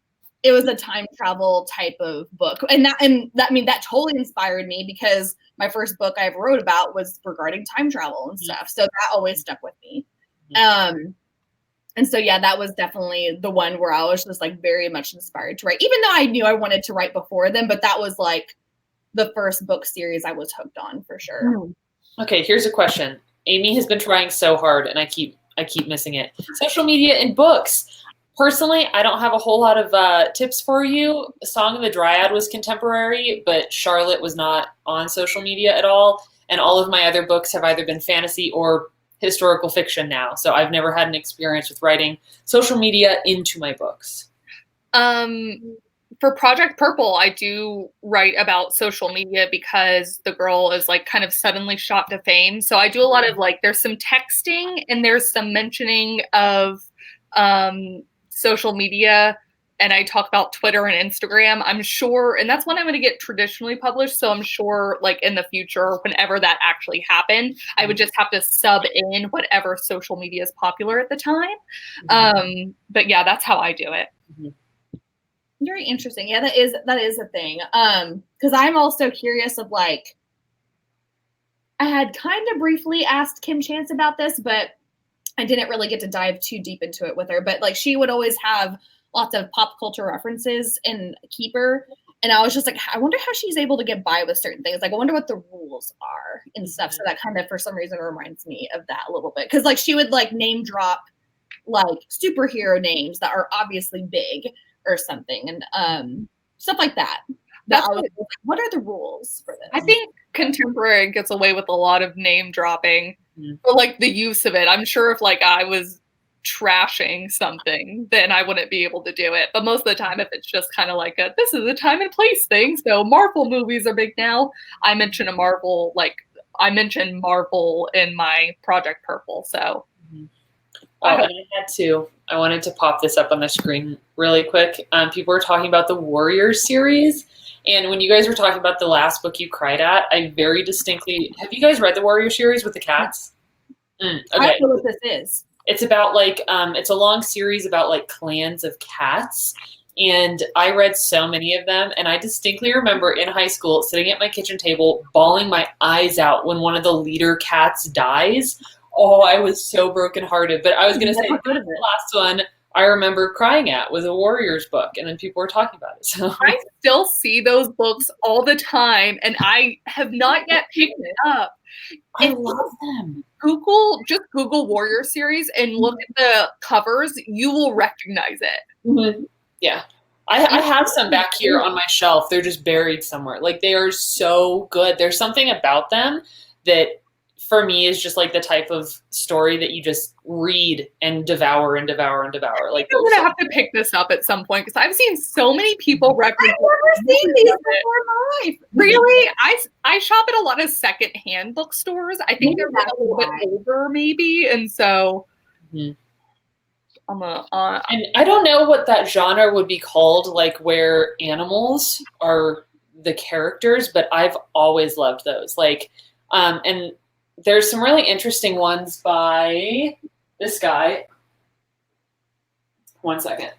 It was a time travel type of book. And that totally inspired me, because my first book I ever wrote about was regarding time travel and stuff. So that always stuck with me. And so, yeah, that was definitely the one where I was just like very much inspired to write, even though I knew I wanted to write before then, but that was like the first book series I was hooked on for sure. Okay, here's a question. Amy has been trying so hard and I keep missing it. Social media and books. Personally, I don't have a whole lot of tips for you. Song of the Dryad was contemporary, but Charlotte was not on social media at all. And all of my other books have either been fantasy or historical fiction now. So I've never had an experience with writing social media into my books. For Project Purple, I do write about social media because the girl is like kind of suddenly shot to fame. So I do a lot of like, there's some texting and there's some mentioning of social media, and I talk about Twitter and Instagram. I'm sure, and that's when I'm going to get traditionally published. So I'm sure like in the future, whenever that actually happened, I would just have to sub in whatever social media is popular at the time. But yeah, that's how I do it. Very interesting. Yeah, that is a thing. Because I'm also curious of like, I had kind of briefly asked Kim Chance about this, but I didn't really get to dive too deep into it with her. But like she would always have lots of pop culture references in Keeper. And I was just like, I wonder how she's able to get by with certain things. Like, I wonder what the rules are and stuff. So that kind of, for some reason, reminds me of that a little bit. Because, like, she would, like, name drop, like, superhero names that are obviously big or something. And stuff like that. That's what are the rules for this? I think contemporary gets away with a lot of name dropping. Or, like, the use of it. I'm sure if, like, I was trashing something, then I wouldn't be able to do it. But most of the time, if it's just kind of like this is a time and place thing. So Marvel movies are big now. I mentioned Marvel in my Project Purple. So I wanted to pop this up on the screen really quick. People were talking about the Warriors series. And when you guys were talking about the last book you cried at, I very distinctly, have you guys read the Warrior series with the cats? Okay. I don't know what this is. It's about like, it's a long series about like clans of cats. And I read so many of them. And I distinctly remember in high school sitting at my kitchen table, bawling my eyes out when one of the leader cats dies. Oh, I was so brokenhearted. But I was going to say the last one I remember crying at was a Warriors book. And then people were talking about it. So I still see those books all the time. And I have not yet picked it up. I love them. Just Google Warrior series and look at the covers. You will recognize it. Mm-hmm. Yeah. I have some back here on my shelf. They're just buried somewhere. Like, they are so good. There's something about them that, for me, is just like the type of story that you just read and devour and devour and devour. Like, I'm gonna have to pick this up at some point because I've seen so many people reference. I've never seen these before in my life. Really, I shop at a lot of secondhand bookstores. I think they're a little bit older, maybe, and so. Mm-hmm. And I don't know what that genre would be called, like where animals are the characters, but I've always loved those. Like, and there's some really interesting ones by this guy. One second.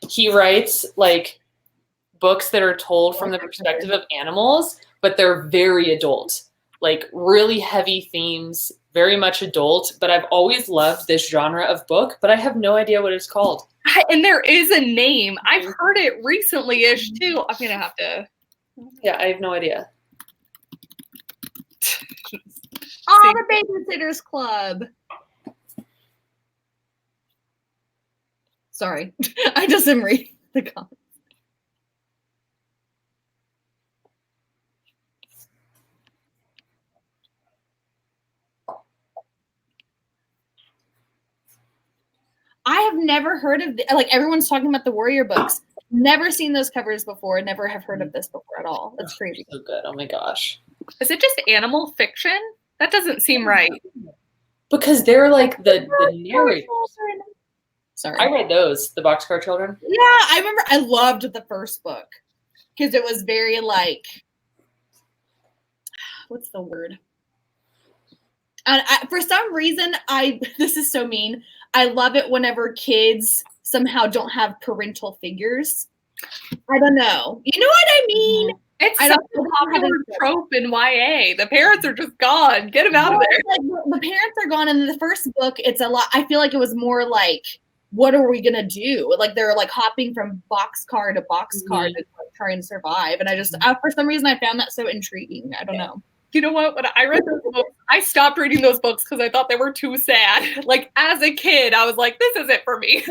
He writes like books that are told from the perspective of animals, but they're very adult, like really heavy themes, very much adult. But I've always loved this genre of book, but I have no idea what it's called. And there is a name. I've heard it recently-ish too. I'm going to have to. Yeah, I have no idea. The Babysitters Club. Sorry, I just am reading the comments. I have never heard of like everyone's talking about the Warrior books. Never seen those covers before. Never have heard of this before at all. That's crazy. So good. Oh my gosh. Is it just animal fiction? That doesn't seem right. Because they're like the narrators. Sorry. I read those, the Boxcar Children. Yeah, I remember I loved the first book because it was very like, what's the word? And for some reason, this is so mean. I love it whenever kids somehow don't have parental figures. I don't know. You know what I mean? It's such a popular trope in YA. The parents are just gone. Get them out of there. Like, the parents are gone. And in the first book, it's a lot. I feel like it was more like, what are we going to do? Like, they're like hopping from boxcar to boxcar to try and survive. And I just, for some reason, I found that so intriguing. I don't know. You know what? When I read those books, I stopped reading those books because I thought they were too sad. Like, as a kid, I was like, this isn't for me.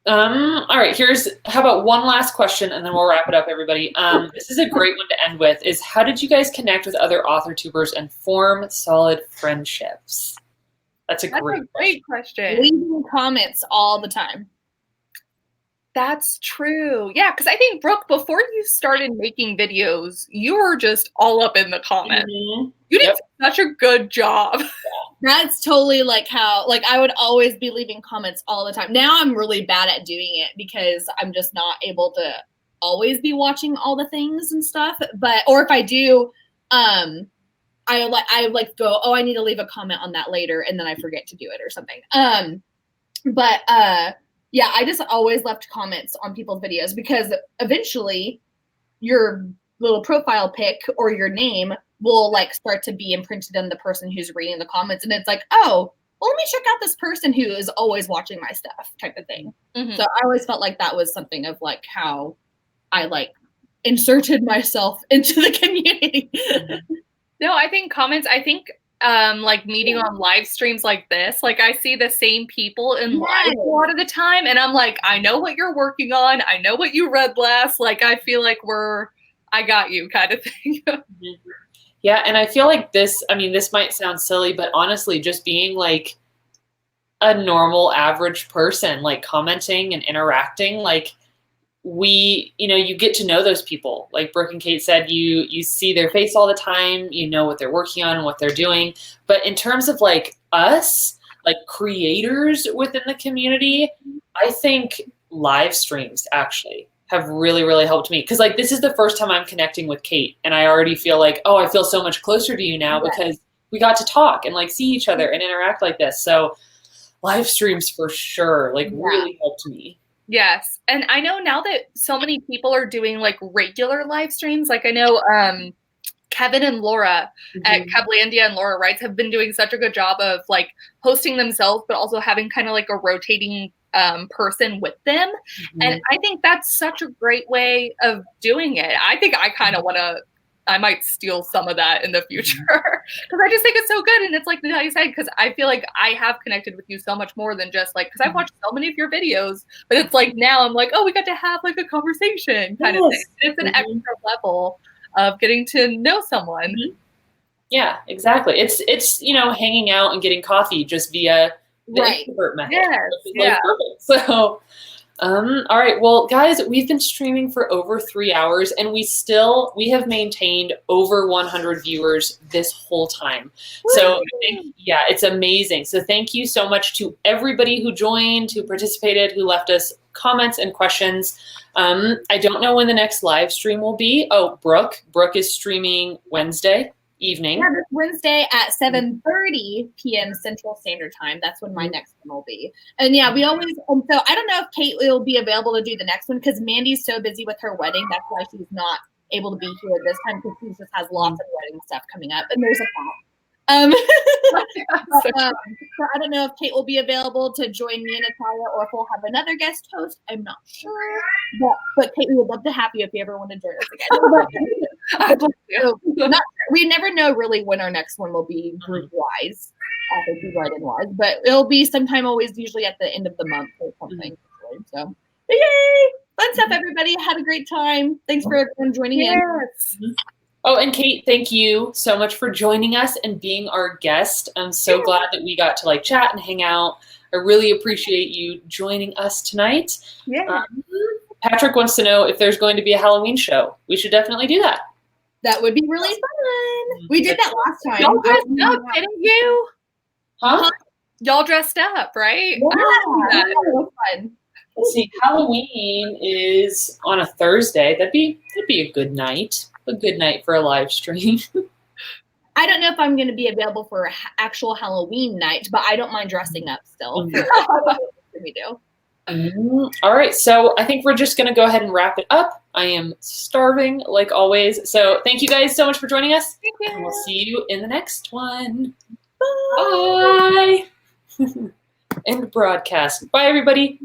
All right, how about one last question and then we'll wrap it up, everybody. This is a great one to end with, is how did you guys connect with other AuthorTubers and form solid friendships? That's a great question. Leaving comments all the time. That's true. Yeah, because I think, Brooke, before you started making videos, you were just all up in the comments. Mm-hmm. You did such a good job. That's totally like how, like, I would always be leaving comments all the time. Now I'm really bad at doing it because I'm just not able to always be watching all the things and stuff. But, or if I do, I go, oh, I need to leave a comment on that later, and then I forget to do it or something. Yeah, I just always left comments on people's videos because eventually your little profile pic or your name will like start to be imprinted on the person who's reading the comments. And it's like, oh, well, let me check out this person who is always watching my stuff type of thing. So I always felt like that was something of like how I like inserted myself into the community. No, I think comments, like meeting on live streams like this, like I see the same people in live a lot of the time. And I'm like, I know what you're working on. I know what you read last. Like, I feel like I got you kind of thing. Yeah. And I feel like this might sound silly, but honestly, just being like a normal average person, like commenting and interacting, like you get to know those people. Like Brooke and Kate said, you see their face all the time, you know what they're working on and what they're doing. But in terms of like us, like creators within the community, I think live streams actually have really, really helped me. Cause like, this is the first time I'm connecting with Kate and I already feel like, oh, I feel so much closer to you now because we got to talk and like see each other and interact like this. So live streams for sure, like really helped me. Yes. And I know now that so many people are doing like regular live streams, like I know Kevin and Laura at Cablandia and Laura Writes have been doing such a good job of like hosting themselves, but also having kind of like a rotating person with them. And I think that's such a great way of doing it. I think I kind of I might steal some of that in the future because I just think it's so good. And it's like Natalia said, because I feel like I have connected with you so much more than just like, because I've watched so many of your videos, but it's like now I'm like, oh, we got to have like a conversation kind of thing. It's an extra level of getting to know someone. Yeah, exactly. It's hanging out and getting coffee just via the introvert method. Yes, perfect. So all right. Well, guys, we've been streaming for over 3 hours and we have maintained over 100 viewers this whole time. So it's amazing. So thank you so much to everybody who joined, who participated, who left us comments and questions. I don't know when the next live stream will be. Oh, Brooke is streaming Wednesday evening. Yeah, this Wednesday at 7:30 p.m. Central Standard Time. That's when my next one will be. And yeah, we always, so I don't know if Kate will be available to do the next one because Mandy's so busy with her wedding. That's why she's not able to be here this time because she just has lots of wedding stuff coming up. And there's a pop. So I don't know if Kate will be available to join me and Natalia or if we'll have another guest host. I'm not sure. But Kate, we would love to have you if you ever want to join us again. We never know really when our next one will be group-wise, writing-wise, but it'll be sometime always usually at the end of the month or something. So, yay! Fun stuff, everybody. Had a great time. Thanks for everyone joining in. Oh, and Kate, thank you so much for joining us and being our guest. I'm so glad that we got to like chat and hang out. I really appreciate you joining us tonight. Patrick wants to know if there's going to be a Halloween show. We should definitely do that. That would be really fun. We did that last time. Y'all dressed up, didn't you? Huh? Y'all dressed up, right? Yeah, that was fun. Let's see. Halloween is on a Thursday. That'd be a good night. A good night for a live stream. I don't know if I'm going to be available for an actual Halloween night, but I don't mind dressing up still. We do. All right, so I think we're just going to go ahead and wrap it up. I am starving, like always. So thank you guys so much for joining us. And we'll see you in the next one. Bye. End broadcast. Bye, everybody.